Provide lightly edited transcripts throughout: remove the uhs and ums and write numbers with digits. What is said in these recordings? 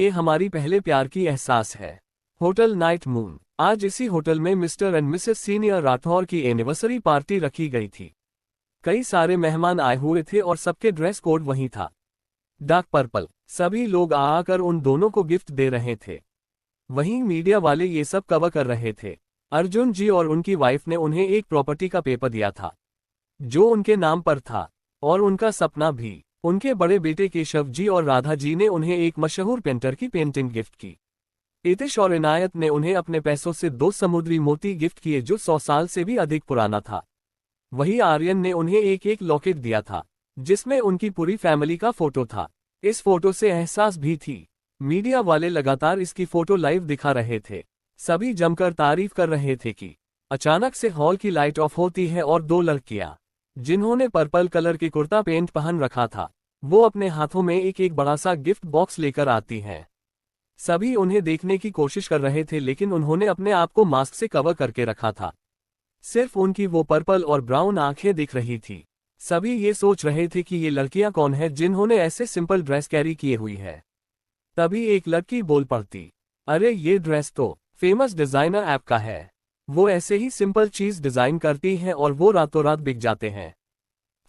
ये हमारी पहले प्यार की एहसास है। Hotel Knight Moon. आज इसी होटल में mister and Mrs senior Rathore की एनिवर्सरी पार्टी रखी गई थी। कई सारे मेहमान आए हुए थे और सबके ड्रेस कोड वही था, डार्क पर्पल। सभी लोग आकर उन दोनों को गिफ्ट दे रहे थे। वहीं मीडिया वाले ये सब कवर कर रहे थे। अर्जुन जी और उनकी वाइफ ने उन्हें एक प्रॉपर्टी का पेपर दिया था जो उनके नाम पर था, और उनका सपना भी। उनके बड़े बेटे केशव जी और राधा जी ने उन्हें एक मशहूर पेंटर की पेंटिंग गिफ्ट की। इतिश और इनायत ने उन्हें अपने पैसों से 2 समुद्री मोती गिफ्ट किए जो 100 साल से भी अधिक पुराना था। वही आर्यन ने उन्हें एक लॉकेट दिया था जिसमें उनकी पूरी फैमिली का फोटो था। इस फोटो से एहसास भी थी। मीडिया वाले लगातार इसकी फोटो लाइव दिखा रहे थे। सभी जमकर तारीफ कर रहे थे कि अचानक से हॉल की लाइट ऑफ होती है और 2 लड़कियां जिन्होंने पर्पल कलर की कुर्ता पेंट पहन रखा था, वो अपने हाथों में एक बड़ा सा गिफ्ट बॉक्स लेकर आती हैं। सभी उन्हें देखने की कोशिश कर रहे थे लेकिन उन्होंने अपने आप को मास्क से कवर करके रखा था। सिर्फ उनकी वो पर्पल और ब्राउन आंखें दिख रही थी। सभी ये सोच रहे थे कि ये लड़कियां कौन हैं जिन्होंने ऐसे सिंपल ड्रेस कैरी किए हुई है। तभी एक लड़की बोल पड़ती, अरे ये ड्रेस तो फेमस डिजाइनर ऐप का है। वो ऐसे ही सिंपल चीज डिजाइन करती हैं और वो रातों रात बिक जाते हैं।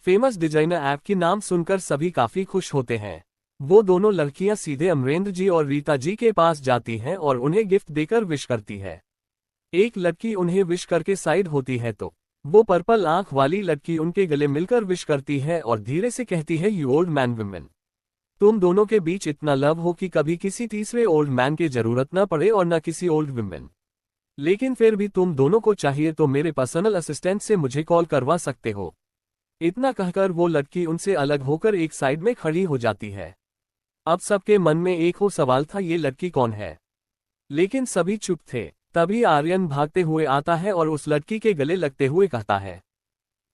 फेमस डिजाइनर ऐप की नाम सुनकर सभी काफी खुश होते हैं। वो दोनों लड़कियां सीधे अमरेंद्र जी और रीता जी के पास जाती हैं और उन्हें गिफ्ट देकर विश करती है। एक लड़की उन्हें विश करके साइड होती है तो वो पर्पल आंख वाली लड़की उनके गले मिलकर विश करती है और धीरे से कहती है, यू ओल्ड मैन विमेन, तुम दोनों के बीच इतना लव हो कि कभी किसी तीसरे ओल्ड मैन की जरूरत न पड़े और न किसी ओल्ड विमेन। लेकिन फिर भी तुम दोनों को चाहिए तो मेरे पर्सनल असिस्टेंट से मुझे कॉल करवा सकते हो। इतना कहकर वो लड़की उनसे अलग होकर एक साइड में खड़ी हो जाती है। अब सबके मन में एक हो सवाल था, ये लड़की कौन है? लेकिन सभी चुप थे। तभी आर्यन भागते हुए आता है और उस लड़की के गले लगते हुए कहता है,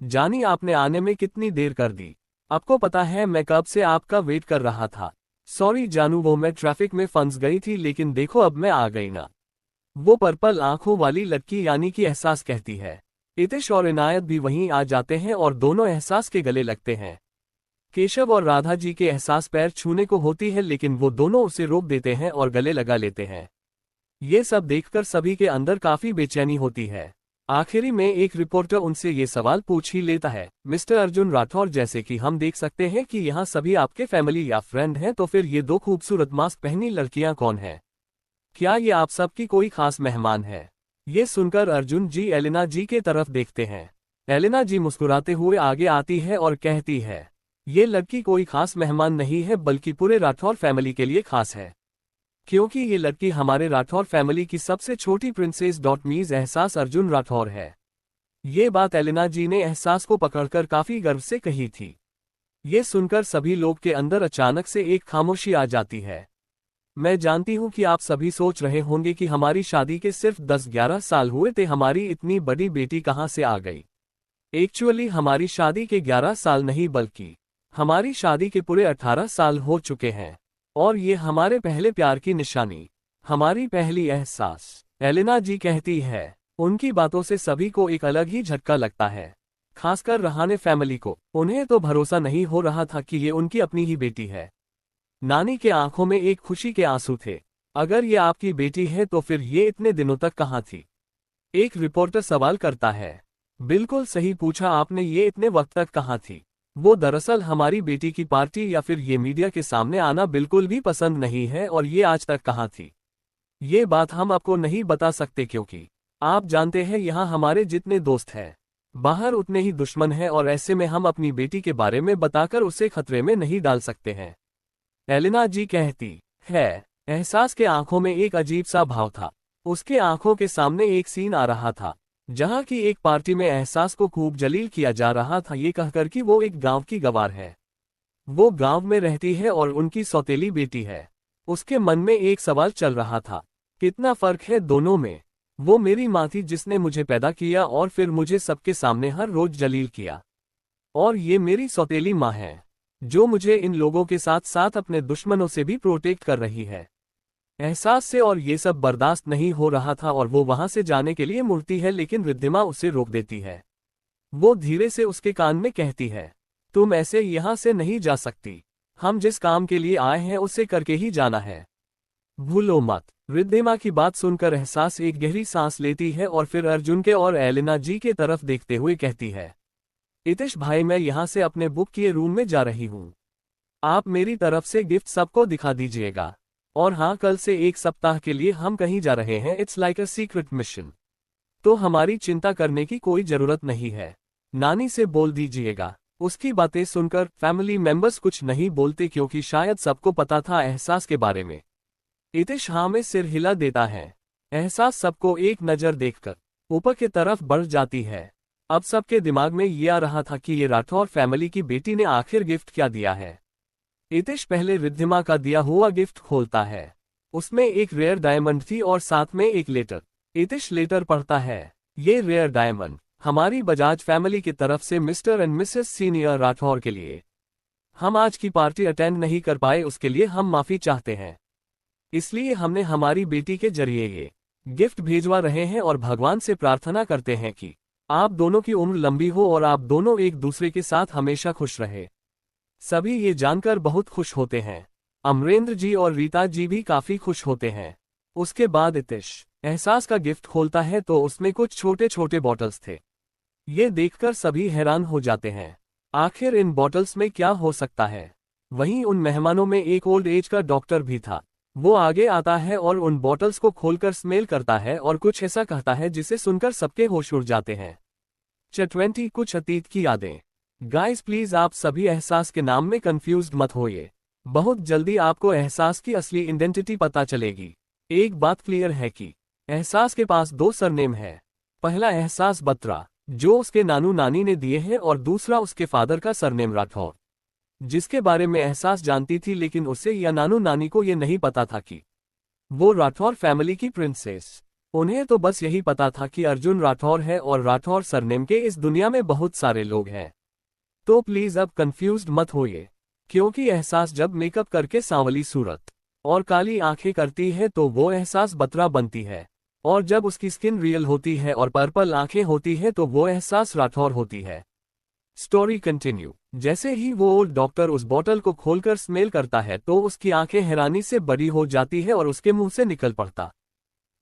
जानी आपने आने में कितनी देर कर दी। आपको पता है मैं कब से आपका वेट कर रहा था। सॉरी जानू, वो मैं ट्रैफिक में फंस गई थी, लेकिन देखो अब मैं आ गई ना। वो पर्पल आंखों वाली लड़की यानी कि एहसास कहती है। इतिश और इनायत भी वहीं आ जाते हैं और दोनों एहसास के गले लगते हैं। केशव और राधा जी के एहसास पैर छूने को होती है लेकिन वो दोनों उसे रोक देते हैं और गले लगा लेते हैं। ये सब देखकर सभी के अंदर काफी बेचैनी होती है। आखिरी में एक रिपोर्टर उनसे ये सवाल पूछ ही लेता है, मिस्टर अर्जुन राठौर, जैसे कि हम देख सकते हैं कि यहाँ सभी आपके फैमिली या फ्रेंड हैं, तो फिर ये 2 खूबसूरत मास्क पहनी लड़कियां कौन हैं? क्या ये आप सबकी कोई खास मेहमान है? ये सुनकर अर्जुन जी एलिना जी के तरफ देखते हैं। एलिना जी मुस्कुराते हुए आगे आती है और कहती है, ये लड़की कोई खास मेहमान नहीं है बल्कि पूरे राठौर फैमिली के लिए खास है, क्योंकि ये लड़की हमारे राठौर फैमिली की सबसे छोटी प्रिंसेस मीज एहसास अर्जुन राठौर है। ये बात एलिना जी ने एहसास को पकड़कर काफी गर्व से कही थी। ये सुनकर सभी लोग के अंदर अचानक से एक खामोशी आ जाती है। मैं जानती हूँ कि आप सभी सोच रहे होंगे कि हमारी शादी के सिर्फ 10-11 साल हुए थे, हमारी इतनी बड़ी बेटी कहाँ से आ गई। एक्चुअली हमारी शादी के 11 साल नहीं बल्कि हमारी शादी के पूरे 18 साल हो चुके हैं, और ये हमारे पहले प्यार की निशानी, हमारी पहली एहसास। एलिना जी कहती है। उनकी बातों से सभी को एक अलग ही झटका लगता है, खासकर रहाने फैमिली को। उन्हें तो भरोसा नहीं हो रहा था कि ये उनकी अपनी ही बेटी है। नानी के आंखों में एक खुशी के आंसू थे। अगर ये आपकी बेटी है तो फिर ये इतने दिनों तक कहाँ थी? एक रिपोर्टर सवाल करता है। बिल्कुल सही पूछा आपने, ये इतने वक्त तक कहाँ थी? वो दरअसल हमारी बेटी की पार्टी या फिर ये मीडिया के सामने आना बिल्कुल भी पसंद नहीं है, और ये आज तक कहाँ थी ये बात हम आपको नहीं बता सकते, क्योंकि आप जानते हैं यहाँ हमारे जितने दोस्त हैं बाहर उतने ही दुश्मन हैं, और ऐसे में हम अपनी बेटी के बारे में बताकर उसे खतरे में नहीं डाल सकते हैं। एलिना जी कहती है। एहसास के आंखों में एक अजीब सा भाव था। उसके आंखों के सामने एक सीन आ रहा था जहां की एक पार्टी में एहसास को खूब जलील किया जा रहा था, ये कहकर कि वो एक गांव की गवार है, वो गांव में रहती है और उनकी सौतेली बेटी है। उसके मन में एक सवाल चल रहा था, कितना फर्क है दोनों में। वो मेरी माँ थी जिसने मुझे पैदा किया और फिर मुझे सबके सामने हर रोज जलील किया, और ये मेरी सौतेली माँ है जो मुझे इन लोगों के साथ साथ अपने दुश्मनों से भी प्रोटेक्ट कर रही है। एहसास से और ये सब बर्दाश्त नहीं हो रहा था और वो वहां से जाने के लिए मुड़ती है, लेकिन रिद्धिमा उसे रोक देती है। वो धीरे से उसके कान में कहती है, तुम ऐसे यहां से नहीं जा सकती, हम जिस काम के लिए आए हैं उसे करके ही जाना है। भूलो मत। रिद्धिमा की बात सुनकर एहसास एक गहरी सांस लेती है और फिर अर्जुन के और एलिना जी के तरफ देखते हुए कहती है, इतिश भाई, मैं यहाँ से अपने बुक किए रूम में जा रही हूँ। आप मेरी तरफ से गिफ्ट सबको दिखा दीजिएगा। और हाँ, कल से 1 सप्ताह के लिए हम कहीं जा रहे हैं। It's like a secret mission. तो हमारी चिंता करने की कोई जरूरत नहीं है। नानी से बोल दीजिएगा। उसकी बातें सुनकर फैमिली मेंबर्स कुछ नहीं बोलते क्योंकि शायद सबको पता था एहसास के बारे में। इतिश हाँ में सिर हिला देता है। एहसास सबको एक नज़र देखकर ऊपर की तरफ बढ़ जाती है। अब सबके दिमाग में ये आ रहा था कि ये राठौर फैमिली की बेटी ने आखिर गिफ्ट क्या दिया है। इतिश पहले रिद्धिमा का दिया हुआ गिफ्ट खोलता है। उसमें एक रेयर डायमंड थी और साथ में एक लेटर। इतिश लेटर पढ़ता है, ये रेयर डायमंड हमारी बजाज फैमिली की तरफ से mister and Mrs senior Rathore के लिए। हम आज की पार्टी अटेंड नहीं कर पाए, उसके लिए हम माफी चाहते हैं। इसलिए हमने हमारी बेटी के जरिए ये गिफ्ट भेजवा रहे हैं और भगवान से प्रार्थना करते हैं कि आप दोनों की उम्र लंबी हो और आप दोनों एक दूसरे के साथ हमेशा खुश रहे। सभी ये जानकर बहुत खुश होते हैं। अमरेंद्र जी और रीता जी भी काफी खुश होते हैं। उसके बाद इतिश एहसास का गिफ्ट खोलता है तो उसमें कुछ छोटे छोटे बॉटल्स थे। ये देखकर सभी हैरान हो जाते हैं, आखिर इन बॉटल्स में क्या हो सकता है। वहीं उन मेहमानों में एक ओल्ड एज का डॉक्टर भी था। वो आगे आता है और उन बॉटल्स को खोलकर स्मेल करता है और कुछ ऐसा कहता है जिसे सुनकर सबके होश उड़ जाते हैं। 20 कुछ अतीत की यादें। गाइस प्लीज आप सभी एहसास के नाम में कंफ्यूज्ड मत होइए। बहुत जल्दी आपको एहसास की असली आइडेंटिटी पता चलेगी। एक बात क्लियर है कि एहसास के पास 2 सरनेम है। पहला एहसास बत्रा, जो उसके नानू नानी ने दिए हैं, और दूसरा उसके फादर का सरनेम राठौर, जिसके बारे में एहसास जानती थी, लेकिन उसे या नानू नानी को यह नहीं पता था कि वो राठौर फैमिली की प्रिंसेस। उन्हें तो बस यही पता था कि अर्जुन राठौर है और राठौर सरनेम के इस दुनिया में बहुत सारे लोग हैं। तो प्लीज अब कंफ्यूज्ड मत होइए, क्योंकि एहसास जब मेकअप करके सांवली सूरत और काली आंखें करती है तो वो एहसास बत्रा बनती है, और जब उसकी स्किन रियल होती है और पर्पल आंखें होती है तो वो एहसास राठौर होती है। Story continue. जैसे ही वो ओल्ड डॉक्टर उस बोतल को खोलकर स्मेल करता है तो उसकी आंखें हैरानी से बड़ी हो जाती है और उसके मुंह से निकल पड़ता,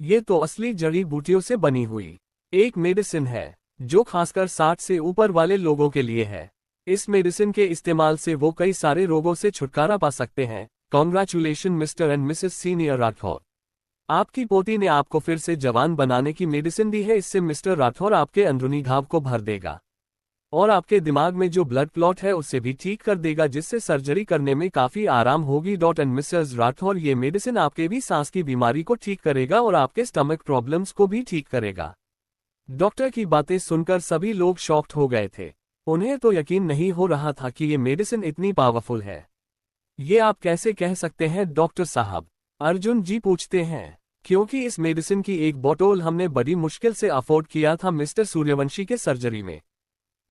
ये तो असली जड़ी बूटियों से बनी हुई एक मेडिसिन है, जो खासकर 60 से ऊपर वाले लोगों के लिए है। इस मेडिसिन के इस्तेमाल से वो कई सारे रोगों से छुटकारा पा सकते हैं। Congratulation mister and Mrs senior Rathore, आपकी पोती ने आपको फिर से जवान बनाने की मेडिसिन दी है। इससे मिस्टर राठौर आपके अंदरूनी घाव को भर देगा और आपके दिमाग में जो ब्लड क्लॉट है उसे भी ठीक कर देगा, जिससे सर्जरी करने में काफी आराम होगी। एंड मिसेस राठौर, ये मेडिसिन आपके भी सांस की बीमारी को ठीक करेगा और आपके स्टमक प्रॉब्लम्स को भी ठीक करेगा। डॉक्टर की बातें सुनकर सभी लोग शॉक्ड हो गए थे। उन्हें तो यकीन नहीं हो रहा था कि ये मेडिसिन इतनी पावरफुल है। ये आप कैसे कह सकते हैं डॉक्टर साहब? अर्जुन जी पूछते हैं। क्योंकि इस मेडिसिन की एक बोतल हमने बड़ी मुश्किल से अफोर्ड किया था मिस्टर सूर्यवंशी के सर्जरी में।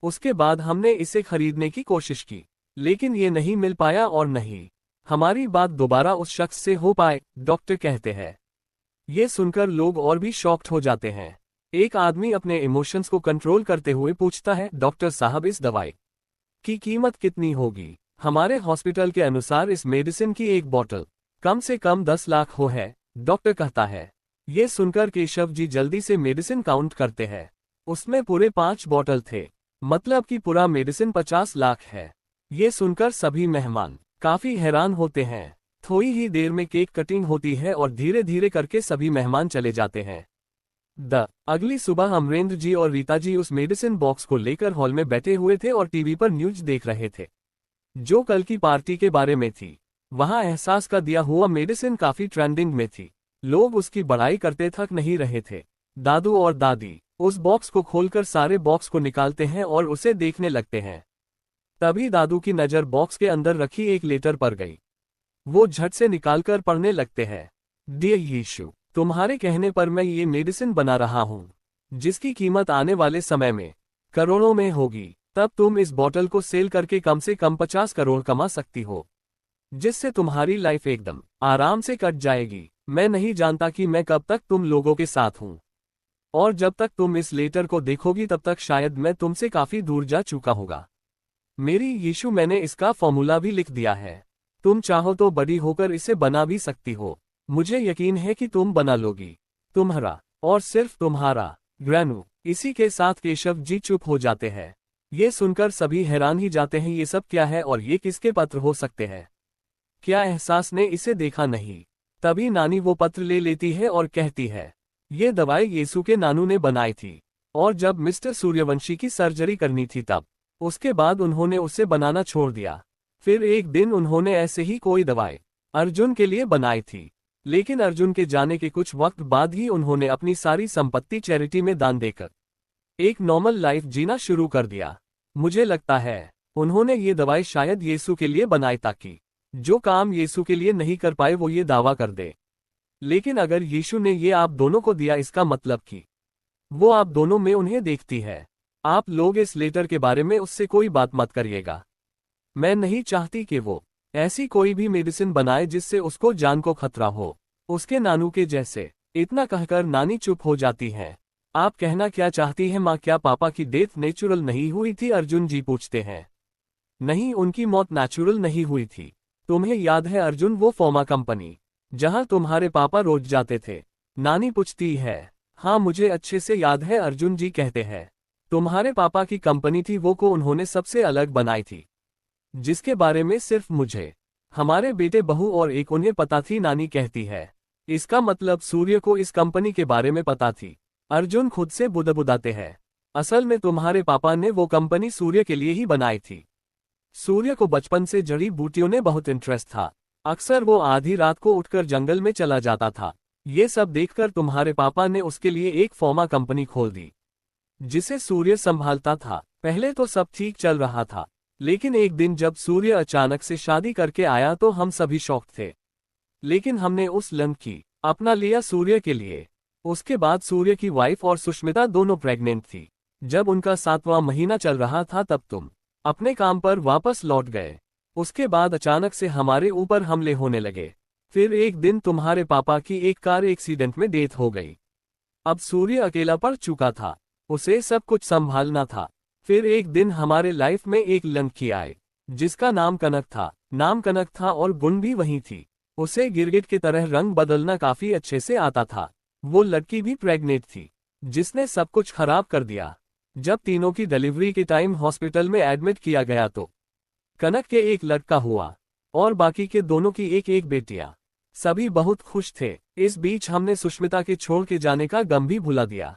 उसके बाद हमने इसे खरीदने की कोशिश की, लेकिन ये नहीं मिल पाया और नहीं हमारी बात दोबारा उस शख्स से हो पाए, डॉक्टर कहते हैं। ये सुनकर लोग और भी शॉक्ड हो जाते हैं। एक आदमी अपने इमोशंस को कंट्रोल करते हुए पूछता है, डॉक्टर साहब इस दवाई की कीमत कितनी होगी? हमारे हॉस्पिटल के अनुसार इस मेडिसिन की एक बोतल कम से कम 10 लाख हो है, डॉक्टर कहता है। ये सुनकर केशव जी जल्दी से मेडिसिन काउंट करते हैं। उसमें पूरे 5 बोतल थे, मतलब कि पूरा मेडिसिन 50 लाख है। ये सुनकर सभी मेहमान काफी हैरान होते हैं। थोड़ी ही देर में केक कटिंग होती है और धीरे धीरे करके सभी मेहमान चले जाते हैं। अगली सुबह अमरेंद्र जी और रीता जी उस मेडिसिन बॉक्स को लेकर हॉल में बैठे हुए थे और टीवी पर न्यूज देख रहे थे, जो कल की पार्टी के बारे में थी। वहां एहसास का दिया हुआ मेडिसिन काफी ट्रेंडिंग में थी। लोग उसकी बड़ाई करते थक नहीं रहे थे। दादू और दादी उस बॉक्स को खोलकर सारे बॉक्स को निकालते हैं और उसे देखने लगते हैं। तभी दादू की नजर बॉक्स के अंदर रखी एक लेटर पर गई। वो झट से निकालकर पढ़ने लगते हैं। डियर यीशु, तुम्हारे कहने पर मैं ये मेडिसिन बना रहा हूँ, जिसकी कीमत आने वाले समय में करोड़ों में होगी। तब तुम इस बोतल को सेल करके कम से कम 50 करोड़ कमा सकती हो, जिससे तुम्हारी लाइफ एकदम आराम से कट जाएगी। मैं नहीं जानता कि मैं कब तक तुम लोगों के साथ हूँ, और जब तक तुम इस लेटर को देखोगी तब तक शायद मैं तुमसे काफी दूर जा चुका होगा। मेरी यीशु, मैंने इसका फॉर्मूला भी लिख दिया है। तुम चाहो तो बड़ी होकर इसे बना भी सकती हो। मुझे यकीन है कि तुम बना लोगी। तुम्हारा, और सिर्फ तुम्हारा, ग्रैनू। इसी के साथ केशव जी चुप हो जाते हैं। ये सुनकर सभी हैरान ही जाते हैं, ये सब क्या है और ये किसके पत्र हो सकते हैं? क्या एहसास ने इसे देखा नहीं? तभी नानी वो पत्र ले लेती है और कहती है, ये दवाई यीशु के नानू ने बनाई थी, और जब मिस्टर सूर्यवंशी की सर्जरी करनी थी तब, उसके बाद उन्होंने उसे बनाना छोड़ दिया। फिर एक दिन उन्होंने ऐसे ही कोई दवाई अर्जुन के लिए बनाई थी, लेकिन अर्जुन के जाने के कुछ वक्त बाद ही उन्होंने अपनी सारी संपत्ति चैरिटी में दान देकर एक नॉर्मल लाइफ जीना शुरू कर दिया। मुझे लगता है उन्होंने ये दवाई शायद यीशु के लिए बनाई ताकि जो काम यीशु के लिए नहीं कर पाए वो ये दावा कर दे। लेकिन अगर यीशु ने ये आप दोनों को दिया, इसका मतलब कि वो आप दोनों में उन्हें देखती है। आप लोग इस लेटर के बारे में उससे कोई बात मत करिएगा। मैं नहीं चाहती कि वो ऐसी कोई भी मेडिसिन बनाए जिससे उसको जान को खतरा हो, उसके नानू के जैसे। इतना कहकर नानी चुप हो जाती हैं। आप कहना क्या चाहती हैं माँ? क्या पापा की डेथ नेचुरल नहीं हुई थी? अर्जुन जी पूछते हैं। नहीं, उनकी मौत नेचुरल नहीं हुई थी। तुम्हें याद है अर्जुन, वो फार्मा कंपनी जहां तुम्हारे पापा रोज जाते थे? नानी पूछती है। हाँ, मुझे अच्छे से याद है, अर्जुन जी कहते हैं। तुम्हारे पापा की कंपनी थी वो, को उन्होंने सबसे अलग बनाई थी, जिसके बारे में सिर्फ मुझे, हमारे बेटे बहू और एक उन्हें पता थी। नानी कहती है, इसका मतलब सूर्य को इस कंपनी के बारे में पता थी। अर्जुन खुद से बुदबुदाते हैं। असल में तुम्हारे पापा ने वो कंपनी सूर्य के लिए ही बनाई थी। सूर्य को बचपन से जड़ी बूटियों ने बहुत इंटरेस्ट था। अक्सर वो आधी रात को उठकर जंगल में चला जाता था। ये सब देखकर तुम्हारे पापा ने उसके लिए एक फार्मा कंपनी खोल दी, जिसे सूर्य संभालता था। पहले तो सब ठीक चल रहा था, लेकिन एक दिन जब सूर्य अचानक से शादी करके आया तो हम सभी शॉक थे। लेकिन हमने उस लड़की अपना लिया सूर्य के लिए। उसके बाद सूर्य की वाइफ और सुष्मिता दोनों प्रेग्नेंट थी। जब उनका 7वां महीना चल रहा था तब तुम अपने काम पर वापस लौट गए। उसके बाद अचानक से हमारे ऊपर हमले होने लगे। फिर एक दिन तुम्हारे पापा की एक कार एक्सीडेंट में डेथ हो गई। अब सूर्य अकेला पड़ चुका था, उसे सब कुछ संभालना था। फिर एक दिन हमारे लाइफ में एक लड़की आई, जिसका नाम कनक था। नाम कनक था और गुण भी वही थी। उसे गिरगिट की तरह रंग बदलना काफी अच्छे से आता था। वो लड़की भी प्रेग्नेंट थी, जिसने सब कुछ खराब कर दिया। जब तीनों की डिलीवरी के टाइम हॉस्पिटल में एडमिट किया गया तो कनक के एक लड़का हुआ और बाकी के दोनों की एक एक बेटियां। सभी बहुत खुश थे। इस बीच हमने सुष्मिता के छोड़ के जाने का गम भी भुला दिया।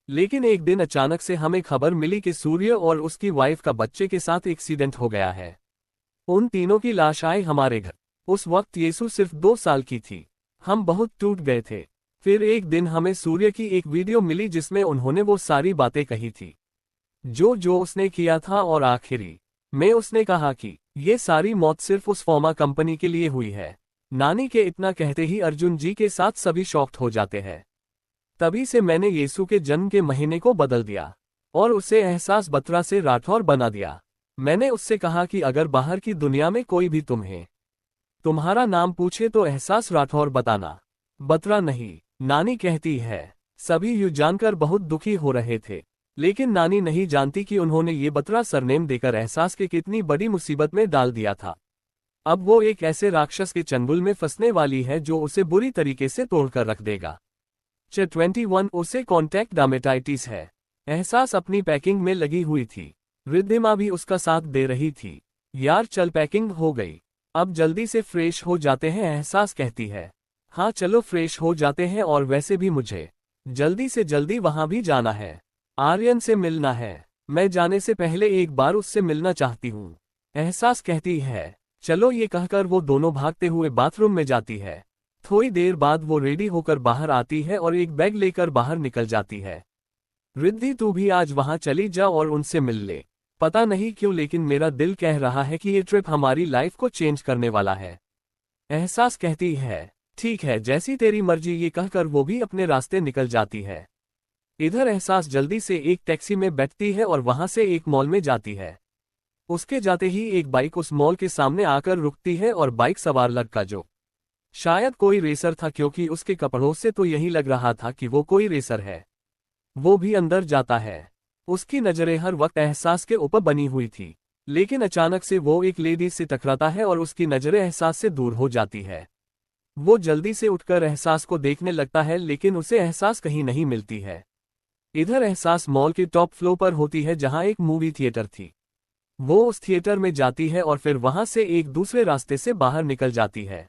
लेकिन एक दिन अचानक से हमें खबर मिली कि सूर्य और उसकी वाइफ का बच्चे के साथ एक्सीडेंट हो गया है। उन तीनों की लाश आई हमारे घर। उस वक्त यीशु सिर्फ 2 साल की थी। हम बहुत टूट गए थे। फिर एक दिन हमें सूर्य की एक वीडियो मिली जिसमें उन्होंने वो सारी बातें कही थी जो जो उसने किया था, और आखिरी में उसने कहा कि ये सारी मौत सिर्फ उस फार्मा कंपनी के लिए हुई है। नानी के इतना कहते ही अर्जुन जी के साथ सभी शॉक्ड हो जाते हैं। तभी से मैंने यीशु के जन्म के महीने को बदल दिया और उसे एहसास बत्रा से राठौर बना दिया। मैंने उससे कहा कि अगर बाहर की दुनिया में कोई भी तुम्हें तुम्हारा नाम पूछे तो एहसास राठौर बताना, बत्रा नहीं। नानी कहती है, सभी यूं जानकर बहुत दुखी हो रहे थे, लेकिन नानी नहीं जानती कि उन्होंने ये बत्रा सरनेम देकर एहसास के कितनी बड़ी मुसीबत में डाल दिया था। अब वो एक ऐसे राक्षस के चंगुल में फंसने वाली है जो उसे बुरी तरीके से तोड़कर रख देगा। 21 उसे कॉन्टैक्ट डायमेटाइटिस है। एहसास अपनी पैकिंग में लगी हुई थी। रिद्धिमा भी उसका साथ दे रही थी। यार चल, पैकिंग हो गई, अब जल्दी से फ्रेश हो जाते हैं, एहसास कहती है। हाँ चलो फ्रेश हो जाते हैं, और वैसे भी मुझे जल्दी से जल्दी वहां भी जाना है, आर्यन से मिलना है। मैं जाने से पहले एक बार उससे मिलना चाहती हूँ, एहसास कहती है। चलो, ये कहकर वो दोनों भागते हुए बाथरूम में जाती है। थोड़ी देर बाद वो रेडी होकर बाहर आती है और एक बैग लेकर बाहर निकल जाती है। रिद्धि, तू भी आज वहां चली जा और उनसे मिल ले। पता नहीं क्यों, लेकिन मेरा दिल कह रहा है कि ये ट्रिप हमारी लाइफ को चेंज करने वाला है, एहसास कहती है। ठीक है, जैसी तेरी मर्जी, ये कहकर वो भी अपने रास्ते निकल जाती है। इधर एहसास जल्दी से एक टैक्सी में बैठती है और वहां से एक मॉल में जाती है। उसके जाते ही एक बाइक उस मॉल के सामने आकर रुकती है और बाइक सवार लड़का, जो शायद कोई रेसर था क्योंकि उसके कपड़ों से तो यही लग रहा था कि वो कोई रेसर है, वो भी अंदर जाता है। उसकी नजरें हर वक्त एहसास के ऊपर बनी हुई थी, लेकिन अचानक से वो एक लेडी से टकराता है और उसकी नजरें एहसास से दूर हो जाती है। वो जल्दी से उठकर एहसास को देखने लगता है, लेकिन उसे एहसास कहीं नहीं मिलती है। इधर एहसास मॉल के टॉप फ्लोर पर होती है जहां एक मूवी थिएटर थी। वो उस थिएटर में जाती है और फिर वहां से एक दूसरे रास्ते से बाहर निकल जाती है।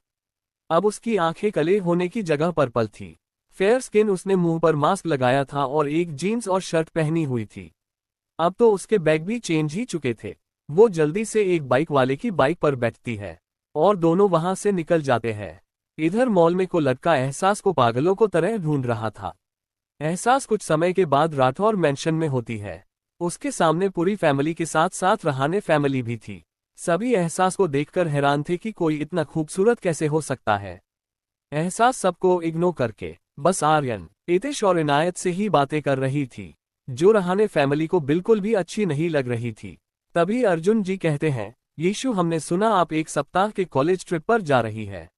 अब उसकी आंखें काले होने की जगह पर्पल थी। फेयर स्किन, उसने मुंह पर मास्क लगाया था और एक जीन्स और शर्ट पहनी हुई थी। अब तो उसके बैग भी चेंज ही चुके थे। वो जल्दी से एक बाइक वाले की बाइक पर बैठती है और दोनों वहां से निकल जाते हैं। इधर मॉल में को लड़का एहसास को पागलों को तरह ढूंढ रहा था। एहसास कुछ समय के बाद राठौर मैंशन में होती है। उसके सामने पूरी फैमिली के साथ साथ रहाने फैमिली भी थी। सभी एहसास को देखकर हैरान थे कि कोई इतना खूबसूरत कैसे हो सकता है। एहसास सबको इग्नोर करके बस आर्यन, इतिश और इनायत से ही बातें कर रही थी, जो रहाने फैमिली को बिल्कुल भी अच्छी नहीं लग रही थी। तभी अर्जुन जी कहते हैं, यीशु, हमने सुना आप एक सप्ताह के कॉलेज ट्रिप पर जा रही है।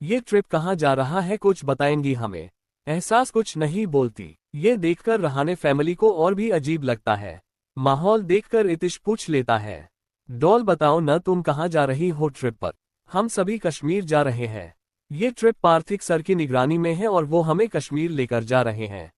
ये ट्रिप कहाँ जा रहा है, कुछ बताएंगी हमें? एहसास कुछ नहीं बोलती। ये देखकर रहाने फैमिली को और भी अजीब लगता है। माहौल देखकर इतिश पूछ लेता है, डॉल बताओ न, तुम कहाँ जा रही हो ट्रिप पर? हम सभी कश्मीर जा रहे हैं। ये ट्रिप पार्थिक सर की निगरानी में है और वो हमें कश्मीर लेकर जा रहे हैं।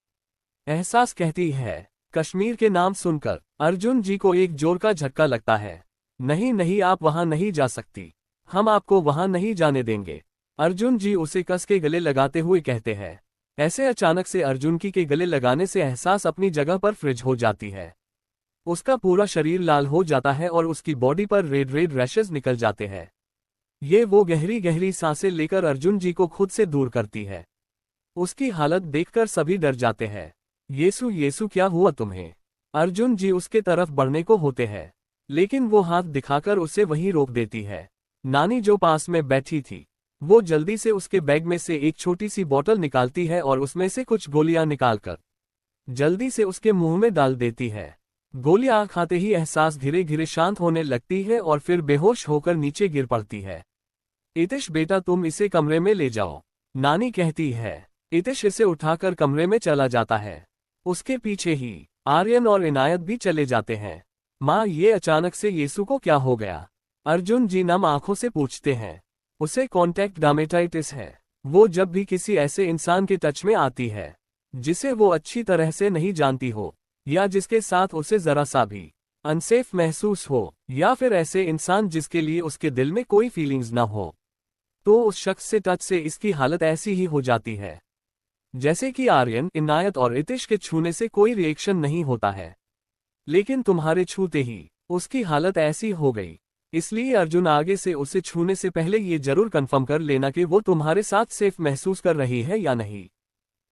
एहसास कहती है। कश्मीर के नाम सुनकर अर्जुन जी को एक जोर का झटका लगता है। नहीं नहीं, आप वहां नहीं जा सकती, हम आपको वहां नहीं जाने देंगे। अर्जुन जी उसे कस के गले लगाते हुए कहते हैं। ऐसे अचानक से अर्जुन की के गले लगाने से एहसास अपनी जगह पर फ्रिज हो जाती है। उसका पूरा शरीर लाल हो जाता है और उसकी बॉडी पर रेड रेड रैशेज निकल जाते हैं। ये वो गहरी गहरी सांसें लेकर अर्जुन जी को खुद से दूर करती है। उसकी हालत देखकर सभी डर जाते हैं। येसु येसु, क्या हुआ तुम्हें? अर्जुन जी उसके तरफ बढ़ने को होते हैं, लेकिन वो हाथ दिखाकर उसे वहीं रोक देती है। नानी जो पास में बैठी थी, वो जल्दी से उसके बैग में से एक छोटी सी बोतल निकालती है और उसमें से कुछ गोलियां निकालकर जल्दी से उसके मुंह में डाल देती है। गोलियां खाते ही एहसास धीरे धीरे शांत होने लगती है और फिर बेहोश होकर नीचे गिर पड़ती है। इतिश बेटा, तुम इसे कमरे में ले जाओ, नानी कहती है। इतिश इसे उठाकर कमरे में चला जाता है। उसके पीछे ही आर्यन और इनायत भी चले जाते हैं। माँ, ये अचानक से येसु को क्या हो गया? अर्जुन जी नम आंखों से पूछते हैं। उसे कॉन्टैक्ट डार्मेटाइटिस है। वो जब भी किसी ऐसे इंसान के टच में आती है जिसे वो अच्छी तरह से नहीं जानती हो, या जिसके साथ उसे जरा सा भी अनसेफ महसूस हो, या फिर ऐसे इंसान जिसके लिए उसके दिल में कोई फीलिंग्स ना हो, तो उस शख्स से टच से इसकी हालत ऐसी ही हो जाती है। जैसे कि आर्यन, इनायत और इतिश के छूने से कोई रिएक्शन नहीं होता है, लेकिन तुम्हारे छूते ही उसकी हालत ऐसी हो गई। इसलिए अर्जुन, आगे से उसे छूने से पहले ये जरूर कंफर्म कर लेना कि वो तुम्हारे साथ सेफ महसूस कर रही है या नहीं,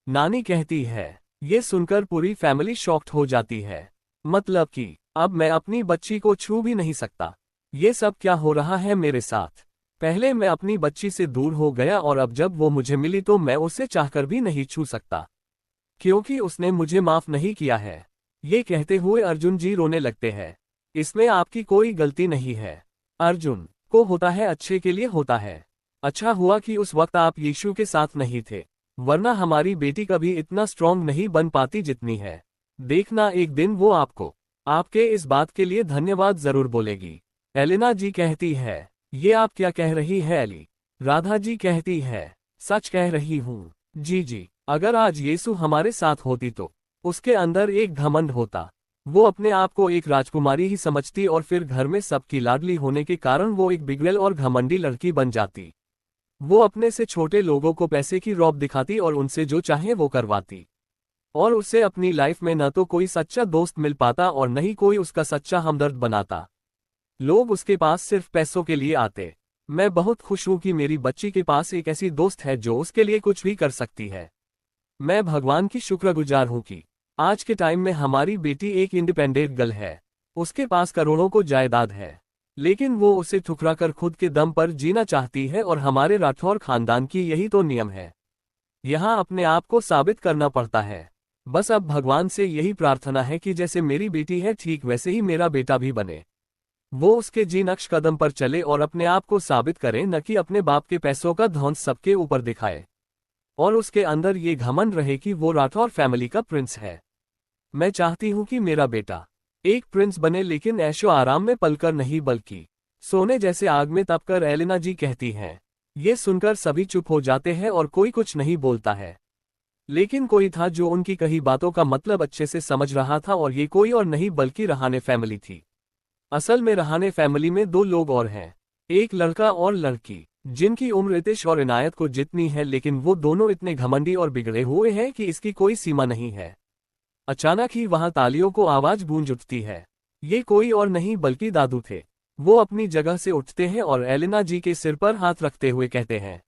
नानी कहती है। ये सुनकर पूरी फैमिली शॉक्ड हो जाती है। मतलब कि अब मैं अपनी बच्ची को छू भी नहीं सकता। ये सब क्या हो रहा है मेरे साथ? पहले मैं अपनी बच्ची से दूर हो गया और अब जब वो मुझे मिली तो मैं उसे चाहकर भी नहीं छू सकता, क्योंकि उसने मुझे माफ नहीं किया है। ये कहते हुए अर्जुन जी रोने लगते हैं। इसमें आपकी कोई गलती नहीं है। अर्जुन को होता है अच्छे के लिए होता है। अच्छा हुआ कि उस वक्त आप यीशु के साथ नहीं थे, वरना हमारी बेटी कभी इतना स्ट्रांग नहीं बन पाती जितनी है। देखना, एक दिन वो आपको आपके इस बात के लिए धन्यवाद जरूर बोलेगी। एलिना जी कहती है, ये आप क्या कह रही है एली? राधा जी कहती है, सच कह रही हूँ जी। अगर आज येसु हमारे साथ होती तो उसके अंदर एक घमंड होता। वो अपने आप को एक राजकुमारी ही समझती और फिर घर में सबकी लाडली होने के कारण वो एक बिगड़ैल और घमंडी लड़की बन जाती। वो अपने से छोटे लोगों को पैसे की रौब दिखाती और उनसे जो चाहे वो करवाती, और उसे अपनी लाइफ में न तो कोई सच्चा दोस्त मिल पाता और न ही कोई उसका सच्चा हमदर्द बनाता। लोग उसके पास सिर्फ पैसों के लिए आते। मैं बहुत खुश हूं कि मेरी बच्ची के पास एक ऐसी दोस्त है जो उसके लिए कुछ भी कर सकती है। मैं भगवान की शुक्रगुजार हूं कि आज के टाइम में हमारी बेटी एक इंडिपेंडेंट गर्ल है। उसके पास करोड़ों को जायदाद है, लेकिन वो उसे ठुकराकर खुद के दम पर जीना चाहती है और हमारे राठौर खानदान की यही तो नियम है। यहाँ अपने आप को साबित करना पड़ता है। बस अब भगवान से यही प्रार्थना है कि जैसे मेरी बेटी है ठीक वैसे ही मेरा बेटा भी बने। वो उसके जी नक्श कदम पर चले और अपने आप को साबित करे, न कि अपने बाप के पैसों का धौंस सबके ऊपर दिखाए, और उसके अंदर ये घमंड रहे कि वो राठौर फैमिली का प्रिंस है। मैं चाहती हूँ कि मेरा बेटा एक प्रिंस बने, लेकिन ऐशो आराम में पलकर नहीं बल्कि सोने जैसे आग में तपकर, एलिना जी कहती हैं। ये सुनकर सभी चुप हो जाते हैं और कोई कुछ नहीं बोलता है। लेकिन कोई था जो उनकी कही बातों का मतलब अच्छे से समझ रहा था, और ये कोई और नहीं बल्कि रहाने फैमिली थी। असल में रहाने फैमिली में दो लोग और हैं, एक लड़का और लड़की, जिनकी उम्र रितेश और इनायत को जितनी है, लेकिन वो दोनों इतने घमंडी और बिगड़े हुए हैं कि इसकी कोई सीमा नहीं है। अचानक ही वहां तालियों को आवाज गूंज उठती है। ये कोई और नहीं बल्कि दादू थे। वो अपनी जगह से उठते हैं और एलिना जी के सिर पर हाथ रखते हुए कहते हैं,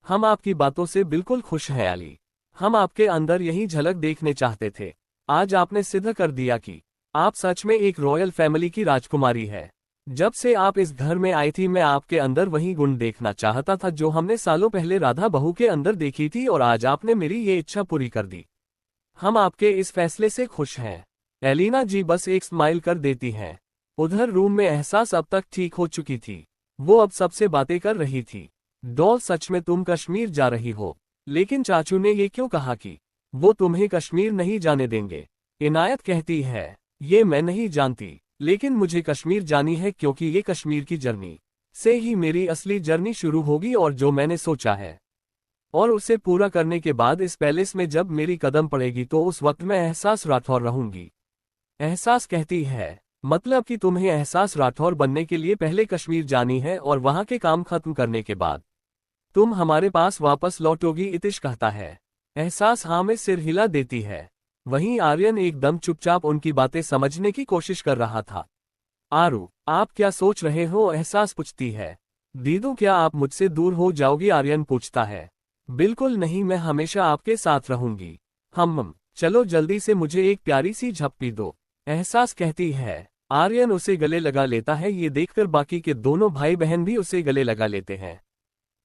हम आपकी बातों से बिल्कुल खुश हैं अली। हम आपके अंदर यही झलक देखने चाहते थे। आज आपने सिद्ध कर दिया कि आप सच में एक रॉयल फैमिली की राजकुमारी है। जब से आप इस घर में आई थी, मैं आपके अंदर वही गुण देखना चाहता था जो हमने सालों पहले राधा बहू के अंदर देखी थी, और आज आपने मेरी ये इच्छा पूरी कर दी। हम आपके इस फैसले से खुश हैं। एलिना जी बस एक स्माइल कर देती हैं। उधर रूम में एहसास अब तक ठीक हो चुकी थी। वो अब सबसे बातें कर रही थी। डॉल, सच में तुम कश्मीर जा रही हो? लेकिन चाचू ने ये क्यों कहा कि वो तुम्हें कश्मीर नहीं जाने देंगे? इनायत कहती है, ये मैं नहीं जानती, लेकिन मुझे कश्मीर जानी है, क्योंकि ये कश्मीर की जर्नी से ही मेरी असली जर्नी शुरू होगी, और जो मैंने सोचा है और उसे पूरा करने के बाद इस पैलेस में जब मेरी कदम पड़ेगी तो उस वक्त मैं एहसास राठौर रहूंगी। एहसास कहती है, मतलब कि तुम्हें एहसास राठौर बनने के लिए पहले कश्मीर जानी है, और वहां के काम खत्म करने के बाद तुम हमारे पास वापस लौटोगी, इतिश कहता है। एहसास हाँ में सिर हिला देती है। वहीं आर्यन एकदम चुपचाप उनकी बातें समझने की कोशिश कर रहा था। आरू, आप क्या सोच रहे हो? एहसास पूछती है। दीदू, क्या आप मुझसे दूर हो जाओगी? आर्यन पूछता है। बिल्कुल नहीं, मैं हमेशा आपके साथ रहूंगी। चलो जल्दी से मुझे एक प्यारी सी झप्पी दो, एहसास कहती है। आर्यन उसे गले लगा लेता है। ये देखकर बाकी के दोनों भाई बहन भी उसे गले लगा लेते हैं।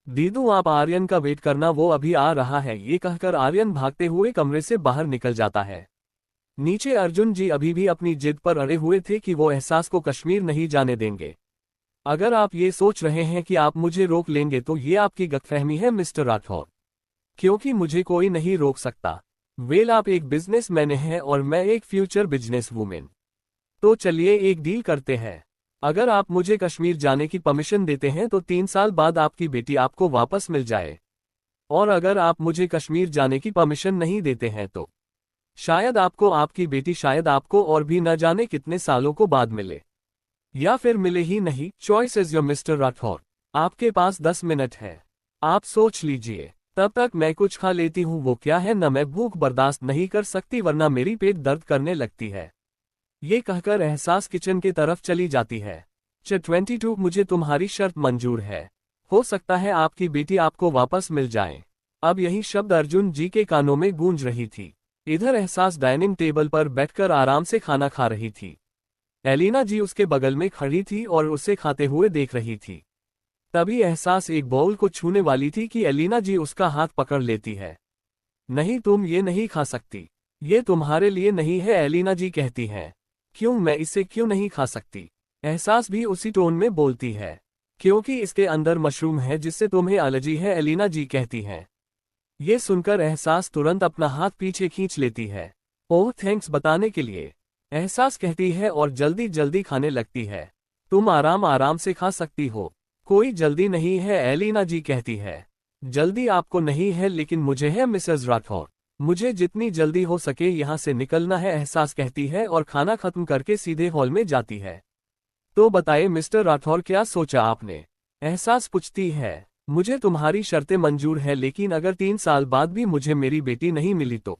दीदू, आप आर्यन का वेट करना, वो अभी आ रहा है। ये कहकर आर्यन भागते हुए कमरे से बाहर निकल जाता है। नीचे अर्जुन जी अभी भी अपनी जिद पर अड़े हुए थे कि वो एहसास को कश्मीर नहीं जाने देंगे। अगर आप ये सोच रहे हैं कि आप मुझे रोक लेंगे तो ये आपकी गलतफहमी है मिस्टर राठौर, क्योंकि मुझे कोई नहीं रोक सकता। वेल, आप एक बिजनेसमैन हैं और मैं एक फ्यूचर बिजनेस वूमेन। तो चलिए एक डील करते हैं। अगर आप मुझे कश्मीर जाने की परमिशन देते हैं तो 3 साल बाद आपकी बेटी आपको वापस मिल जाए, और अगर आप मुझे कश्मीर जाने की परमिशन नहीं देते हैं तो शायद आपको आपकी बेटी, शायद आपको और भी न जाने कितने सालों को बाद मिले, या फिर मिले ही नहीं। Choice is your mister Rathore. आपके पास 10 मिनट है, आप सोच लीजिए। तब तक मैं कुछ खा लेती हूँ। वो क्या है न, मैं भूख बर्दाश्त नहीं कर सकती वरना मेरी पेट दर्द करने लगती है। ये कहकर एहसास किचन की तरफ चली जाती है। 22, मुझे तुम्हारी शर्त मंजूर है। हो सकता है आपकी बेटी आपको वापस मिल जाए। अब यही शब्द अर्जुन जी के कानों में गूंज रही थी। इधर एहसास डाइनिंग टेबल पर बैठकर आराम से खाना खा रही थी। एलिना जी उसके बगल में खड़ी थी और उसे खाते हुए देख रही थी। तभी एहसास एक बाउल को छूने वाली थी कि एलिना जी उसका हाथ पकड़ लेती है। नहीं, तुम ये नहीं खा सकती, ये तुम्हारे लिए नहीं है, एलिना जी कहती हैं। क्यों? मैं इसे क्यों नहीं खा सकती? एहसास भी उसी टोन में बोलती है। क्योंकि इसके अंदर मशरूम है जिससे तुम्हें एलर्जी है, एलिना जी कहती हैं। ये सुनकर एहसास तुरंत अपना हाथ पीछे खींच लेती है। ओह थैंक्स बताने के लिए, एहसास कहती है और जल्दी जल्दी खाने लगती है। तुम आराम आराम से खा सकती हो, कोई जल्दी नहीं है, एलिना जी कहती है। जल्दी आपको नहीं है लेकिन मुझे है मिसेस राठौर, मुझे जितनी जल्दी हो सके यहाँ से निकलना है, एहसास कहती है और खाना खत्म करके सीधे हॉल में जाती है। तो बताइए मिस्टर राठौर, क्या सोचा आपने? एहसास पूछती है। मुझे तुम्हारी शर्तें मंजूर है, लेकिन अगर 3 साल बाद भी मुझे मेरी बेटी नहीं मिली तो?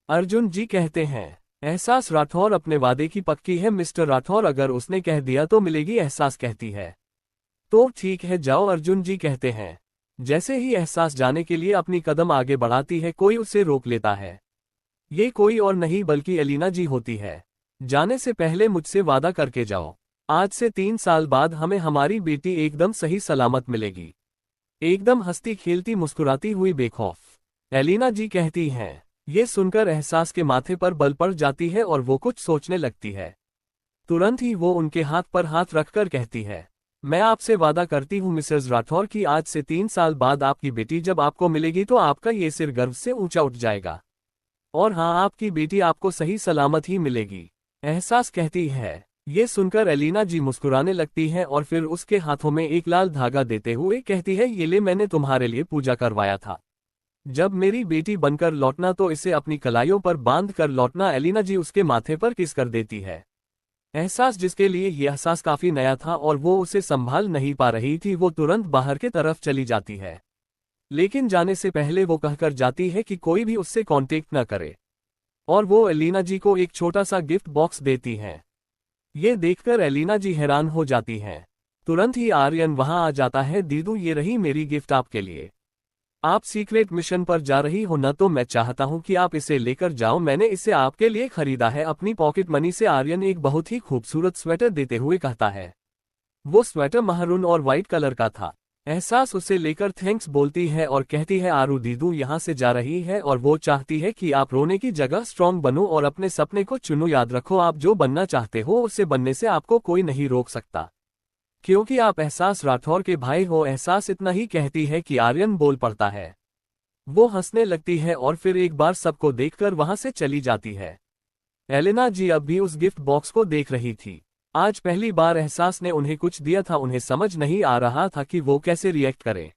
अर्जुन जी कहते हैं। एहसास राठौर अपने वादे की पक्की है मिस्टर राठौर, अगर उसने कह दिया तो मिलेगी, एहसास कहती है। तो ठीक है जाओ, अर्जुन जी कहते हैं। जैसे ही एहसास जाने के लिए अपनी कदम आगे बढ़ाती है, कोई उसे रोक लेता है। ये कोई और नहीं बल्कि एलिना जी होती है। जाने से पहले मुझसे वादा करके जाओ, आज से 3 साल बाद हमें हमारी बेटी एकदम सही सलामत मिलेगी। एकदम हंसती खेलती मुस्कुराती हुई बेखौफ एलिना जी कहती हैं। ये सुनकर एहसास के माथे पर बल पड़ जाती है और वो कुछ सोचने लगती है। तुरंत ही वो उनके हाथ पर हाथ रखकर कहती है, मैं आपसे वादा करती हूँ मिसेस राठौर की आज से 3 साल बाद आपकी बेटी जब आपको मिलेगी तो आपका ये सिर गर्व से ऊंचा उठ जाएगा। और हाँ, आपकी बेटी आपको सही सलामत ही मिलेगी। एहसास कहती है। ये सुनकर एलिना जी मुस्कुराने लगती है और फिर उसके हाथों में एक लाल धागा देते हुए कहती है, ये ले, मैंने तुम्हारे लिए पूजा करवाया था। जब मेरी बेटी बनकर लौटना तो इसे अपनी कलाइयों पर बांध कर लौटना। एलिना जी उसके माथे पर किस कर देती है। एहसास, जिसके लिए यह एहसास काफी नया था और वो उसे संभाल नहीं पा रही थी, वो तुरंत बाहर के तरफ चली जाती है। लेकिन जाने से पहले वो कहकर जाती है कि कोई भी उससे कांटेक्ट न करे, और वो एलिना जी को एक छोटा सा गिफ्ट बॉक्स देती है। ये देखकर एलिना जी हैरान हो जाती हैं। तुरंत ही आर्यन वहां आ जाता है। दीदू, ये रही मेरी गिफ्ट आपके लिए। आप सीक्रेट मिशन पर जा रही हो न, तो मैं चाहता हूं कि आप इसे लेकर जाओ। मैंने इसे आपके लिए खरीदा है अपनी पॉकेट मनी से। आर्यन एक बहुत ही खूबसूरत स्वेटर देते हुए कहता है। वो स्वेटर महरून और व्हाइट कलर का था। एहसास उसे लेकर थैंक्स बोलती है और कहती है, आरू दीदू यहाँ से जा रही है और वो चाहती है कि आप रोने की जगह स्ट्रांग बनो और अपने सपने को चुनो। याद रखो, आप जो बनना चाहते हो उसे बनने से आपको कोई नहीं रोक सकता, क्योंकि आप एहसास राठौर के भाई हो। एहसास इतना ही कहती है कि आर्यन बोल पड़ता है। वो हंसने लगती है और फिर एक बार सबको देखकर वहां से चली जाती है। एलिना जी अब भी उस गिफ्ट बॉक्स को देख रही थी। आज पहली बार एहसास ने उन्हें कुछ दिया था। उन्हें समझ नहीं आ रहा था कि वो कैसे रिएक्ट करें।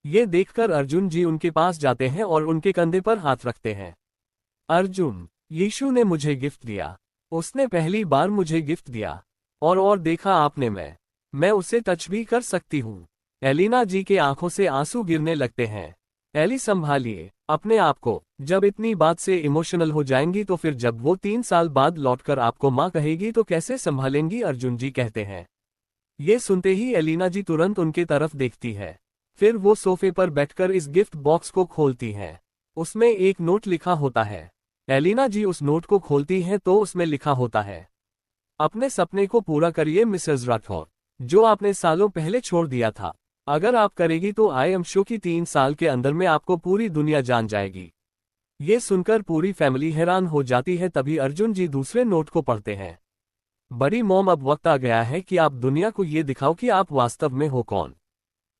ये देखकर अर्जुन जी उनके पास जाते हैं और उनके कंधे पर हाथ रखते हैं। अर्जुन, यीशु ने मुझे गिफ्ट दिया। उसने पहली बार मुझे गिफ्ट दिया। और देखा आपने, मैं उसे टच भी कर सकती हूँ। एलिना जी के आंखों से आंसू गिरने लगते हैं। एली, संभालिए अपने आप को। जब इतनी बात से इमोशनल हो जाएंगी तो फिर जब वो 3 साल बाद लौटकर आपको माँ कहेगी तो कैसे संभालेंगी, अर्जुन जी कहते हैं। ये सुनते ही एलिना जी तुरंत उनके तरफ देखती है। फिर वो सोफे पर बैठकर इस गिफ्ट बॉक्स को खोलती हैं। उसमें एक नोट लिखा होता है। एलिना जी उस नोट को खोलती हैं तो उसमें लिखा होता है, अपने सपने को पूरा करिए मिसेज राठौर, जो आपने सालों पहले छोड़ दिया था। अगर आप करेगी तो आई एम श्योर कि 3 साल के अंदर में आपको पूरी दुनिया जान जाएगी। ये सुनकर पूरी फैमिली हैरान हो जाती है। तभी अर्जुन जी दूसरे नोट को पढ़ते हैं। बड़ी मॉम, अब वक्त आ गया है कि आप दुनिया को ये दिखाओ कि आप वास्तव में हो कौन।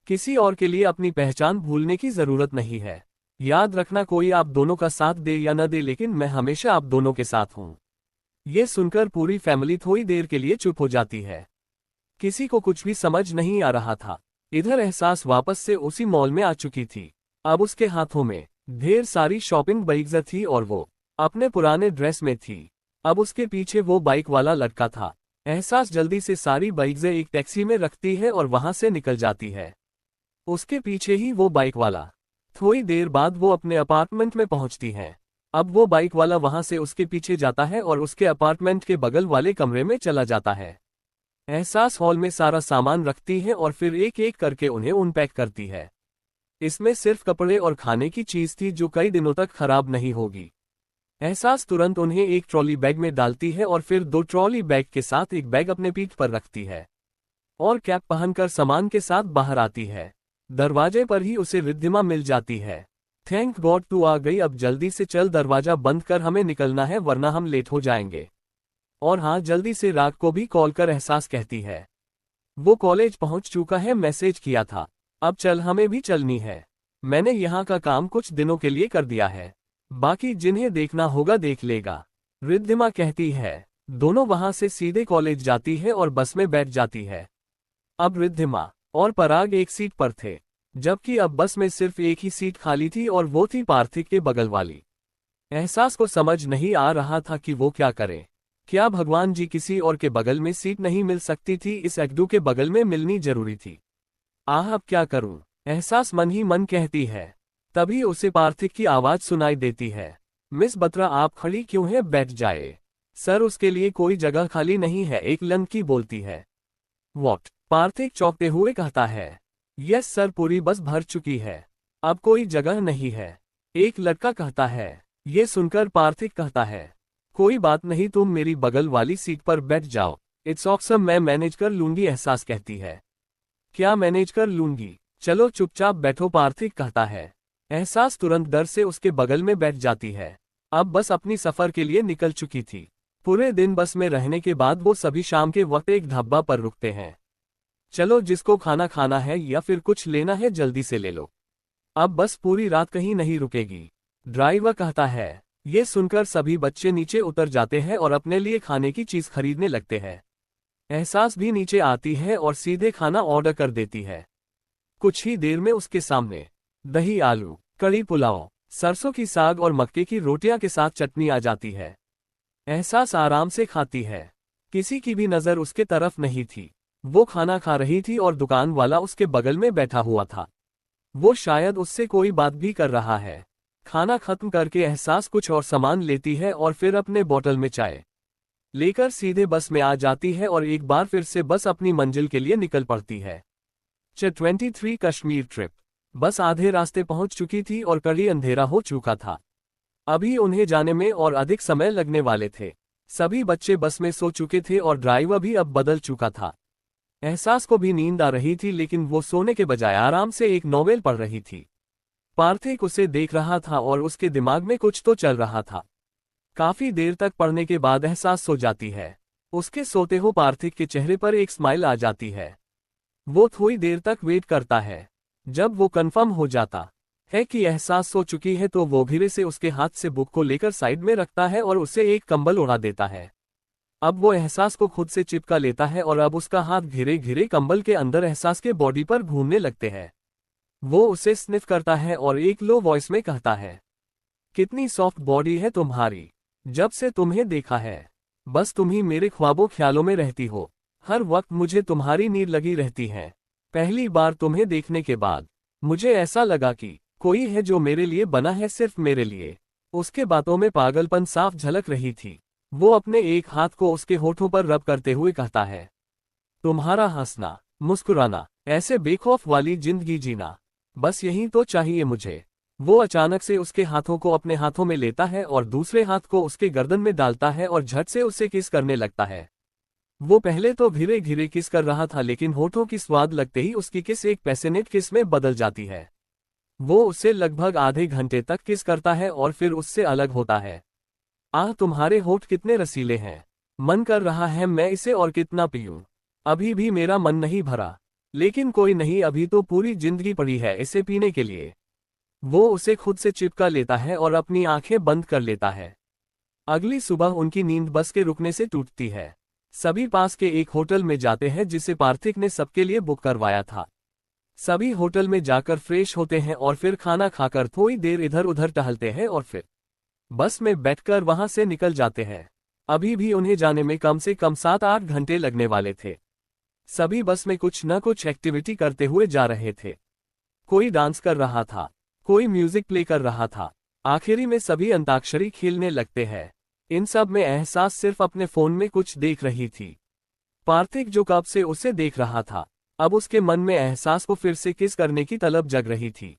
किसी और के लिए अपनी पहचान भूलने की जरूरत नहीं है। याद रखना, कोई आप दोनों का साथ दे या न दे, लेकिन मैं हमेशा आप दोनों के साथ हूं। ये सुनकर पूरी फैमिली थोड़ी देर के लिए चुप हो जाती है। किसी को कुछ भी समझ नहीं आ रहा था। इधर एहसास वापस से उसी मॉल में आ चुकी थी। अब उसके हाथों में ढेर सारी शॉपिंग बैग्स थी और वो अपने पुराने ड्रेस में थी। अब उसके पीछे वो बाइक वाला लड़का था। एहसास जल्दी से सारी बैग्स एक टैक्सी में रखती है और वहां से निकल जाती है। उसके पीछे ही वो बाइक वाला। थोड़ी देर बाद वो अपने अपार्टमेंट में पहुंचती है। अब वो बाइक वाला वहां से उसके पीछे जाता है और उसके अपार्टमेंट के बगल वाले कमरे में चला जाता है। एहसास हॉल में सारा सामान रखती है और फिर एक एक करके उन्हें अनपैक करती है। इसमें सिर्फ कपड़े और खाने की चीज थी जो कई दिनों तक खराब नहीं होगी। एहसास तुरंत उन्हें एक ट्रॉली बैग में डालती है और फिर 2 ट्रॉली बैग के साथ एक बैग अपने पीठ पर रखती है और कैप पहनकर सामान के साथ बाहर आती है। दरवाजे पर ही उसे रिद्धिमा मिल जाती है। थैंक गॉड तू आ गई, अब जल्दी से चल, दरवाजा बंद कर, हमें निकलना है वरना हम लेट हो जाएंगे। और हाँ, जल्दी से राग को भी कॉल कर, एहसास कहती है। वो कॉलेज पहुंच चुका है, मैसेज किया था। अब चल, हमें भी चलनी है। मैंने यहाँ का काम कुछ दिनों के लिए कर दिया है, बाकी जिन्हें देखना होगा देख लेगा, रिद्धिमा कहती है। दोनों वहां से सीधे कॉलेज जाती है और बस में बैठ जाती है। अब रिद्धिमा और पराग एक सीट पर थे, जबकि अब बस में सिर्फ एक ही सीट खाली थी और वो थी पार्थिक के बगल वाली। एहसास को समझ नहीं आ रहा था कि वो क्या करे। क्या भगवान जी, किसी और के बगल में सीट नहीं मिल सकती थी? इस एक्डू के बगल में मिलनी जरूरी थी। अब क्या करूं? एहसास मन ही मन कहती है। तभी उसे पार्थिक की आवाज सुनाई देती है। मिस बत्रा, आप खड़ी क्यों हैं? बैठ जाए। सर, उसके लिए कोई जगह खाली नहीं है, एक लड़की बोलती है। व्हाट? पार्थिक चौंकते हुए कहता है। यस सर, पूरी बस भर चुकी है, अब कोई जगह नहीं है, एक लड़का कहता है। ये सुनकर पार्थिक कहता है, कोई बात नहीं, तुम मेरी बगल वाली सीट पर बैठ जाओ, इट्स ऑक्सम, मैं मैनेज कर लूंगी, एहसास कहती है। क्या मैनेज कर लूंगी? चलो चुपचाप बैठो, पार्थिक कहता है। एहसास तुरंत डर से उसके बगल में बैठ जाती है। अब बस अपनी सफर के लिए निकल चुकी थी। पूरे दिन बस में रहने के बाद वो सभी शाम के वक्त एक ढाबा पर रुकते हैं। चलो, जिसको खाना खाना है या फिर कुछ लेना है जल्दी से ले लो, अब बस पूरी रात कहीं नहीं रुकेगी, ड्राइवर कहता है। ये सुनकर सभी बच्चे नीचे उतर जाते हैं और अपने लिए खाने की चीज खरीदने लगते हैं। एहसास भी नीचे आती है और सीधे खाना ऑर्डर कर देती है। कुछ ही देर में उसके सामने दही आलू, कड़ी पुलाव, सरसों की साग और मक्के की रोटियां के साथ चटनी आ जाती है। एहसास आराम से खाती है। किसी की भी नजर उसके तरफ नहीं थी। वो खाना खा रही थी और दुकान वाला उसके बगल में बैठा हुआ था। वो शायद उससे कोई बात भी कर रहा है। खाना खत्म करके एहसास कुछ और सामान लेती है और फिर अपने बोतल में चाय लेकर सीधे बस में आ जाती है और एक बार फिर से बस अपनी मंजिल के लिए निकल पड़ती है। 23 कश्मीर ट्रिप। बस आधे रास्ते पहुंच चुकी थी और कड़ी अंधेरा हो चुका था। अभी उन्हें जाने में और अधिक समय लगने वाले थे। सभी बच्चे बस में सो चुके थे और ड्राइवर भी अब बदल चुका था। एहसास को भी नींद आ रही थी, लेकिन वो सोने के बजाय आराम से एक नॉवेल पढ़ रही थी। पार्थिक उसे देख रहा था और उसके दिमाग में कुछ तो चल रहा था। काफी देर तक पढ़ने के बाद एहसास सो जाती है। उसके सोते हो पार्थिक के चेहरे पर एक स्माइल आ जाती है। वो थोड़ी देर तक वेट करता है। जब वो कंफर्म हो जाता है कि एहसास सो चुकी है तो वो धीरे से उसके हाथ से बुक को लेकर साइड में रखता है और उसे एक कंबल उड़ा देता है। अब वो एहसास को खुद से चिपका लेता है और अब उसका हाथ घिरे घिरे कंबल के अंदर एहसास के बॉडी पर घूमने लगते हैं। वो उसे स्निफ करता है और एक लो वॉइस में कहता है, कितनी सॉफ्ट बॉडी है तुम्हारी। जब से तुम्हें देखा है बस तुम ही मेरे ख्वाबों ख्यालों में रहती हो। हर वक्त मुझे तुम्हारी नीड लगी रहती है। पहली बार तुम्हें देखने के बाद मुझे ऐसा लगा कि कोई है जो मेरे लिए बना है, सिर्फ मेरे लिए। उसके बातों में पागलपन साफ झलक रही थी। वो अपने एक हाथ को उसके होठों पर रब करते हुए कहता है, तुम्हारा हंसना, मुस्कुराना, ऐसे बेखौफ वाली जिंदगी जीना, बस यही तो चाहिए मुझे। वो अचानक से उसके हाथों को अपने हाथों में लेता है और दूसरे हाथ को उसके गर्दन में डालता है और झट से उसे किस करने लगता है। वो पहले तो धीरे धीरे किस कर रहा था, लेकिन होठों की स्वाद लगते ही उसकी किस एक पैशनेट किस में बदल जाती है। वो उससे लगभग आधे घंटे तक किस करता है और फिर उससे अलग होता है। आह, तुम्हारे होठ कितने रसीले हैं। मन कर रहा है मैं इसे और कितना पीऊं। अभी भी मेरा मन नहीं भरा, लेकिन कोई नहीं, अभी तो पूरी जिंदगी पड़ी है इसे पीने के लिए। वो उसे खुद से चिपका लेता है और अपनी आंखें बंद कर लेता है। अगली सुबह उनकी नींद बस के रुकने से टूटती है। सभी पास के एक होटल में जाते हैं जिसे पार्थिक ने सबके लिए बुक करवाया था। सभी होटल में जाकर फ्रेश होते हैं और फिर खाना खाकर थोड़ी देर इधर उधर टहलते हैं और फिर बस में बैठकर वहां से निकल जाते हैं। अभी भी उन्हें जाने में कम से कम 7-8 घंटे लगने वाले थे। सभी बस में कुछ न कुछ एक्टिविटी करते हुए जा रहे थे। कोई डांस कर रहा था, कोई म्यूजिक प्ले कर रहा था, आखिरी में सभी अंताक्षरी खेलने लगते हैं। इन सब में एहसास सिर्फ अपने फोन में कुछ देख रही थी। पार्थिक जो कब से उसे देख रहा था, अब उसके मन में एहसास को फिर से किस करने की तलब जग रही थी।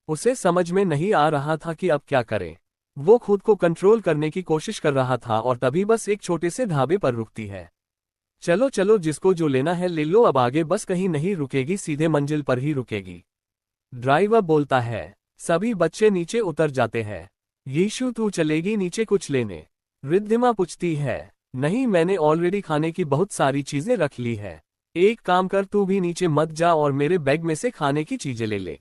उसे समझ में नहीं आ रहा था कि अब क्या करे। वो खुद को कंट्रोल करने की कोशिश कर रहा था और तभी बस एक छोटे से ढाबे पर रुकती है। चलो चलो, जिसको जो लेना है ले लो, अब आगे बस कहीं नहीं रुकेगी, सीधे मंजिल पर ही रुकेगी। ड्राइवर बोलता है। सभी बच्चे नीचे उतर जाते हैं। यीशु, तू चलेगी नीचे कुछ लेने? रिद्धिमा पूछती है। नहीं, मैंने ऑलरेडी खाने की बहुत सारी चीजें रख ली है। एक काम कर, तू भी नीचे मत जा और मेरे बैग में से खाने की चीजें ले ले।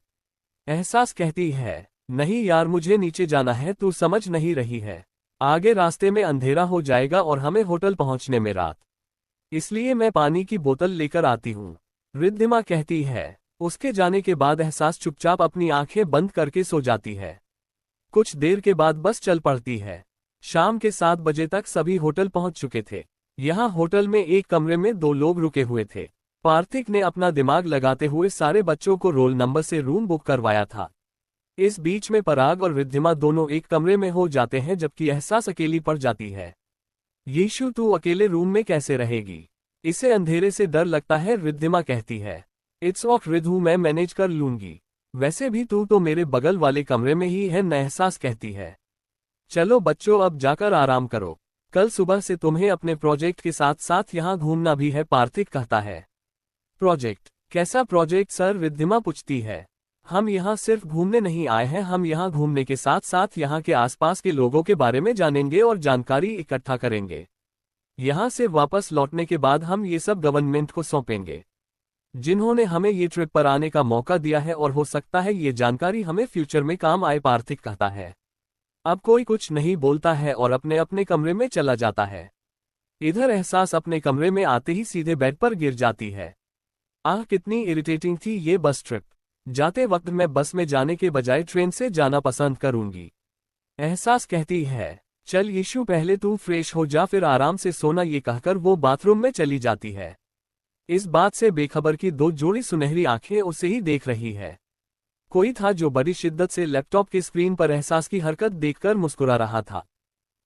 एहसास कहती है, नहीं यार, मुझे नीचे जाना है, तू समझ नहीं रही है। आगे रास्ते में अंधेरा हो जाएगा और हमें होटल पहुंचने में रात, इसलिए मैं पानी की बोतल लेकर आती हूँ। रिद्धिमा कहती है। उसके जाने के बाद एहसास चुपचाप अपनी आंखें बंद करके सो जाती है। कुछ देर के बाद बस चल पड़ती है। शाम के 7 बजे तक सभी होटल पहुंच चुके थे। यहाँ होटल में एक कमरे में 2 लोग रुके हुए थे। पार्थिक ने अपना दिमाग लगाते हुए सारे बच्चों को रोल नंबर से रूम बुक करवाया था। इस बीच में पराग और रिद्धिमा दोनों एक कमरे में हो जाते हैं, जबकि एहसास अकेली पड़ जाती है। यीशु, तू अकेले रूम में कैसे रहेगी? इसे अंधेरे से डर लगता है, रिद्धिमा कहती है। इट्स ऑफ रिद्धू, मैं मैनेज कर लूंगी। वैसे भी तू तो मेरे बगल वाले कमरे में ही है, एहसास कहती है। चलो बच्चों, अब जाकर आराम करो, कल सुबह से तुम्हें अपने प्रोजेक्ट के साथ साथ यहाँ घूमना भी है, पार्थिक कहता है। प्रोजेक्ट? कैसा प्रोजेक्ट सर? रिद्धिमा पूछती है। हम यहाँ सिर्फ घूमने नहीं आए हैं, हम यहाँ घूमने के साथ साथ यहाँ के आसपास के लोगों के बारे में जानेंगे और जानकारी इकट्ठा करेंगे। यहाँ से वापस लौटने के बाद हम ये सब गवर्नमेंट को सौंपेंगे, जिन्होंने हमें ये ट्रिप पर आने का मौका दिया है, और हो सकता है ये जानकारी हमें फ्यूचर में काम आए, पार्थिक कहता है। अब कोई कुछ नहीं बोलता है और अपने अपने कमरे में चला जाता है। इधर एहसास अपने कमरे में आते ही सीधे बेड पर गिर जाती है। आह, कितनी इरिटेटिंग थी ये बस ट्रिप। जाते वक्त मैं बस में जाने के बजाय ट्रेन से जाना पसंद करूंगी। एहसास कहती है, चल यीशु पहले तू फ्रेश हो जा, फिर आराम से सोना। ये कहकर वो बाथरूम में चली जाती है। इस बात से बेखबर की दो जोड़ी सुनहरी आंखें उसे ही देख रही है। कोई था जो बड़ी शिद्दत से लैपटॉप की स्क्रीन पर एहसास की हरकत देखकर मुस्कुरा रहा था।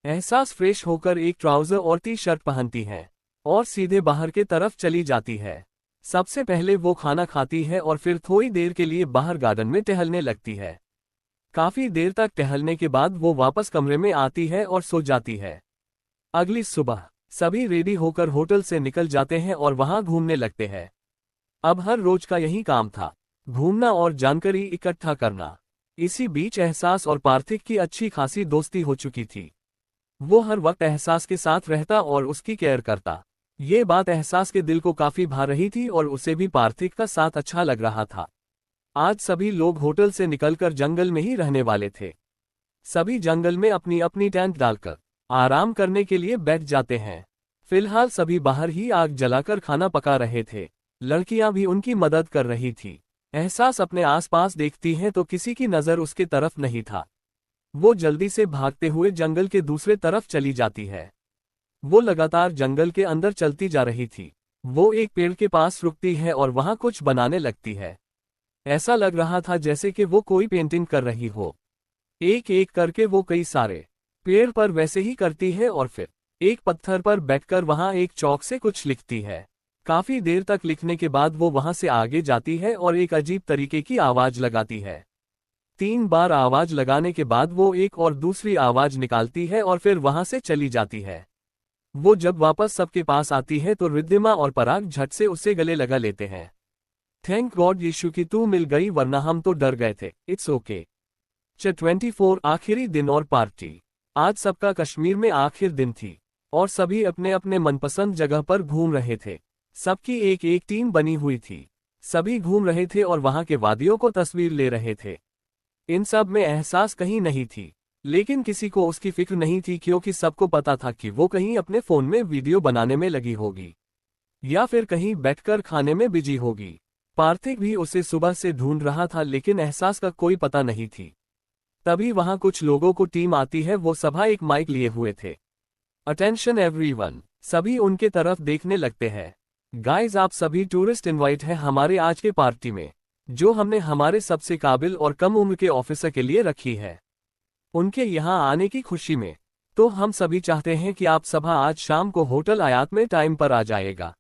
एहसास फ्रेश होकर एक ट्राउजर और टी शर्ट पहनती है और सीधे बाहर के तरफ चली जाती है। सबसे पहले वो खाना खाती है और फिर थोड़ी देर के लिए बाहर गार्डन में टहलने लगती है। काफी देर तक टहलने के बाद वो वापस कमरे में आती है और सो जाती है। अगली सुबह सभी रेडी होकर होटल से निकल जाते हैं और वहां घूमने लगते हैं। अब हर रोज का यही काम था, घूमना और जानकारी इकट्ठा करना। इसी बीच एहसास और पार्थिक की अच्छी खासी दोस्ती हो चुकी थी। वो हर वक्त एहसास के साथ रहता और उसकी केयर करता। ये बात एहसास के दिल को काफी भा रही थी और उसे भी पार्थिक का साथ अच्छा लग रहा था। आज सभी लोग होटल से निकलकर जंगल में ही रहने वाले थे। सभी जंगल में अपनी अपनी टेंट डालकर आराम करने के लिए बैठ जाते हैं। फिलहाल सभी बाहर ही आग जलाकर खाना पका रहे थे। लड़कियां भी उनकी मदद कर रही थी। एहसास अपने आसपास देखती है तो किसी की नजर उसके तरफ नहीं था। वो जल्दी से भागते हुए जंगल के दूसरे तरफ चली जाती है। वो लगातार जंगल के अंदर चलती जा रही थी। वो एक पेड़ के पास रुकती है और वहां कुछ बनाने लगती है। ऐसा लग रहा था जैसे कि वो कोई पेंटिंग कर रही हो। एक एक करके वो कई सारे पेड़ पर वैसे ही करती है और फिर एक पत्थर पर बैठकर वहां एक चौक से कुछ लिखती है। काफी देर तक लिखने के बाद वो वहां से आगे जाती है और एक अजीब तरीके की आवाज लगाती है। 3 बार आवाज लगाने के बाद वो एक और दूसरी आवाज निकालती है और फिर वहां से चली जाती है। वो जब वापस सबके पास आती है तो रिद्धिमा और पराग झट से उसे गले लगा लेते हैं। थैंक गॉड यीशु की तू मिल गई, वरना हम तो डर गए थे। It's okay. 24 आखिरी दिन और पार्टी। आज सबका कश्मीर में आखिर दिन थी और सभी अपने अपने मनपसंद जगह पर घूम रहे थे। सबकी एक एक टीम बनी हुई थी। सभी घूम रहे थे और वहां के वादियों को तस्वीर ले रहे थे। इन सब में एहसास कहीं नहीं थी, लेकिन किसी को उसकी फिक्र नहीं थी क्योंकि सबको पता था कि वो कहीं अपने फोन में वीडियो बनाने में लगी होगी या फिर कहीं बैठकर खाने में बिजी होगी। पार्थिक भी उसे सुबह से ढूंढ रहा था लेकिन एहसास का कोई पता नहीं थी। तभी वहां कुछ लोगों को टीम आती है। वो सभा एक माइक लिए हुए थे। अटेंशन एवरीवन, सभी उनके तरफ देखने लगते हैं। गाइज, आप सभी टूरिस्ट इनवाइट हैं हमारे आज के पार्टी में, जो हमने हमारे सबसे काबिल और कम उम्र के ऑफिसर के लिए रखी है। उनके यहाँ आने की खुशी में तो हम सभी चाहते हैं कि आप सभा आज शाम को होटल आयात में टाइम पर आ जाएगा।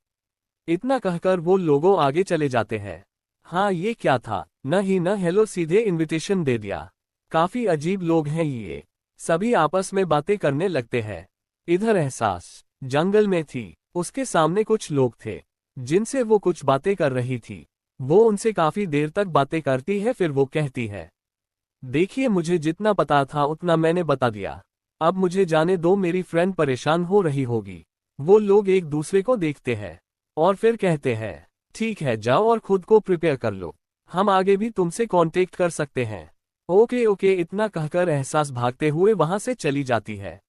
इतना कहकर वो लोगों आगे चले जाते हैं। हाँ, ये क्या था, न ही न हेलो, सीधे इनविटेशन दे दिया। काफी अजीब लोग हैं ये। सभी आपस में बातें करने लगते हैं। इधर एहसास जंगल में थी। उसके सामने कुछ लोग थे जिनसे वो कुछ बातें कर रही थी। वो उनसे काफी देर तक बातें करती है, फिर वो कहती है, देखिए, मुझे जितना पता था उतना मैंने बता दिया। अब मुझे जाने दो, मेरी फ्रेंड परेशान हो रही होगी। वो लोग एक दूसरे को देखते हैं और फिर कहते हैं, ठीक है, जाओ और खुद को प्रिपेयर कर लो, हम आगे भी तुमसे कांटेक्ट कर सकते हैं। Okay okay. इतना कहकर एहसास भागते हुए वहां से चली जाती है।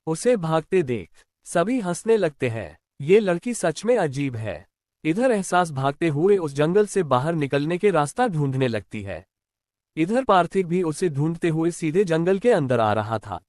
उसे भागते देख सभी हंसने लगते हैं। ये लड़की सच में अजीब है। इधर एहसास भागते हुए उस जंगल से बाहर निकलने के रास्ता ढूंढने लगती है। इधर पार्थिक भी उसे ढूंढते हुए सीधे जंगल के अंदर आ रहा था।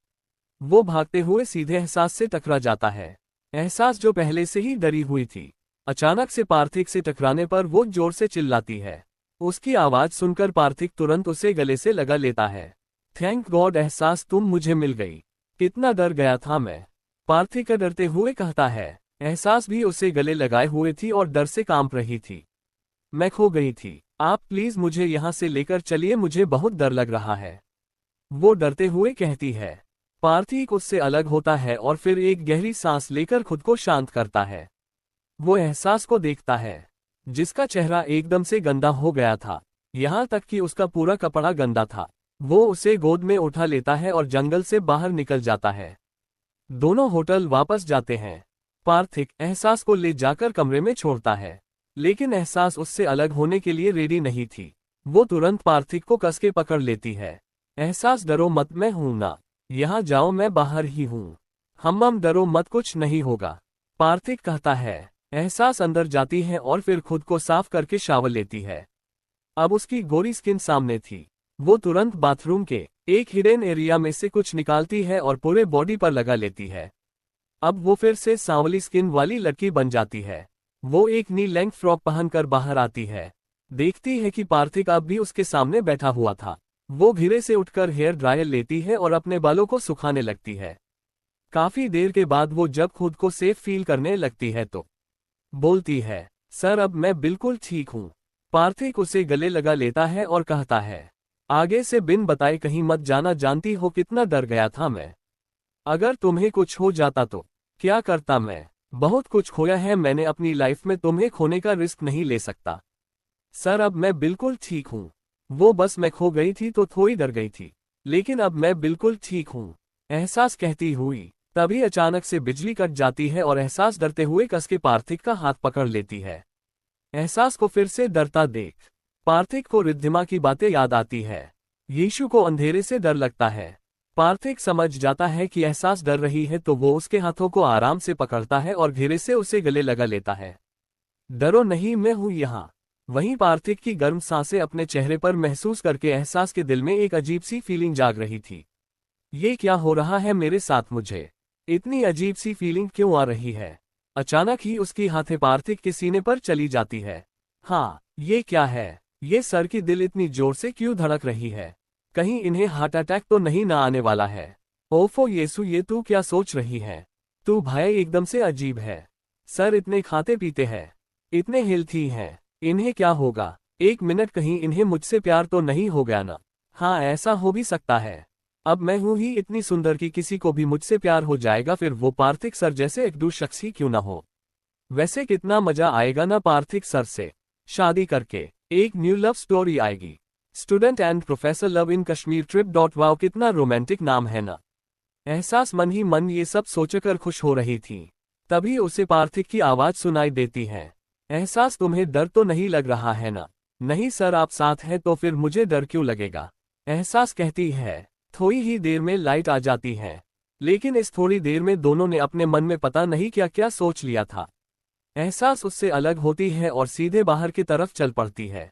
वो भागते हुए सीधे एहसास से टकरा जाता है। एहसास जो पहले से ही डरी हुई थी, अचानक से पार्थिक से टकराने पर वो जोर से चिल्लाती है। उसकी आवाज सुनकर पार्थिक तुरंत उसे गले से लगा लेता है। थैंक गॉड एहसास, तुम मुझे मिल गई। कितना डर गया था मैं, पार्थिक डरते हुए कहता है। एहसास भी उसे गले लगाए हुए थी और डर से कांप रही थी। मैं खो गई थी, आप प्लीज मुझे यहाँ से लेकर चलिए, मुझे बहुत डर लग रहा है, वो डरते हुए कहती है। पार्थिक उससे अलग होता है और फिर एक गहरी सांस लेकर खुद को शांत करता है। वो एहसास को देखता है, जिसका चेहरा एकदम से गंदा हो गया था, यहाँ तक कि उसका पूरा कपड़ा गंदा था। वो उसे गोद में उठा लेता है और जंगल से बाहर निकल जाता है। दोनों होटल वापस जाते हैं। पार्थिक एहसास को ले जाकर कमरे में छोड़ता है, लेकिन एहसास उससे अलग होने के लिए रेडी नहीं थी। वो तुरंत पार्थिक को कस के पकड़ लेती है। एहसास, डरो मत, मैं हूं ना, यहाँ जाओ, मैं बाहर ही हूँ। हम डरो मत, कुछ नहीं होगा। पार्थिक कहता है। एहसास अंदर जाती है और फिर खुद को साफ करके शावर लेती है। अब उसकी गोरी स्किन सामने थी। वो तुरंत बाथरूम के एक हिडन एरिया में से कुछ निकालती है और पूरे बॉडी पर लगा लेती है। अब वो फिर से सांवली स्किन वाली लड़की बन जाती है। वो एक नी लेंथ फ्रॉक पहनकर बाहर आती है। देखती है कि पार्थिक अब भी उसके सामने बैठा हुआ था। वो धीरे से उठकर हेयर ड्रायर लेती है और अपने बालों को सुखाने लगती है। काफी देर के बाद वो जब खुद को सेफ फील करने लगती है तो बोलती है, सर अब मैं बिल्कुल ठीक हूँ। पार्थिक उसे गले लगा लेता है और कहता है, आगे से बिन बताए कहीं मत जाना, जानती हो कितना डर गया था मैं। अगर तुम्हें कुछ हो जाता तो क्या करता मैं। बहुत कुछ खोया है मैंने अपनी लाइफ में, तुम्हें खोने का रिस्क नहीं ले सकता। सर अब मैं बिल्कुल ठीक हूँ। वो बस मैं खो गई थी तो थोड़ी डर गई थी, लेकिन अब मैं बिल्कुल ठीक हूँ, एहसास कहती हुई। तभी अचानक से बिजली कट जाती है और एहसास डरते हुए कस के पार्थिक का हाथ पकड़ लेती है। एहसास को फिर से डरता देख पार्थिक को रिद्धिमा की बातें याद आती है। यीशु को अंधेरे से डर लगता है। पार्थिक समझ जाता है कि एहसास डर रही है तो वो उसके हाथों को आराम से पकड़ता है और धीरे से उसे गले लगा लेता है। डरो नहीं, मैं हूं यहाँ। वहीं पार्थिक की गर्म सांसें अपने चेहरे पर महसूस करके एहसास के दिल में एक अजीब सी फीलिंग जाग रही थी। ये क्या हो रहा है मेरे साथ, मुझे इतनी अजीब सी फीलिंग क्यों आ रही है। अचानक ही उसकी हाथें पार्थिक के सीने पर चली जाती है। हाँ, ये क्या है, ये सर की दिल इतनी जोर से क्यों धड़क रही है। कहीं इन्हें हार्ट अटैक तो नहीं ना आने वाला है। ओफो येसु, ये तू क्या सोच रही है। तू भाई एकदम से अजीब है। सर इतने खाते पीते हैं, इतने हेल्थी हैं, इन्हें क्या होगा। एक मिनट, कहीं इन्हें मुझसे प्यार तो नहीं हो गया ना। हाँ, ऐसा हो भी सकता है। अब मैं हूं ही इतनी सुंदर कि किसी को भी मुझसे प्यार हो जाएगा, फिर वो पार्थिक सर जैसे एक शख्स ही क्यों ना हो। वैसे कितना मजा आएगा ना पार्थिक सर से शादी करके, एक न्यू लव स्टोरी आएगी। Student and professor love in Kashmir trip. Wow, कितना रोमांटिक नाम है ना। एहसास मन ही मन ये सब सोचकर खुश हो रही थी। तभी उसे पार्थिक की आवाज सुनाई देती है। एहसास, तुम्हें डर तो नहीं लग रहा है ना। नहीं सर, आप साथ हैं तो फिर मुझे डर क्यों लगेगा, एहसास कहती है। थोड़ी ही देर में लाइट आ जाती है, लेकिन इस थोड़ी देर में दोनों ने अपने मन में पता नहीं क्या क्या सोच लिया था। एहसास उससे अलग होती है और सीधे बाहर की तरफ चल पड़ती है।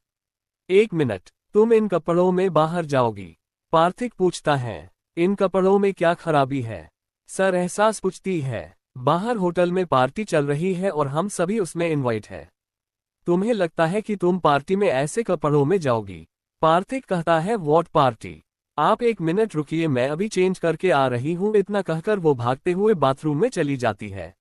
एक मिनट, तुम इन कपड़ों में बाहर जाओगी, पार्थिक पूछता है। इन कपड़ों में क्या खराबी है सर, एहसास पूछती है। बाहर होटल में पार्टी चल रही है और हम सभी उसमें इनवाइट है। तुम्हें लगता है कि तुम पार्टी में ऐसे कपड़ों में जाओगी, पार्थिक कहता है। व्हाट पार्टी, आप एक मिनट रुकिए, मैं अभी चेंज करके आ रही हूँ। इतना कहकर वो भागते हुए बाथरूम में चली जाती है।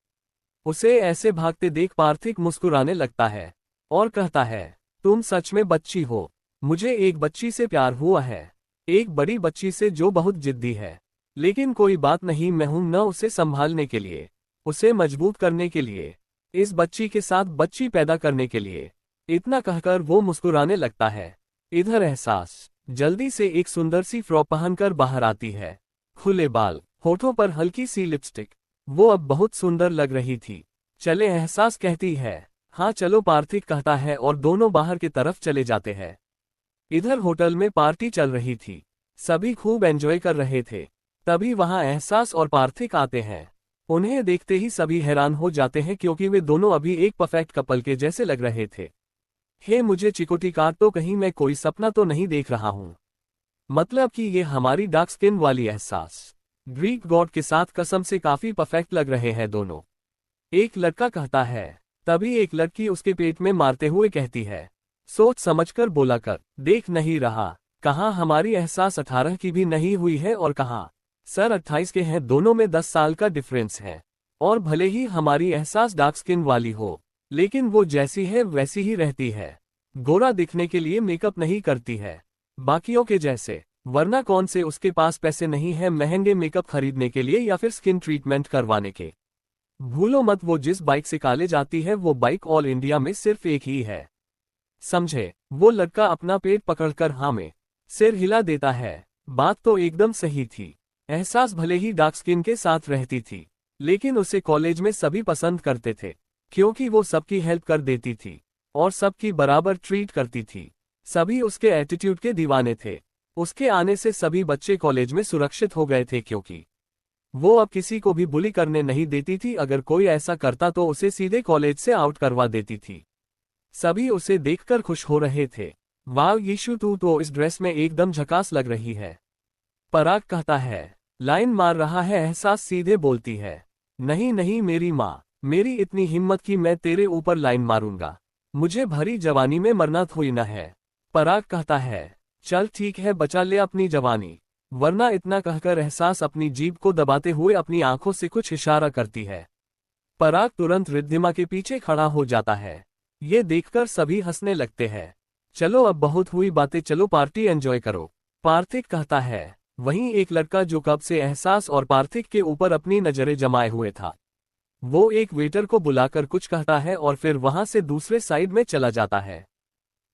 उसे ऐसे भागते देख पार्थिक मुस्कुराने लगता है और कहता है, तुम सच में बच्ची हो। मुझे एक बच्ची से प्यार हुआ है, एक बड़ी बच्ची से जो बहुत जिद्दी है। लेकिन कोई बात नहीं, मैं हूं न उसे संभालने के लिए, उसे मजबूत करने के लिए, इस बच्ची के साथ बच्ची पैदा करने के लिए। इतना कहकर वो मुस्कुराने लगता है। इधर एहसास जल्दी से एक सुंदर सी फ्रॉक पहनकर बाहर आती है। खुले बाल, होठों पर हल्की सी लिपस्टिक, वो अब बहुत सुंदर लग रही थी। चले, एहसास कहती है। हाँ चलो, पार्थिक कहता है और दोनों बाहर की तरफ चले जाते हैं। इधर होटल में पार्टी चल रही थी, सभी खूब एंजॉय कर रहे थे। तभी वहां एहसास और पार्थिक आते हैं। उन्हें देखते ही सभी हैरान हो जाते हैं क्योंकि वे दोनों अभी एक परफेक्ट कपल के जैसे लग रहे थे। हे मुझे चिकोटी काट, तो कहीं मैं कोई सपना तो नहीं देख रहा हूं। मतलब कि ये हमारी डार्क स्किन वाली एहसास ग्रीक गॉड के साथ कसम से काफी परफेक्ट लग रहे हैं दोनों, एक लड़का कहता है। तभी एक लड़की उसके पेट में मारते हुए कहती है। सोच समझकर बोला कर, देख नहीं रहा, कहाँ हमारी एहसास 18 की भी नहीं हुई है और कहाँ सर 28 के हैं। दोनों में 10 साल का डिफरेंस है। और भले ही हमारी एहसास डार्क स्किन वाली हो, लेकिन वो जैसी है वैसी ही रहती है। गोरा दिखने के लिए मेकअप नहीं करती है बाकियों के जैसे, वरना कौन से उसके पास पैसे नहीं है महंगे मेकअप खरीदने के लिए या फिर स्किन ट्रीटमेंट करवाने के। भूलो मत, वो जिस बाइक से कॉलेज आती है वो बाइक ऑल इंडिया में सिर्फ एक ही है, समझे। वो लड़का अपना पेट पकड़कर हाँ में सिर हिला देता है। बात तो एकदम सही थी। एहसास भले ही डार्क स्किन के साथ रहती थी, लेकिन उसे कॉलेज में सभी पसंद करते थे क्योंकि वो सबकी हेल्प कर देती थी और सबकी बराबर ट्रीट करती थी। सभी उसके एटीट्यूड के दीवाने थे। उसके आने से सभी बच्चे कॉलेज में सुरक्षित हो गए थे क्योंकि वो अब किसी को भी बुली करने नहीं देती थी, अगर कोई ऐसा करता तो उसे सीधे कॉलेज से आउट करवा देती थी। सभी उसे देखकर खुश हो रहे थे। वाह यीशु, तू तो इस ड्रेस में एकदम झकास लग रही है। पराग कहता है। लाइन मार रहा है एहसास सीधे बोलती है। नहीं नहीं मेरी माँ, मेरी इतनी हिम्मत कि मैं तेरे ऊपर लाइन मारूंगा। मुझे भरी जवानी में मरना थोड़ी न है। पराग कहता है। चल ठीक है, बचा ले अपनी जवानी, वरना। इतना कहकर एहसास अपनी जीभ को दबाते हुए अपनी आंखों से कुछ इशारा करती है। पराग तुरंत रिद्धिमा के पीछे खड़ा हो जाता है। ये देखकर सभी हंसने लगते हैं। चलो अब बहुत हुई बातें, चलो पार्टी एंजॉय करो, पार्थिक कहता है। वहीं एक लड़का जो कब से एहसास और पार्थिक के ऊपर अपनी नजरें जमाए हुए था, वो एक वेटर को बुलाकर कुछ कहता है और फिर वहां से दूसरे साइड में चला जाता है।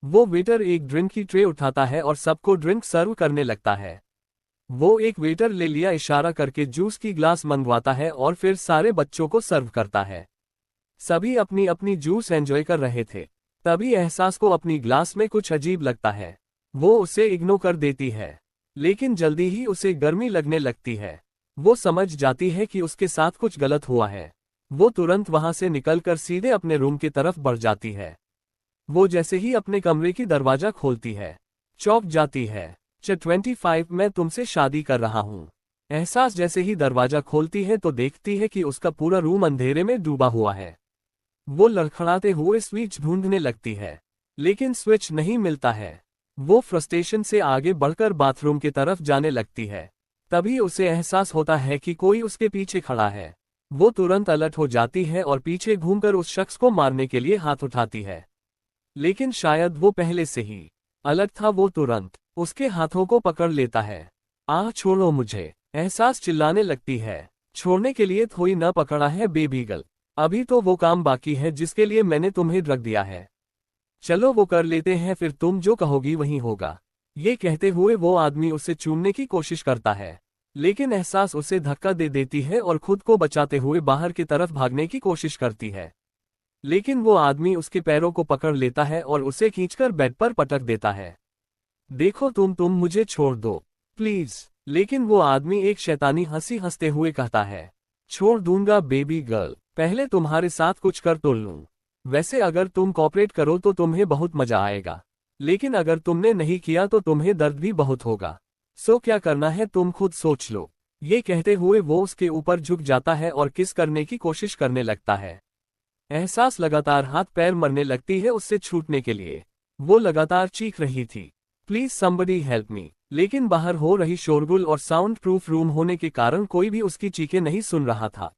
वो वेटर एक ड्रिंक की ट्रे उठाता है और सबको ड्रिंक सर्व करने लगता है। वो एक वेटर ले लिया इशारा करके जूस की ग्लास मंगवाता है और फिर सारे बच्चों को सर्व करता है। सभी अपनी अपनी जूस एंजॉय कर रहे थे। तभी एहसास को अपनी ग्लास में कुछ अजीब लगता है। वो उसे इग्नोर कर देती है, लेकिन जल्दी ही उसे गर्मी लगने लगती है। वो समझ जाती है कि उसके साथ कुछ गलत हुआ है। वो तुरंत वहां से निकलकर सीधे अपने रूम की तरफ बढ़ जाती है। वो जैसे ही अपने कमरे की दरवाजा खोलती है, चौंक जाती है। 25 मैं तुमसे शादी कर रहा हूँ। एहसास जैसे ही दरवाजा खोलती है तो देखती है कि उसका पूरा रूम अंधेरे में डूबा हुआ है। वो लड़खड़ाते हुए स्विच ढूंढने लगती है, लेकिन स्विच नहीं मिलता है। वो फ्रस्ट्रेशन से आगे बढ़कर बाथरूम की तरफ जाने लगती है। तभी उसे एहसास होता है कि कोई उसके पीछे खड़ा है। वो तुरंत अलर्ट हो जाती है और पीछे घूमकर उस शख्स को मारने के लिए हाथ उठाती है, लेकिन शायद वो पहले से ही अलर्ट था। वो तुरंत उसके हाथों को पकड़ लेता है। आह छोड़ो मुझे, एहसास चिल्लाने लगती है। छोड़ने के लिए थोड़ी न पकड़ा है बेबी गर्ल, अभी तो वो काम बाकी है जिसके लिए मैंने तुम्हें रख दिया है। चलो वो कर लेते हैं, फिर तुम जो कहोगी वही होगा। ये कहते हुए वो आदमी उसे चूमने की कोशिश करता है, लेकिन एहसास उसे धक्का दे देती है और खुद को बचाते हुए बाहर की तरफ भागने की कोशिश करती है। लेकिन वो आदमी उसके पैरों को पकड़ लेता है और उसे खींचकर बेड पर पटक देता है। देखो तुम मुझे छोड़ दो प्लीज। लेकिन वो आदमी एक शैतानी हंसी हंसते हुए कहता है। छोड़ दूंगा बेबी गर्ल, पहले तुम्हारे साथ कुछ कर तो लूं। वैसे अगर तुम कॉपरेट करो तो तुम्हें बहुत मजा आएगा, लेकिन अगर तुमने नहीं किया तो तुम्हें दर्द भी बहुत होगा। सो क्या करना है तुम खुद सोच लो। ये कहते हुए वो उसके ऊपर झुक जाता है और किस करने की कोशिश करने लगता है। एहसास लगातार हाथ पैर मरने लगती है उससे छूटने के लिए। वो लगातार चीख रही थी, प्लीज समबडी हेल्प मी, लेकिन बाहर हो रही शोरगुल और साउंड प्रूफ रूम होने के कारण कोई भी उसकी चीखें नहीं सुन रहा था।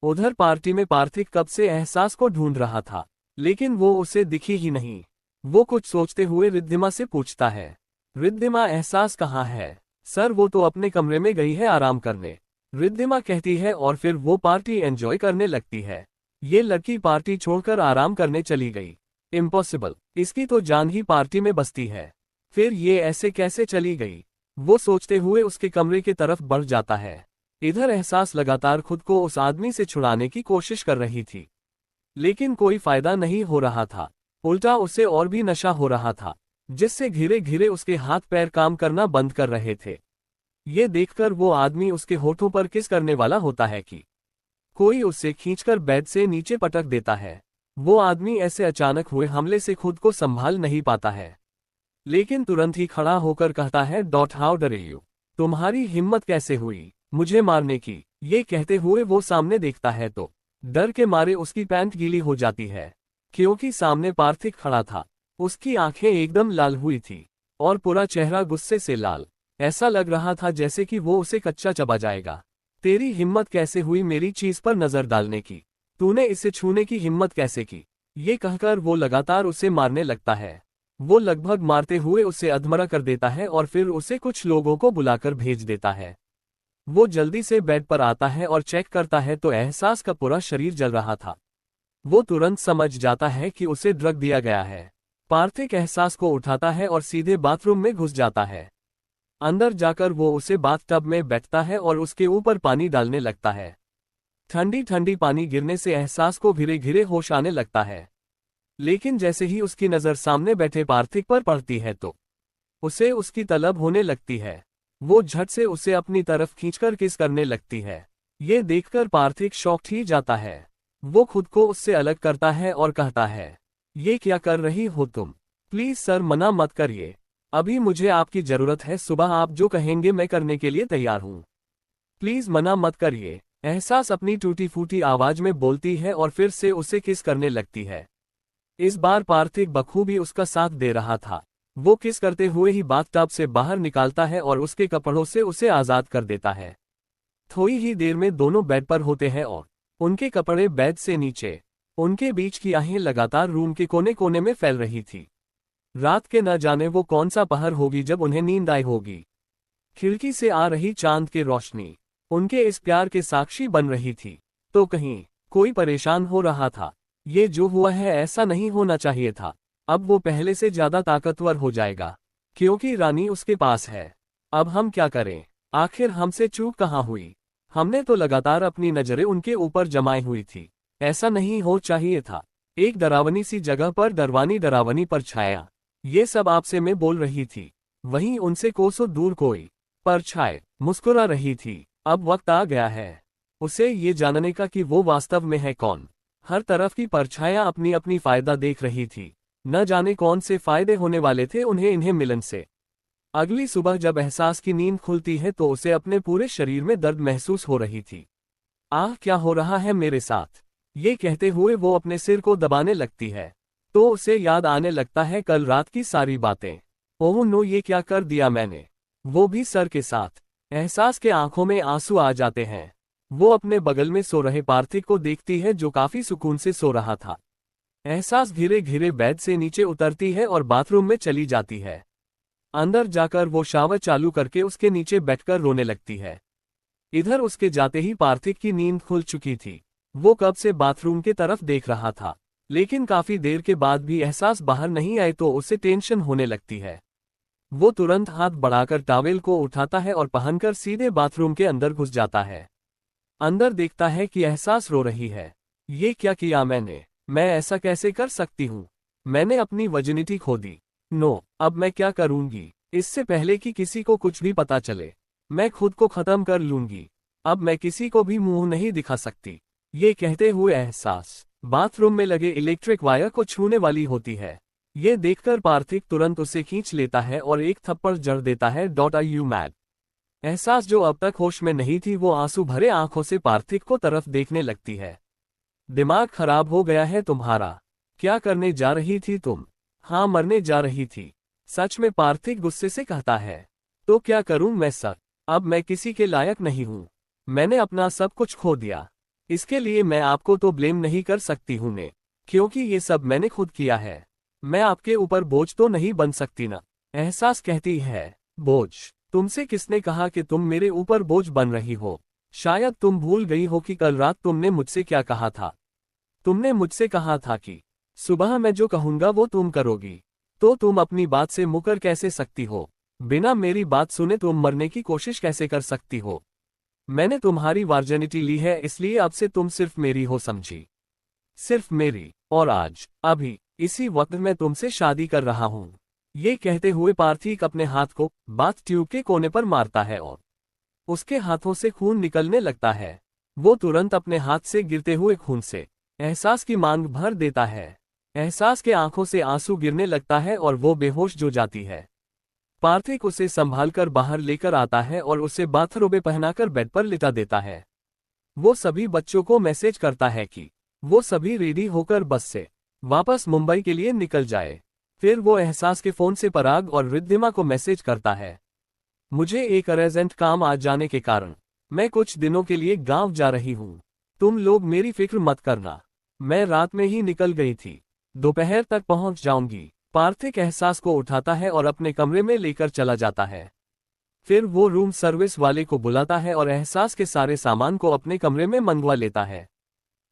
उधर पार्टी में पार्थिक कब से एहसास को ढूंढ रहा था, लेकिन वो उसे दिखी ही नहीं। वो कुछ सोचते हुए रिद्धिमा से पूछता है। रिद्धिमा, एहसास कहाँ है? सर वो तो अपने कमरे में गई है आराम करने, रिद्धिमा कहती है और फिर वो पार्टी एंजॉय करने लगती है। ये लड़की पार्टी छोड़कर आराम करने चली गई? इम्पॉसिबल, इसकी तो जान ही पार्टी में बसती है। फिर ये ऐसे कैसे चली गई? वो सोचते हुए उसके कमरे की तरफ बढ़ जाता है। इधर एहसास लगातार खुद को उस आदमी से छुड़ाने की कोशिश कर रही थी, लेकिन कोई फायदा नहीं हो रहा था। उल्टा उसे और भी नशा हो रहा था, जिससे धीरे धीरे उसके हाथ पैर काम करना बंद कर रहे थे। ये देखकर वो आदमी उसके होठों पर किस करने वाला होता है कि कोई उसे खींचकर बेड से नीचे पटक देता है। वो आदमी ऐसे अचानक हुए हमले से खुद को संभाल नहीं पाता है, लेकिन तुरंत ही खड़ा होकर कहता है, डॉट हाउ डरे यू, तुम्हारी हिम्मत कैसे हुई मुझे मारने की? ये कहते हुए वो सामने देखता है तो डर के मारे उसकी पैंट गीली हो जाती है, क्योंकि सामने पार्थिक खड़ा था। उसकी आंखें एकदम लाल हुई थी और पूरा चेहरा गुस्से से लाल। ऐसा लग रहा था जैसे कि वो उसे कच्चा चबा जाएगा। तेरी हिम्मत कैसे हुई मेरी चीज पर नजर डालने की? तूने इसे छूने की हिम्मत कैसे की? ये कहकर वो लगातार उसे मारने लगता है। वो लगभग मारते हुए उसे अधमरा कर देता है और फिर उसे कुछ लोगों को बुलाकर भेज देता है। वो जल्दी से बेड पर आता है और चेक करता है तो एहसास का पूरा शरीर जल रहा था। वो तुरंत समझ जाता है कि उसे ड्रग दिया गया है। पार्थिक एहसास को उठाता है और सीधे बाथरूम में घुस जाता है। अंदर जाकर वो उसे बाथटब में बैठता है और उसके ऊपर पानी डालने लगता है। ठंडी ठंडी पानी गिरने से एहसास को धीरे धीरे होश आने लगता है, लेकिन जैसे ही उसकी नज़र सामने बैठे पार्थिक पर पड़ती है तो उसे उसकी तलब होने लगती है। वो झट से उसे अपनी तरफ खींचकर किस करने लगती है। ये देखकर पार्थिक शॉक्ड ही जाता है। वो खुद को उससे अलग करता है और कहता है, ये क्या कर रही हो तुम? प्लीज सर, मना मत करिए। अभी मुझे आपकी जरूरत है। सुबह आप जो कहेंगे मैं करने के लिए तैयार हूँ। प्लीज मना मत करिए। एहसास अपनी टूटी फूटी आवाज में बोलती है और फिर से उसे किस करने लगती है। इस बार पार्थिक बखूबी उसका साथ दे रहा था। वो किस करते हुए ही बाथटब से बाहर निकालता है और उसके कपड़ों से उसे आजाद कर देता है। थोड़ी ही देर में दोनों बेड पर होते हैं और उनके कपड़े बेड से नीचे। उनके बीच की आहें लगातार रूम के कोने कोने में फैल रही थी। रात के न जाने वो कौन सा पहर होगी जब उन्हें नींद आई होगी। खिड़की से आ रही चांद की रोशनी उनके इस प्यार के साक्षी बन रही थी। तो कहीं कोई परेशान हो रहा था। ये जो हुआ है ऐसा नहीं होना चाहिए था। अब वो पहले से ज्यादा ताकतवर हो जाएगा क्योंकि रानी उसके पास है। अब हम क्या करें? आखिर हमसे चूक कहाँ हुई? हमने तो लगातार अपनी नजरें उनके ऊपर जमाई हुई थी। ऐसा नहीं हो चाहिए था। एक डरावनी सी जगह पर डरावनी परछाया ये सब आपसे मैं बोल रही थी। वहीं उनसे कोसों दूर कोई परछाई मुस्कुरा रही थी। अब वक्त आ गया है उसे ये जानने का कि वो वास्तव में है कौन। हर तरफ की परछायां अपनी अपनी फायदा देख रही थी। न जाने कौन से फायदे होने वाले थे इन्हें मिलन से। अगली सुबह जब एहसास की नींद खुलती है तो उसे अपने पूरे शरीर में दर्द महसूस हो रही थी। आह, क्या हो रहा है मेरे साथ? ये कहते हुए वो अपने सिर को दबाने लगती है तो उसे याद आने लगता है कल रात की सारी बातें। ओह नो, ये क्या कर दिया मैंने? वो भी सर के साथ। एहसास के आंखों में आंसू आ जाते हैं। वो अपने बगल में सो रहे पार्थिक को देखती है जो काफी सुकून से सो रहा था। एहसास धीरे धीरे बेड से नीचे उतरती है और बाथरूम में चली जाती है। अंदर जाकर वो शावर चालू करके उसके नीचे बैठकर रोने लगती है। इधर उसके जाते ही पार्थिक की नींद खुल चुकी थी। वो कब से बाथरूम के तरफ देख रहा था लेकिन काफी देर के बाद भी एहसास बाहर नहीं आए तो उसे टेंशन होने लगती है। वो तुरंत हाथ बढ़ाकर टॉवेल को उठाता है और पहनकर सीधे बाथरूम के अंदर घुस जाता है। अंदर देखता है कि एहसास रो रही है। ये क्या किया मैंने? मैं ऐसा कैसे कर सकती हूँ? मैंने अपनी वर्जिनिटी खो दी। नो, अब मैं क्या करूंगी? इससे पहले कि किसी को कुछ भी पता चले मैं खुद को खत्म कर लूंगी। अब मैं किसी को भी मुंह नहीं दिखा सकती। ये कहते हुए एहसास बाथरूम में लगे इलेक्ट्रिक वायर को छूने वाली होती है। ये देखकर पार्थिक तुरंत उसे खींच लेता है और एक थप्पड़ जड़ देता है। Are you mad? एहसास जो अब तक होश में नहीं थी वो आंसू भरे आंखों से पार्थिक को तरफ देखने लगती है। दिमाग खराब हो गया है तुम्हारा? क्या करने जा रही थी तुम? हाँ, मरने जा रही थी। सच में? पार्थिक गुस्से से कहता है। तो क्या करूं मैं सर? अब मैं किसी के लायक नहीं हूं। मैंने अपना सब कुछ खो दिया। इसके लिए मैं आपको तो ब्लेम नहीं कर सकती हूं ने, क्योंकि ये सब मैंने खुद किया है। मैं आपके ऊपर बोझ तो नहीं बन सकती ना? एहसास कहती है, बोझ? तुमसे किसने कहा कि तुम मेरे ऊपर बोझ बन रही हो? शायद तुम भूल गई हो कि कल रात तुमने मुझसे क्या कहा था। तुमने मुझसे कहा था कि सुबह मैं जो कहूंगा वो तुम करोगी। तो तुम अपनी बात से मुकर कैसे सकती हो? बिना मेरी बात सुने तुम मरने की कोशिश कैसे कर सकती हो? मैंने तुम्हारी वर्जिनिटी ली है इसलिए अब से तुम सिर्फ मेरी हो, समझी? सिर्फ मेरी। और आज अभी इसी वक्त मैं तुमसे शादी कर रहा हूं। ये कहते हुए पार्थिक अपने हाथ को बाथ ट्यूब के कोने पर मारता है और उसके हाथों से खून निकलने लगता है। वो तुरंत अपने हाथ से गिरते हुए खून से एहसास की मांग भर देता है। एहसास के आंखों से आंसू गिरने लगता है और वो बेहोश हो जाती है। पार्थिक उसे संभालकर बाहर लेकर आता है और उसे बाथरोबे पहनाकर बेड पर लिटा देता है। वो सभी बच्चों को मैसेज करता है कि वो सभी रेडी होकर बस से वापस मुंबई के लिए निकल जाए। फिर वो एहसास के फोन से पराग और रिद्धिमा को मैसेज करता है, मुझे एक अर्जेंट काम आ जाने के कारण मैं कुछ दिनों के लिए गांव जा रही हूँ। तुम लोग मेरी फिक्र मत करना। मैं रात में ही निकल गई थी, दोपहर तक पहुंच जाऊंगी। पार्थिक एहसास को उठाता है और अपने कमरे में लेकर चला जाता है। फिर वो रूम सर्विस वाले को बुलाता है और एहसास के सारे सामान को अपने कमरे में मंगवा लेता है।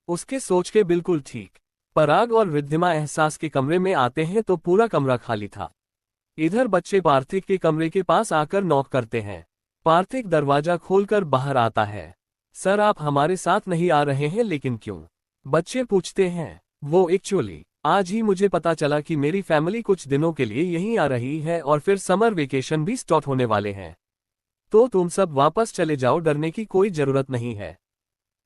उसके सोच के बिल्कुल ठीक। पराग और रिद्धिमा एहसास के कमरे में आते हैं तो पूरा कमरा खाली था। इधर बच्चे पार्थिक के कमरे के पास आकर नॉक करते हैं। पार्थिक दरवाजा खोलकर बाहर आता है। सर, आप हमारे साथ नहीं आ रहे हैं, लेकिन क्यों? बच्चे पूछते हैं। वो एक्चुअली आज ही मुझे पता चला कि मेरी फैमिली कुछ दिनों के लिए यहीं आ रही है और फिर समर वेकेशन भी स्टार्ट होने वाले हैं। तो तुम सब वापस चले जाओ, डरने की कोई जरूरत नहीं है।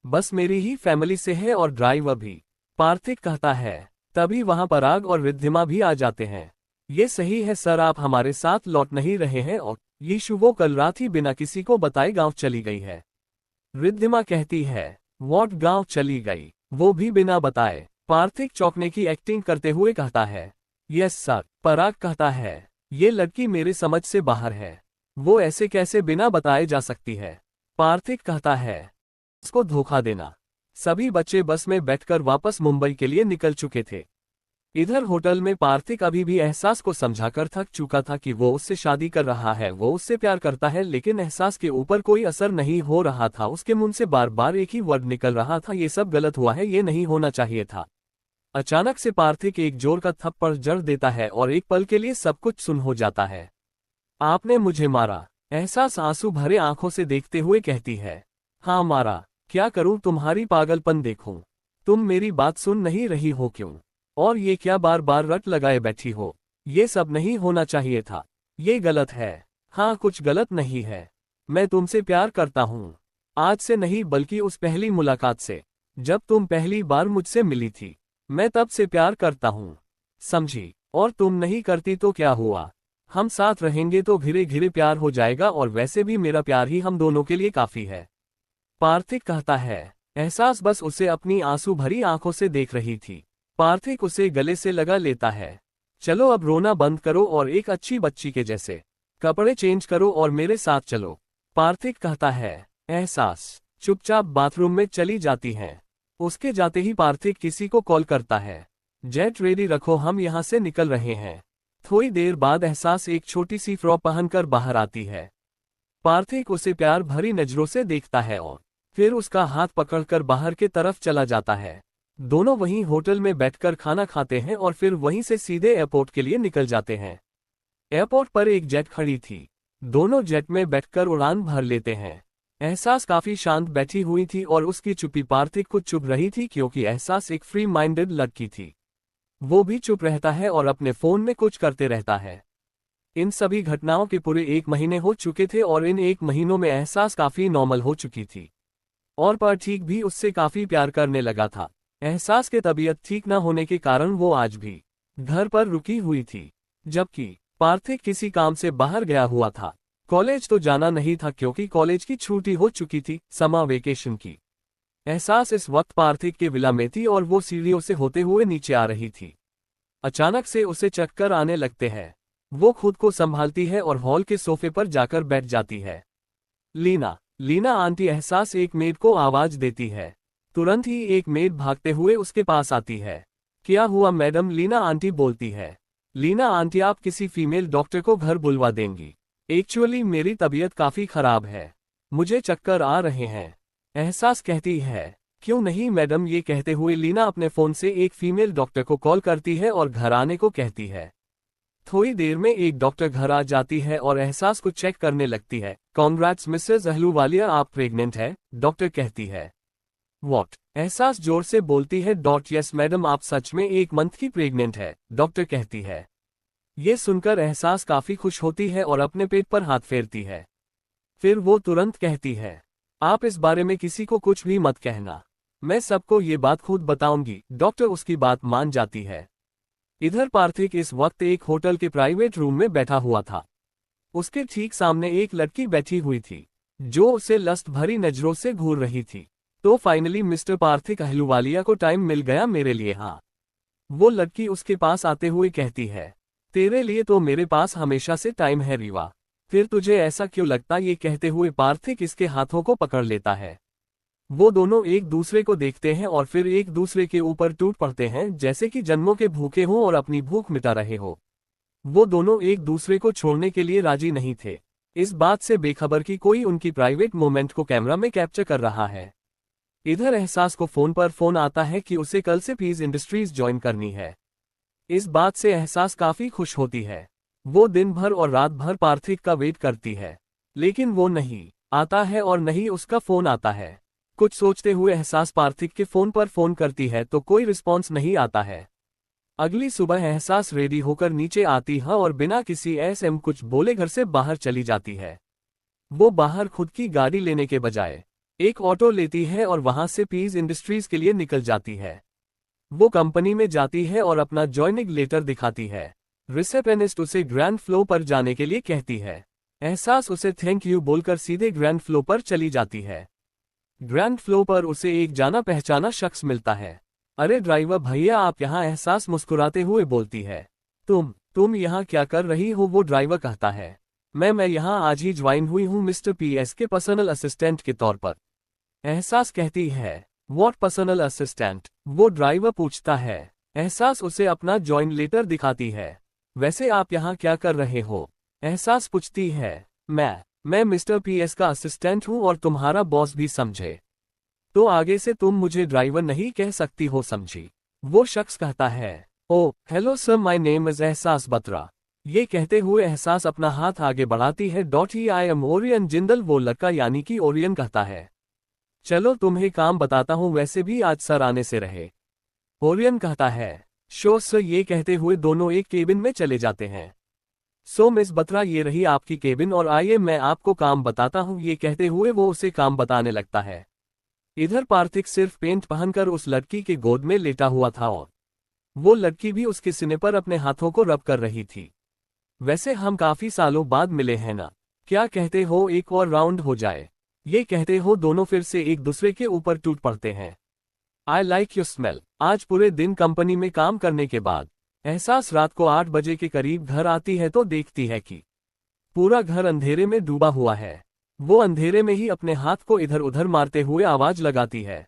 बस मेरी ही फैमिली से है और ड्राइवर भी, पार्थिक कहता है। तभी वहां पराग और रिद्धिमा भी आ जाते हैं। ये सही है सर, आप हमारे साथ लौट नहीं रहे हैं और यीशु वो कल रात ही बिना किसी को बताए गांव चली गई है। रिद्धिमा कहती है, वॉट, गांव चली गई, वो भी बिना बताए? पार्थिक चौंकने की एक्टिंग करते हुए कहता है, यस सर। पराग कहता है, ये लड़की मेरे समझ से बाहर है, वो ऐसे कैसे बिना बताए जा सकती है? पार्थिक कहता है, उसको धोखा देना। सभी बच्चे बस में बैठकर वापस मुंबई के लिए निकल चुके थे। इधर होटल में पार्थिक अभी भी एहसास को समझाकर थक चुका था कि वो उससे शादी कर रहा है, वो उससे प्यार करता है, लेकिन एहसास के ऊपर कोई असर नहीं हो रहा था। उसके मुंह से बार बार एक ही वर्ड निकल रहा था, ये सब गलत हुआ है, ये नहीं होना चाहिए था। अचानक से पार्थिक एक जोर का थप्पड़ जड़ देता है और एक पल के लिए सब कुछ सुन हो जाता है। आपने मुझे मारा, एहसास आंसू भरे आंखों से देखते हुए कहती है। हाँ मारा, क्या करूं, तुम्हारी पागलपन देखूं। तुम मेरी बात सुन नहीं रही हो क्यों? और ये क्या बार बार रट लगाए बैठी हो? ये सब नहीं होना चाहिए था, ये गलत है। हाँ, कुछ गलत नहीं है, मैं तुमसे प्यार करता हूँ। आज से नहीं बल्कि उस पहली मुलाकात से, जब तुम पहली बार मुझसे मिली थी, मैं तब से प्यार करता हूँ, समझी? और तुम नहीं करती तो क्या हुआ? हम साथ रहेंगे तो धीरे धीरे प्यार हो जाएगा, और वैसे भी मेरा प्यार ही हम दोनों के लिए काफी है। पार्थिक कहता है। एहसास बस उसे अपनी आंसू भरी आंखों से देख रही थी। पार्थिक उसे गले से लगा लेता है। चलो अब रोना बंद करो और एक अच्छी बच्ची के जैसे कपड़े चेंज करो और मेरे साथ चलो, पार्थिक कहता है। एहसास चुपचाप बाथरूम में चली जाती है। उसके जाते ही पार्थिक किसी को कॉल करता है। जेट रेडी रखो, हम यहाँ से निकल रहे हैं। थोड़ी देर बाद एहसास एक छोटी सी फ्रॉक पहनकर बाहर आती है। पार्थिक उसे प्यार भरी नजरों से देखता है और फिर उसका हाथ पकड़कर बाहर के तरफ चला जाता है। दोनों वहीं होटल में बैठकर खाना खाते हैं और फिर वहीं से सीधे एयरपोर्ट के लिए निकल जाते हैं। एयरपोर्ट पर एक जेट खड़ी थी। दोनों जेट में बैठकर उड़ान भर लेते हैं। एहसास काफी शांत बैठी हुई थी और उसकी चुप्पी पार्थिक को चुभ रही थी, क्योंकि एहसास एक फ्री माइंडेड लड़की थी। वो भी चुप रहता है और अपने फोन में कुछ करते रहता है। इन सभी घटनाओं के पूरे 1 महीने हो चुके थे और इन 1 महीनों में एहसास काफी नॉर्मल हो चुकी थी और पार्थिक भी उससे काफी प्यार करने लगा था। एहसास के तबीयत ठीक न होने के कारण वो आज भी घर पर रुकी हुई थी, जबकि पार्थिक किसी काम से बाहर गया हुआ था। कॉलेज तो जाना नहीं था क्योंकि कॉलेज की छुट्टी हो चुकी थी, समर वेकेशन की। एहसास इस वक्त पार्थिक के विला में थी और वो सीढ़ियों से होते हुए नीचे आ रही थी। अचानक से उसे चक्कर आने लगते हैं। वो खुद को संभालती है और हॉल के सोफे पर जाकर बैठ जाती है। लीना आंटी, एहसास एक मेड को आवाज देती है। तुरंत ही एक मेड भागते हुए उसके पास आती है। क्या हुआ मैडम? लीना आंटी बोलती है। लीना आंटी, आप किसी फीमेल डॉक्टर को घर बुलवा देंगी। एक्चुअली मेरी तबीयत काफी खराब है, मुझे चक्कर आ रहे हैं। एहसास कहती है, क्यों नहीं मैडम। ये कहते हुए लीना अपने फोन से एक फीमेल डॉक्टर को कॉल करती है और घर आने को कहती है। थोड़ी देर में एक डॉक्टर घर आ जाती है और एहसास को चेक करने लगती है। कॉन्ग्रेट्स मिसेज अहलूवालिया, आप प्रेग्नेंट है, डॉक्टर कहती है। व्हाट? एहसास जोर से बोलती है। यस मैडम, आप सच में 1 मंथ की प्रेग्नेंट है, डॉक्टर कहती है। ये सुनकर एहसास काफी खुश होती है और अपने पेट पर हाथ फेरती है। फिर वो तुरंत कहती है, आप इस बारे में किसी को कुछ भी मत कहना, मैं सबको ये बात खुद बताऊंगी। डॉक्टर उसकी बात मान जाती है। इधर पार्थिक इस वक्त एक होटल के प्राइवेट रूम में बैठा हुआ था। उसके ठीक सामने एक लड़की बैठी हुई थी जो उसे लस्ट भरी नजरों से घूर रही थी। तो फाइनली मिस्टर पार्थिक अहलूवालिया को टाइम मिल गया मेरे लिए। हाँ, वो लड़की उसके पास आते हुए कहती है, तेरे लिए तो मेरे पास हमेशा से टाइम है रीवा, फिर तुझे ऐसा क्यों लगता? ये कहते हुए पार्थिक इसके हाथों को पकड़ लेता है। वो दोनों एक दूसरे को देखते हैं और फिर एक दूसरे के ऊपर टूट पड़ते हैं, जैसे कि जन्मों के भूखे हों और अपनी भूख मिटा रहे हो। वो दोनों एक दूसरे को छोड़ने के लिए राजी नहीं थे, इस बात से बेखबर कि कोई उनकी प्राइवेट मोमेंट को कैमरा में कैप्चर कर रहा है। इधर एहसास को फोन पर फोन आता है कि उसे कल से पीस इंडस्ट्रीज ज्वाइन करनी है। इस बात से एहसास काफी खुश होती है। वो दिन भर और रात भर पार्थिक का वेट करती है, लेकिन वो नहीं आता है और नहीं उसका फोन आता है। कुछ सोचते हुए एहसास पार्थिक के फोन पर फोन करती है तो कोई रिस्पॉन्स नहीं आता है। अगली सुबह एहसास रेडी होकर नीचे आती है और बिना किसी कुछ बोले घर से बाहर चली जाती है। वो बाहर खुद की गाड़ी लेने के बजाय एक ऑटो लेती है और वहां से पीज इंडस्ट्रीज के लिए निकल जाती है। वो कंपनी में जाती है और अपना जॉइनिंग लेटर दिखाती है। रिसेप्शनिस्ट उसे ग्रैंड फ्लो पर जाने के लिए कहती है। एहसास उसे थैंक यू बोलकर सीधे ग्रैंड फ्लो पर चली जाती है। ग्रैंड फ्लो पर उसे एक जाना पहचाना शख्स मिलता है। अरे ड्राइवर भैया आप यहाँ, एहसास मुस्कुराते हुए बोलती है। तुम यहाँ क्या कर रही हो? वो ड्राइवर कहता है, मैं यहाँ आज ही ज्वाइन हुई हूँ मिस्टर पीएस के पर्सनल असिस्टेंट के तौर पर। एहसास कहती है, व्हाट पर्सनल असिस्टेंट? वो ड्राइवर पूछता है। एहसास उसे अपना ज्वाइन लेटर दिखाती है। वैसे आप यहाँ क्या कर रहे हो? एहसास पूछती है, मैं मिस्टर पीएस का असिस्टेंट हूँ और तुम्हारा बॉस भी समझे। तो आगे से तुम मुझे ड्राइवर नहीं कह सकती हो, समझी? वो शख्स कहता है, oh hello sir, my name is Ehsaas Batra. ये कहते हुए एहसास अपना हाथ आगे बढ़ाती है। I M Orion Jindal. वो लड़का यानी कि ओरियन कहता है, चलो तुम्हें काम बताता हूँ, वैसे भी आज सर आने से रहे। ओरियन कहता है, शो सर। ये कहते हुए दोनों एक केबिन में चले जाते हैं। सो मिस बत्रा, ये रही आपकी केबिन और आइए मैं आपको काम बताता हूँ। ये कहते हुए वो उसे काम बताने लगता है। इधर पार्थिक सिर्फ पेंट पहनकर उस लड़की के गोद में लेटा हुआ था और वो लड़की भी उसके सीने पर अपने हाथों को रब कर रही थी। वैसे हम काफी सालों बाद मिले हैं ना, क्या कहते हो एक और राउंड हो जाए? ये कहते हो दोनों फिर से एक दूसरे के ऊपर टूट पड़ते हैं। I like your smell. आज पूरे दिन कंपनी में काम करने के बाद एहसास रात को 8 बजे के करीब घर आती है तो देखती है कि पूरा घर अंधेरे में डूबा हुआ है। वो अंधेरे में ही अपने हाथ को इधर उधर मारते हुए आवाज लगाती है,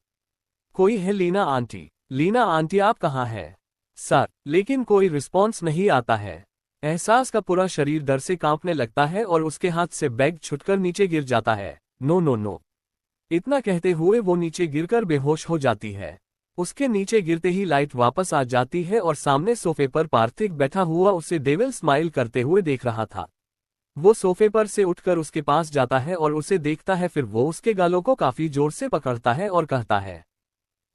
कोई है? लीना आंटी। लीना आंटी आप कहाँ हैं सर? लेकिन कोई रिस्पॉन्स नहीं आता है। एहसास का पूरा शरीर डर से कांपने लगता है और उसके हाथ से बैग छुटकर नीचे गिर जाता है। No no no. इतना कहते हुए वो नीचे गिरकर बेहोश हो जाती है। उसके नीचे गिरते ही लाइट वापस आ जाती है और सामने सोफे पर पार्थिक बैठा हुआ उसे डेविल स्माइल करते हुए देख रहा था। वो सोफे पर से उठकर उसके पास जाता है और उसे देखता है। फिर वो उसके गालों को काफी जोर से पकड़ता है और कहता है,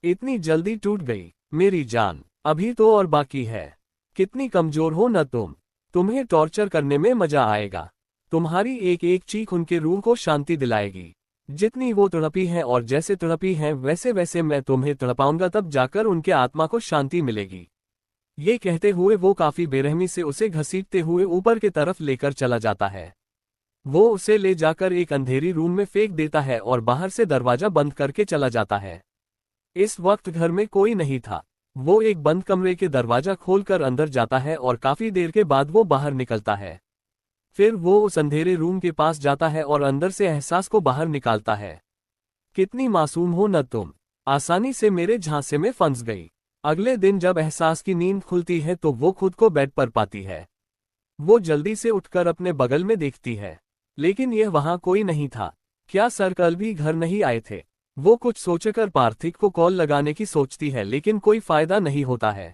इतनी जल्दी टूट गई मेरी जान? अभी तो और बाकी है। कितनी कमजोर हो न तुम। तुम्हें टॉर्चर करने में मजा आएगा। तुम्हारी एक एक चीख उनके रूह को शांति दिलाएगी। जितनी वो तड़पी हैं और जैसे तड़पी हैं वैसे वैसे मैं तुम्हें तड़पाऊंगा, तब जाकर उनके आत्मा को शांति मिलेगी। ये कहते हुए वो काफी बेरहमी से उसे घसीटते हुए ऊपर की तरफ लेकर चला जाता है। वो उसे ले जाकर एक अंधेरी रूम में फेंक देता है और बाहर से दरवाजा बंद करके चला जाता है। इस वक्त घर में कोई नहीं था। वो एक बंद कमरे के दरवाजा खोलकर अंदर जाता है और काफी देर के बाद वो बाहर निकलता है। फिर वो उस अंधेरे रूम के पास जाता है और अंदर से एहसास को बाहर निकालता है। कितनी मासूम हो न तुम, आसानी से मेरे झांसे में फंस गई। अगले दिन जब एहसास की नींद खुलती है तो वो खुद को बेड पर पाती है। वो जल्दी से उठकर अपने बगल में देखती है, लेकिन यह वहां कोई नहीं था। क्या सर कल भी घर नहीं आए थे? वो कुछ सोचकर पार्थिक को कॉल लगाने की सोचती है, लेकिन कोई फायदा नहीं होता है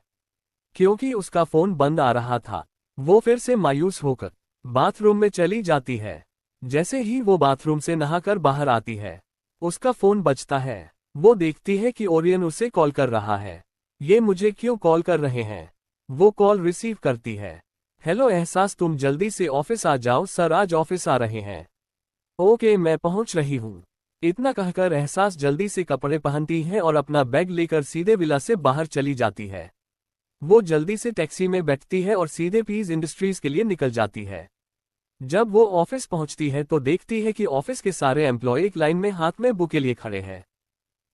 क्योंकि उसका फोन बंद आ रहा था। वो फिर से मायूस होकर बाथरूम में चली जाती है। जैसे ही वो बाथरूम से नहाकर बाहर आती है, उसका फोन बजता है। वो देखती है कि ओरियन उसे कॉल कर रहा है। ये मुझे क्यों कॉल कर रहे हैं? वो कॉल रिसीव करती है। हेलो एहसास, तुम जल्दी से ऑफिस आ जाओ, सर आज ऑफिस आ रहे हैं। ओके मैं पहुंच रही हूँ। इतना कहकर एहसास जल्दी से कपड़े पहनती है और अपना बैग लेकर सीधे विला से बाहर चली जाती है। वो जल्दी से टैक्सी में बैठती है और सीधे पीज इंडस्ट्रीज के लिए निकल जाती है। जब वो ऑफिस पहुंचती है तो देखती है कि ऑफिस के सारे एम्प्लॉय एक लाइन में हाथ में बुक के लिए खड़े हैं।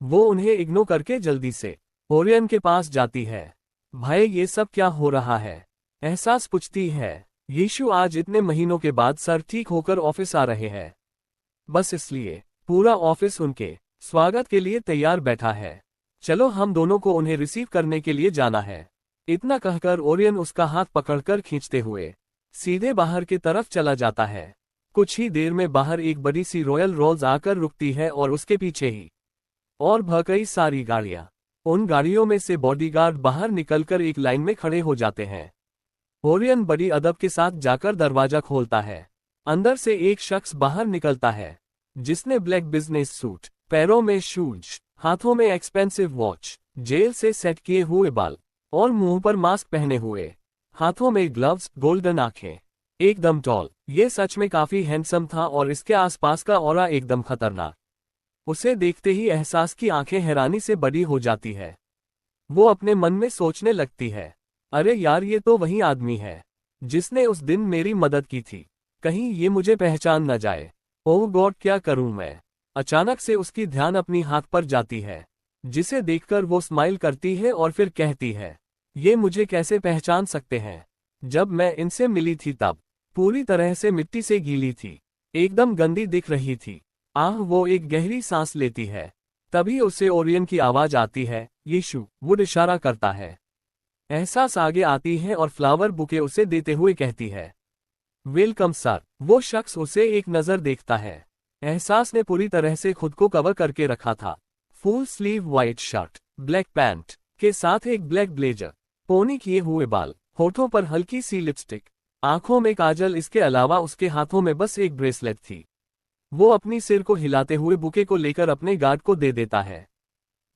वो उन्हें इग्नोर करके जल्दी से ओरियन के पास जाती है। भाई ये सब क्या हो रहा है? एहसास पूछती है। यीशु आज इतने महीनों के बाद सर ठीक होकर ऑफिस आ रहे हैं, बस इसलिए पूरा ऑफिस उनके स्वागत के लिए तैयार बैठा है। चलो हम दोनों को उन्हें रिसीव करने के लिए जाना है। इतना कहकर ओरियन उसका हाथ पकड़कर खींचते हुए सीधे बाहर की तरफ चला जाता है। कुछ ही देर में बाहर एक बड़ी सी रॉयल रोल्स आकर रुकती है और उसके पीछे ही और कई सारी गाड़ियां। उन गाड़ियों में से बॉडीगार्ड बाहर निकलकर एक लाइन में खड़े हो जाते हैं। ओरियन बड़ी अदब के साथ जाकर दरवाजा खोलता है। अंदर से एक शख्स बाहर निकलता है जिसने ब्लैक बिजनेस सूट, पैरों में शूज, हाथों में एक्सपेंसिव वॉच, जेल से सेट किए हुए बाल और मुंह पर मास्क पहने हुए, हाथों में ग्लव्स, गोल्डन आंखें, एकदम टॉल। ये सच में काफी हैंडसम था और इसके आसपास का ऑरा एकदम खतरनाक। उसे देखते ही एहसास की आंखें हैरानी से बड़ी हो जाती है। वो अपने मन में सोचने लगती है, अरे यार ये तो वही आदमी है जिसने उस दिन मेरी मदद की थी। कहीं ये मुझे पहचान न जाए। ओह गॉड क्या करूं मैं। अचानक से उसकी ध्यान अपनी हाथ पर जाती है, जिसे देखकर वो स्माइल करती है और फिर कहती है, ये मुझे कैसे पहचान सकते हैं। जब मैं इनसे मिली थी तब पूरी तरह से मिट्टी से गीली थी, एकदम गंदी दिख रही थी। वो एक गहरी सांस लेती है। तभी उसे ओरियन की आवाज आती है, यीशु। वुड इशारा करता है। एहसास आगे आती है और फ्लावर बुके उसे देते हुए कहती है, वेलकम सर। वो शख्स उसे एक नजर देखता है। एहसास ने पूरी तरह से खुद को कवर करके रखा था। Full sleeve white shirt, black pant के साथ एक ब्लैक ब्लेजर, पोनी किए हुए बाल, होठों पर हल्की सी लिपस्टिक, आंखों में काजल, इसके अलावा उसके हाथों में बस एक ब्रेसलेट थी। वो अपनी सिर को हिलाते हुए बुके को लेकर अपने गार्ड को दे देता है।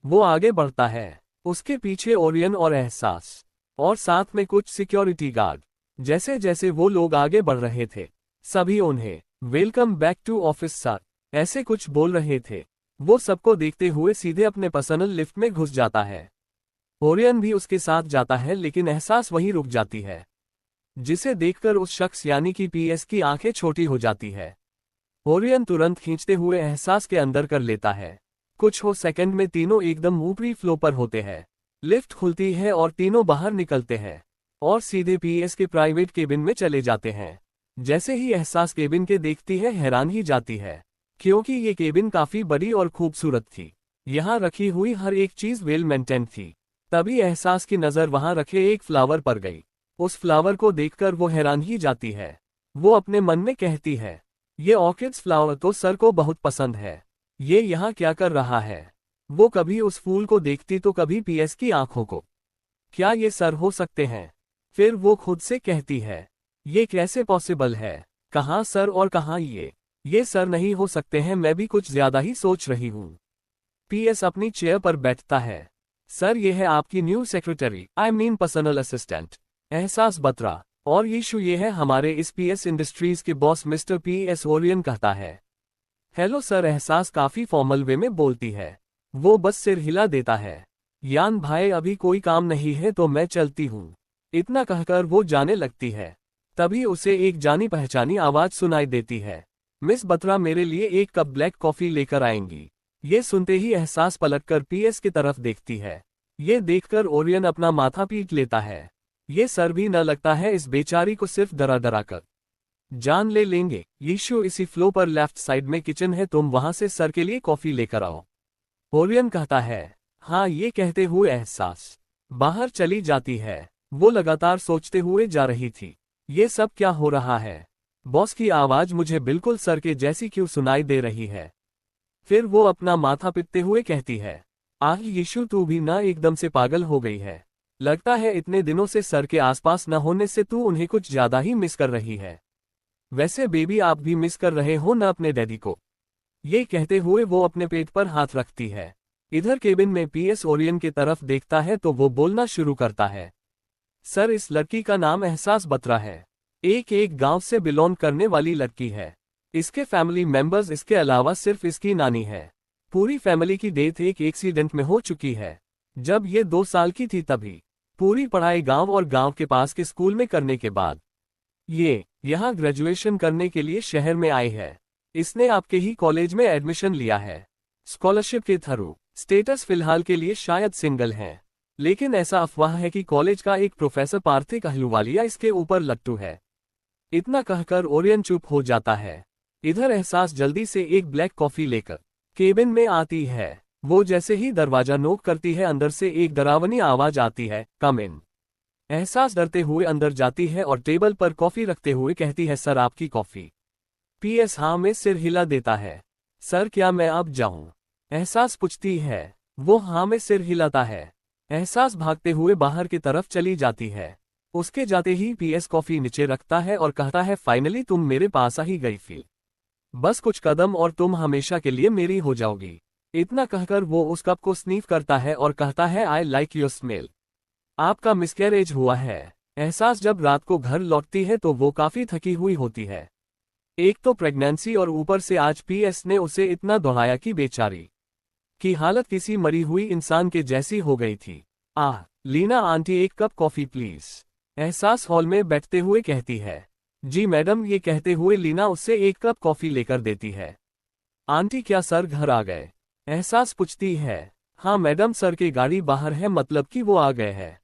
वो आगे बढ़ता है, उसके पीछे ओरियन और एहसास, और साथ में कुछ सिक्योरिटी गार्ड। जैसे जैसे वो लोग आगे बढ़ रहे थे, सभी उन्हें welcome back to office sir ऐसे कुछ बोल रहे थे। वो सबको देखते हुए सीधे अपने पर्सनल लिफ्ट में घुस जाता है। ओरियन भी उसके साथ जाता है, लेकिन एहसास वहीं रुक जाती है, जिसे देखकर उस शख्स यानी कि पीएस की आंखें छोटी हो जाती है। ओरियन तुरंत खींचते हुए एहसास के अंदर कर लेता है। कुछ हो सेकंड में तीनों एकदम ऊपरी फ्लोर पर होते हैं। लिफ्ट खुलती है और तीनों बाहर निकलते हैं और सीधे पीएस के प्राइवेट केबिन में चले जाते हैं। जैसे ही एहसास केबिन के देखती है, हैरान ही जाती है, क्योंकि ये केबिन काफी बड़ी और खूबसूरत थी। यहाँ रखी हुई हर एक चीज वेल मेंटेन थी। तभी एहसास की नजर वहां रखे एक फ्लावर पर गई। उस फ्लावर को देखकर वो हैरान ही जाती है। वो अपने मन में कहती है, ये ऑर्किड्स फ्लावर तो सर को बहुत पसंद है। ये यहाँ क्या कर रहा है। वो कभी उस फूल को देखती तो कभी पीएस की आंखों को। क्या ये सर हो सकते हैं। फिर वो खुद से कहती है, ये कैसे पॉसिबल है। कहाँ सर और कहाँ ये सर नहीं हो सकते हैं। मैं भी कुछ ज्यादा ही सोच रही हूँ। पीएस अपनी चेयर पर बैठता है। सर ये है आपकी new secretary, I mean personal assistant, एहसास बत्रा। और यीशु ये है हमारे इस पीएस इंडस्ट्रीज के बॉस मिस्टर पीएस ओरियन कहता है। हेलो सर, एहसास काफी फॉर्मल वे में बोलती है। वो बस सिर हिला देता है। यान भाई अभी कोई काम नहीं है तो मैं चलती हूँ, इतना कहकर वो जाने लगती है। तभी उसे एक जानी पहचानी आवाज सुनाई देती है, मिस बत्रा मेरे लिए एक कप ब्लैक कॉफी लेकर आएंगी। ये सुनते ही एहसास पलटकर पीएस की तरफ देखती है। ये देखकर ओरियन अपना माथा पीट लेता है। ये सर भी न लगता है इस बेचारी को सिर्फ डरा डरा कर जान ले लेंगे। यीशु इसी फ्लो पर लेफ्ट साइड में किचन है, तुम वहां से सर के लिए कॉफी लेकर आओ। ओरियन कहता है, हाँ। ये कहते हुए एहसास बाहर चली जाती है। वो लगातार सोचते हुए जा रही थी, ये सब क्या हो रहा है। बॉस की आवाज मुझे बिल्कुल सर के जैसी क्यों सुनाई दे रही है। फिर वो अपना माथा पीटते हुए कहती है, यीशु तू भी ना एकदम से पागल हो गई है। लगता है इतने दिनों से सर के आसपास न होने से तू उन्हें कुछ ज्यादा ही मिस कर रही है। वैसे बेबी आप भी मिस कर रहे हो ना अपने डैडी को। ये कहते हुए वो अपने पेट पर हाथ रखती है। इधर केबिन में पीएस ओरियन की तरफ देखता है तो वो बोलना शुरू करता है, सर इस लड़की का नाम एहसास बत्रा है। एक गांव से बिलोंग करने वाली लड़की है। इसके फैमिली मेंबर्स इसके अलावा सिर्फ इसकी नानी है। पूरी फैमिली की डेथ एक एक्सीडेंट में हो चुकी है। जब ये 2 साल की थी तभी पूरी पढ़ाई गांव और गांव के पास के स्कूल में करने के बाद ये यहाँ ग्रेजुएशन करने के लिए शहर में आई है। इसने आपके ही कॉलेज में एडमिशन लिया है स्कॉलरशिप के थ्रू। स्टेटस फिलहाल के लिए शायद सिंगल है, लेकिन ऐसा अफवाह है कि कॉलेज का एक प्रोफेसर पार्थिक अहलूवालिया इसके ऊपर लट्टू है। इतना कहकर ओरियन चुप हो जाता है। इधर एहसास जल्दी से एक ब्लैक कॉफी लेकर केबिन में आती है। वो जैसे ही दरवाजा नोक करती है, अंदर से एक डरावनी आवाज आती है, कम इन। एहसास डरते हुए अंदर जाती है और टेबल पर कॉफी रखते हुए कहती है, सर आपकी कॉफी। पीएस हाँ में सिर हिला देता है। सर क्या मैं अब जाऊं? एहसास पूछती है। वो हाँ में सिर हिलाता है। एहसास भागते हुए बाहर की तरफ चली जाती है। उसके जाते ही पीएस कॉफी नीचे रखता है और कहता है, फाइनली तुम मेरे पास आ ही गई फील। बस कुछ कदम और तुम हमेशा के लिए मेरी हो जाओगी। इतना कहकर वो उस कप को स्नीफ करता है और कहता है, आई लाइक योर स्मेल। आपका मिसकैरेज हुआ है। एहसास जब रात को घर लौटती है तो वो काफी थकी हुई होती है। एक तो प्रेगनेंसी और ऊपर से आज पीएस ने उसे इतना दोहराया कि बेचारी की हालत किसी मरी हुई इंसान के जैसी हो गई थी। लीना आंटी एक कप कॉफी प्लीज, एहसास हॉल में बैठते हुए कहती है। जी मैडम, ये कहते हुए लीना उससे एक कप कॉफी लेकर देती है। आंटी क्या सर घर आ गए? एहसास पूछती है। हाँ मैडम, सर की गाड़ी बाहर है, मतलब कि वो आ गए हैं,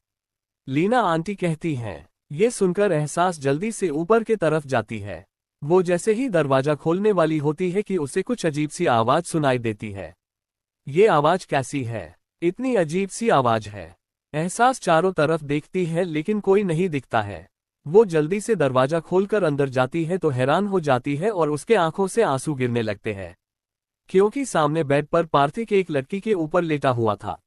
लीना आंटी कहती हैं। ये सुनकर एहसास जल्दी से ऊपर के तरफ जाती है। वो जैसे ही दरवाजा खोलने वाली होती है कि उसे कुछ अजीब सी आवाज सुनाई देती है। ये आवाज कैसी है? इतनी अजीब सी आवाज है। एहसास चारों तरफ देखती है लेकिन कोई नहीं दिखता है। वो जल्दी से दरवाजा खोलकर अंदर जाती है तो हैरान हो जाती है और उसके आंखों से आंसू गिरने लगते हैं, क्योंकि सामने बेड पर पार्थिक एक लड़की के ऊपर लेटा हुआ था।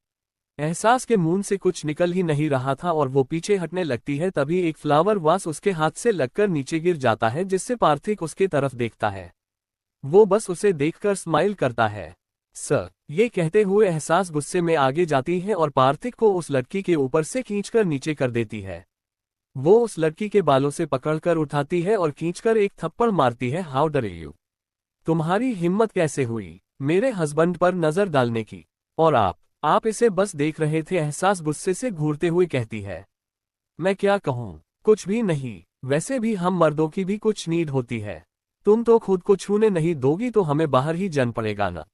एहसास के मुंह से कुछ निकल ही नहीं रहा था और वो पीछे हटने लगती है, तभी एक फ्लावर वास उसके हाथ से लगकर नीचे गिर जाता है, जिससे पार्थिक उसके तरफ देखता है। वो बस उसे देखकर स्माइल करता है। सर, ये कहते हुए एहसास गुस्से में आगे जाती है और पार्थिक को उस लड़की के ऊपर से खींचकर नीचे कर देती है। वो उस लड़की के बालों से पकड़कर उठाती है और खींचकर एक थप्पड़ मारती है। हाउ डरे यू, तुम्हारी हिम्मत कैसे हुई मेरे हस्बैंड पर नजर डालने की, और आप इसे बस देख रहे थे? एहसास गुस्से से घूरते हुए कहती है। मैं क्या कहूँ, कुछ भी नहीं, वैसे भी हम मर्दों की भी कुछ नीड होती है। तुम तो खुद को छूने नहीं दोगी तो हमें बाहर ही जन पड़ेगा ना।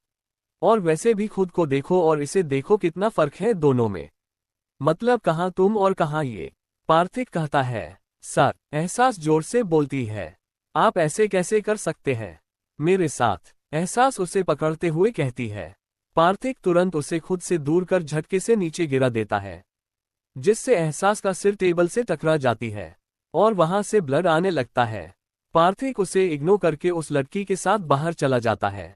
और वैसे भी खुद को देखो और इसे देखो, कितना फर्क है दोनों में। मतलब कहाँ तुम और कहाँ ये, पार्थिक कहता है। सर, एहसास जोर से बोलती है। आप ऐसे कैसे कर सकते हैं मेरे साथ? एहसास उसे पकड़ते हुए कहती है। पार्थिक तुरंत उसे खुद से दूर कर झटके से नीचे गिरा देता है, जिससे एहसास का सिर टेबल से टकरा जाती है और वहां से ब्लड आने लगता है। पार्थिक उसे इग्नोर करके उस लड़की के साथ बाहर चला जाता है।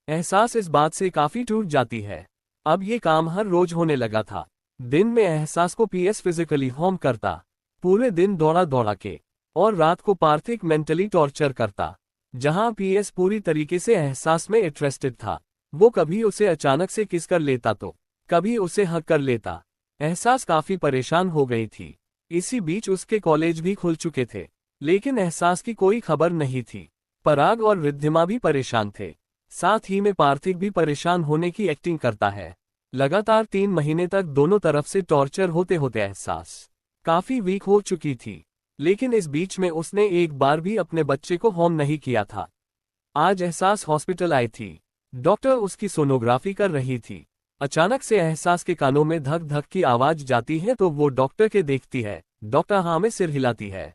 एहसास इस बात से काफी टूट जाती है। अब ये काम हर रोज होने लगा था। दिन में एहसास को पीएस फिजिकली हार्म करता, पूरे दिन दौड़ा दौड़ा के, और रात को पार्थिक मेंटली टॉर्चर करता। जहां पीएस पूरी तरीके से एहसास में इंटरेस्टेड था। वो कभी उसे अचानक से किस कर लेता तो कभी उसे हक कर लेता। एहसास काफी परेशान हो गई थी। इसी बीच उसके कॉलेज भी खुल चुके थे, लेकिन एहसास की कोई खबर नहीं थी। पराग और रिद्धिमा भी परेशान थे, साथ ही में पार्थिक भी परेशान होने की एक्टिंग करता है। लगातार 3 महीने तक दोनों तरफ से टॉर्चर होते होते एहसास काफी वीक हो चुकी थी, लेकिन इस बीच में उसने एक बार भी अपने बच्चे को हार्म नहीं किया था। आज एहसास हॉस्पिटल आई थी। डॉक्टर उसकी सोनोग्राफी कर रही थी। अचानक से एहसास के कानों में धक धक की आवाज जाती है तो वो डॉक्टर के देखती है। डॉक्टर हाँ में सिर हिलाती है।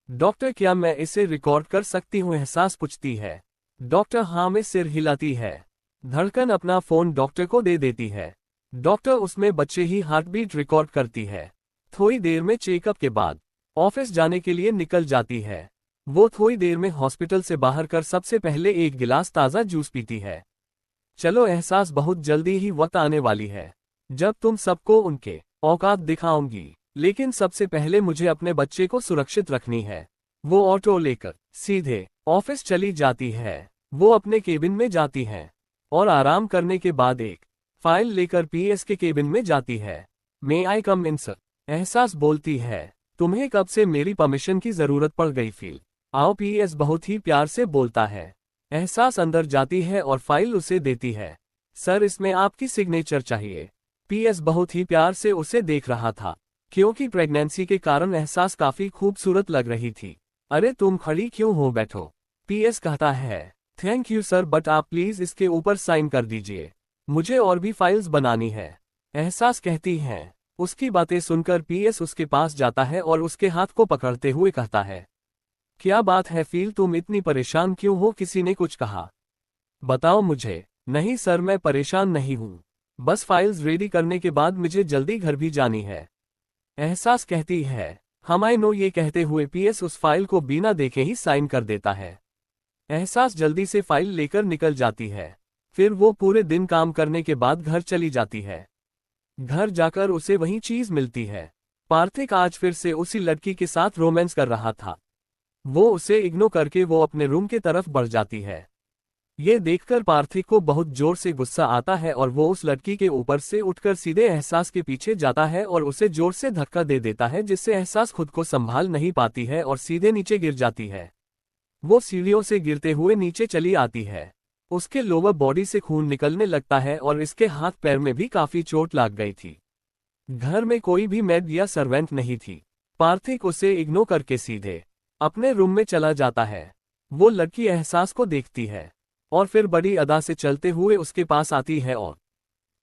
डॉक्टर, क्या मैं इसे रिकॉर्ड कर सकती हूँ? एहसास पूछती है। डॉक्टर हाँ में सिर हिलाती है। धड़कन अपना फोन डॉक्टर को दे देती है। डॉक्टर उसमें बच्चे ही हार्टबीट रिकॉर्ड करती है। थोड़ी देर में चेकअप के बाद ऑफिस जाने के लिए निकल जाती है। वो थोड़ी देर में हॉस्पिटल से बाहर कर सबसे पहले एक गिलास ताज़ा जूस पीती है। चलो एहसास, बहुत जल्दी ही वक्त आने वाली है जब तुम सबको उनके औकात दिखाऊंगी, लेकिन सबसे पहले मुझे अपने बच्चे को सुरक्षित रखनी है। वो ऑटो लेकर सीधे ऑफिस चली जाती है। वो अपने केबिन में जाती है और आराम करने के बाद एक फाइल लेकर पीएस के केबिन में जाती है। मे आई कम इन सर? एहसास बोलती है। तुम्हें कब से मेरी परमिशन की जरूरत पड़ गई? फील आओ, पीएस बहुत ही प्यार से बोलता है। एहसास अंदर जाती है और फाइल उसे देती है। सर, इसमें आपकी सिग्नेचर चाहिए। पीएस बहुत ही प्यार से उसे देख रहा था, क्योंकि प्रेगनेंसी के कारण एहसास काफी खूबसूरत लग रही थी। अरे तुम खड़ी क्यों हो, बैठो, पीएस कहता है। थैंक यू सर, बट आप प्लीज इसके ऊपर साइन कर दीजिए, मुझे और भी फाइल्स बनानी है, एहसास कहती है। उसकी बातें सुनकर पीएस उसके पास जाता है और उसके हाथ को पकड़ते हुए कहता है। क्या बात है फील, तुम इतनी परेशान क्यों हो? किसी ने कुछ कहा? बताओ मुझे। नहीं सर, मैं परेशान नहीं हूँ, बस फाइल्स रेडी करने के बाद मुझे जल्दी घर भी जानी है, एहसास कहती है। हम आई नो, ये कहते हुए पीएस उस फाइल को बिना देखे ही साइन कर देता है। एहसास जल्दी से फाइल लेकर निकल जाती है। फिर वो पूरे दिन काम करने के बाद घर चली जाती है। घर जाकर उसे वही चीज मिलती है। पार्थिक आज फिर से उसी लड़की के साथ रोमांस कर रहा था। वो उसे इग्नोर करके वो अपने रूम के तरफ बढ़ जाती है। ये देखकर पार्थिक को बहुत जोर से गुस्सा आता है और वो उस लड़की के ऊपर से उठकर सीधे एहसास के पीछे जाता है और उसे जोर से धक्का दे देता है, जिससे एहसास खुद को संभाल नहीं पाती है और सीधे नीचे गिर जाती है। वो सीढ़ियों से गिरते हुए नीचे चली आती है। उसके लोअर बॉडी से खून निकलने लगता है और इसके हाथ पैर में भी काफी चोट लग गई थी। घर में कोई भी मेड या सर्वेंट नहीं थी। पार्थिक उसे इग्नोर करके सीधे अपने रूम में चला जाता है। वो लड़की एहसास को देखती है और फिर बड़ी अदा से चलते हुए उसके पास आती है और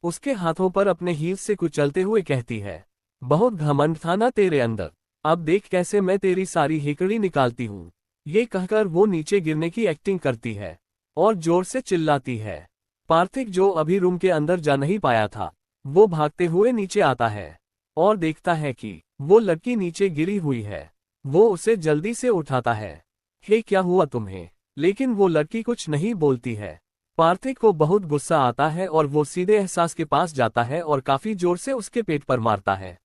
उसके हाथों पर अपने हील्स से कुचलते हुए कहती है, बहुत घमंड था ना तेरे अंदर, अब देख कैसे मैं तेरी सारी हिकड़ी निकालती हूँ। ये कहकर वो नीचे गिरने की एक्टिंग करती है और जोर से चिल्लाती है। पार्थिक, जो अभी रूम के अंदर जा नहीं पाया था, वो भागते हुए नीचे आता है और देखता है कि वो लड़की नीचे गिरी हुई है। वो उसे जल्दी से उठाता है। हे, क्या हुआ तुम्हें? लेकिन वो लड़की कुछ नहीं बोलती है। पार्थिक को बहुत गुस्सा आता है और वो सीधे एहसास के पास जाता है और काफी जोर से उसके पेट पर मारता है।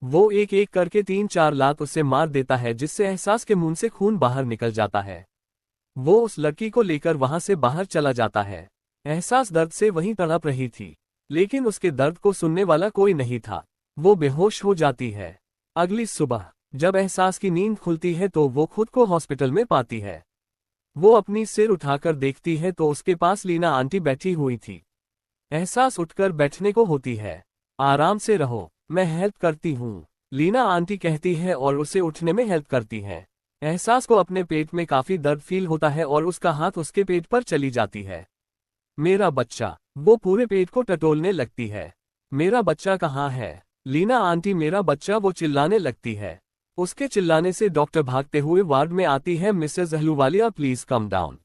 वो एक एक करके 3-4 लात उसे मार देता है, जिससे एहसास के मुंह से खून बाहर निकल जाता है। वो उस लड़की को लेकर वहां से बाहर चला जाता है। एहसास दर्द से वहीं तड़प रही थी, लेकिन उसके दर्द को सुनने वाला कोई नहीं था। वो बेहोश हो जाती है। अगली सुबह जब एहसास की नींद खुलती है तो वो खुद को हॉस्पिटल में पाती है। वो अपनी सिर उठाकर देखती है तो उसके पास लीना आंटी बैठी हुई थी। एहसास उठकर बैठने को होती है। आराम से रहो, मैं हेल्प करती हूँ, लीना आंटी कहती है और उसे उठने में हेल्प करती है। एहसास को अपने पेट में काफी दर्द फील होता है और उसका हाथ उसके पेट पर चली जाती है। मेरा बच्चा, वो पूरे पेट को टटोलने लगती है। मेरा बच्चा कहाँ है? लीना आंटी, मेरा बच्चा, वो चिल्लाने लगती है। उसके चिल्लाने से डॉक्टर भागते हुए वार्ड में आती है। Mrs Ahluwalia, please come down.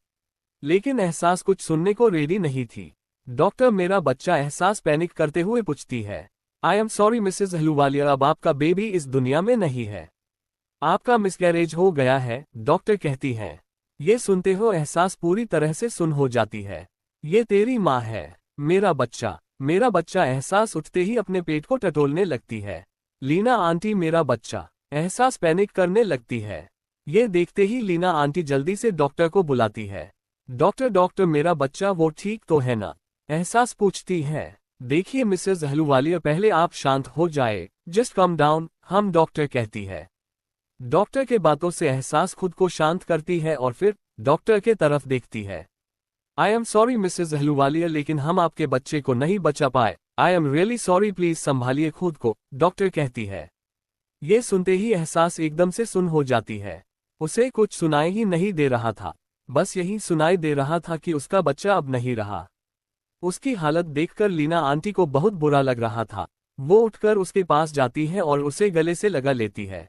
लेकिन एहसास कुछ सुनने को रेडी नहीं थी। डॉक्टर, मेरा बच्चा, एहसास पैनिक करते हुए पूछती है। I am sorry Mrs Ahluwalia, अब आपका बेबी इस दुनिया में नहीं है। आपका मिसकैरेज हो गया है, डॉक्टर कहती है। ये सुनते हो एहसास पूरी तरह से सुन हो जाती है। ये तेरी माँ है। मेरा बच्चा, मेरा बच्चा, एहसास उठते ही अपने पेट को टटोलने लगती है। लीना आंटी, मेरा बच्चा, एहसास पैनिक करने लगती है। ये देखते ही लीना आंटी जल्दी से डॉक्टर को बुलाती है। डॉक्टर, डॉक्टर, मेरा बच्चा वो ठीक तो है ना? एहसास पूछती है। देखिए मिसेस अहलूवालिया, पहले आप शांत हो जाए, जस्ट कम डाउन, हम डॉक्टर कहती है। डॉक्टर के बातों से एहसास खुद को शांत करती है और फिर डॉक्टर के तरफ देखती है। I am sorry Mrs Ahluwalia, लेकिन हम आपके बच्चे को नहीं बचा पाए। I am really sorry, please संभालिए खुद को, डॉक्टर कहती है। ये सुनते ही एहसास एकदम से सुन हो जाती है। उसे कुछ सुनाई ही नहीं दे रहा था, बस यही सुनाई दे रहा था कि उसका बच्चा अब नहीं रहा। उसकी हालत देखकर लीना आंटी को बहुत बुरा लग रहा था। वो उठकर उसके पास जाती है और उसे गले से लगा लेती है।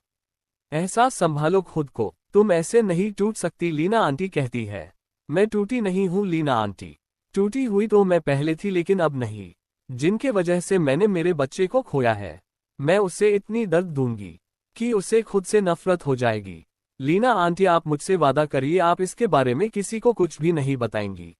एहसास, संभालो खुद को, तुम ऐसे नहीं टूट सकती, लीना आंटी कहती है। मैं टूटी नहीं हूँ लीना आंटी, टूटी हुई तो मैं पहले थी, लेकिन अब नहीं। जिनके वजह से मैंने मेरे बच्चे को खोया है, मैं उसे इतनी दर्द दूंगी कि उसे खुद से नफरत हो जाएगी। लीना आंटी, आप मुझसे वादा करिए, आप इसके बारे में किसी को कुछ भी नहीं बताएंगी,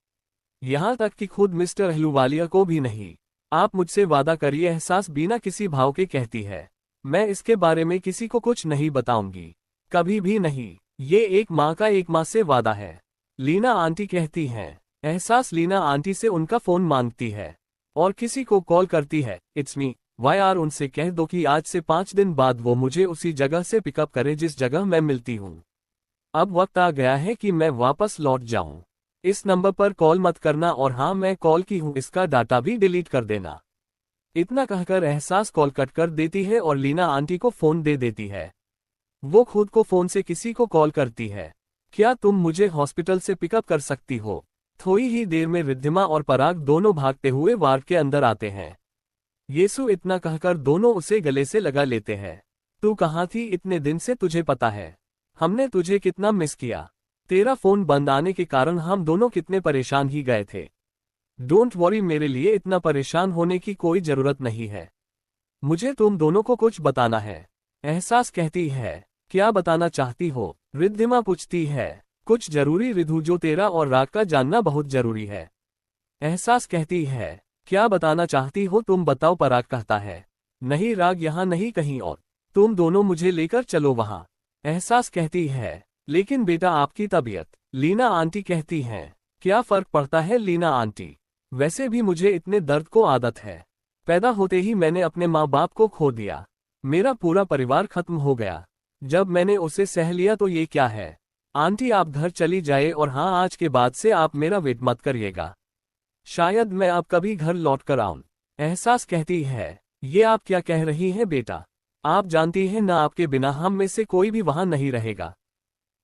यहाँ तक कि खुद मिस्टर अहलूवालिया को भी नहीं। आप मुझसे वादा करिए। एहसास बिना किसी भाव के कहती है। मैं इसके बारे में किसी को कुछ नहीं बताऊंगी, कभी भी नहीं। ये एक माँ से वादा है, लीना आंटी कहती हैं। एहसास लीना आंटी से उनका फोन मांगती है और किसी को कॉल करती है। इट्स मी वाईआर, उनसे कह दो कि आज से 5 दिन बाद वो मुझे उसी जगह से पिकअप करे जिस जगह मैं मिलती हूँ। अब वक्त आ गया है कि मैं वापस लौट जाऊं। इस नंबर पर कॉल मत करना, और हाँ, मैं कॉल की हूँ, इसका डाटा भी डिलीट कर देना। इतना कहकर एहसास कॉल कट कर देती है और लीना आंटी को फोन दे देती है। वो खुद को फोन से किसी को कॉल करती है। क्या तुम मुझे हॉस्पिटल से पिकअप कर सकती हो? थोड़ी ही देर में रिद्धिमा और पराग दोनों भागते हुए वार्ड के अंदर आते हैं। येसु, इतना कहकर दोनों उसे गले से लगा लेते हैं। तू कहाँ थी इतने दिन से? तुझे पता है हमने तुझे कितना मिस किया। तेरा फोन बंद आने के कारण हम दोनों कितने परेशान ही गए थे। डोंट वरी, मेरे लिए इतना परेशान होने की कोई जरूरत नहीं है। मुझे तुम दोनों को कुछ बताना है। एहसास कहती है। क्या बताना चाहती हो? रिद्धिमा पूछती है। कुछ जरूरी रिधु, जो तेरा और राग का जानना बहुत जरूरी है। एहसास कहती है। क्या बताना चाहती हो तुम बताओ, पराग कहता है। नहीं राग, यहाँ नहीं, कहीं और। तुम दोनों मुझे लेकर चलो वहाँ। एहसास कहती है। लेकिन बेटा, आपकी तबीयत। लीना आंटी कहती हैं। क्या फर्क पड़ता है लीना आंटी, वैसे भी मुझे इतने दर्द को आदत है। पैदा होते ही मैंने अपने माँ बाप को खो दिया। मेरा पूरा परिवार खत्म हो गया। जब मैंने उसे सह लिया तो ये क्या है? आंटी आप घर चली जाए और हाँ आज के बाद से आप मेरा वेट मत करिएगा। शायद मैं अब कभी घर लौट कर आऊं। एहसास कहती है, ये आप क्या कह रही हैं बेटा? आप जानती हैं ना आपके बिना हम में से कोई भी वहां नहीं रहेगा।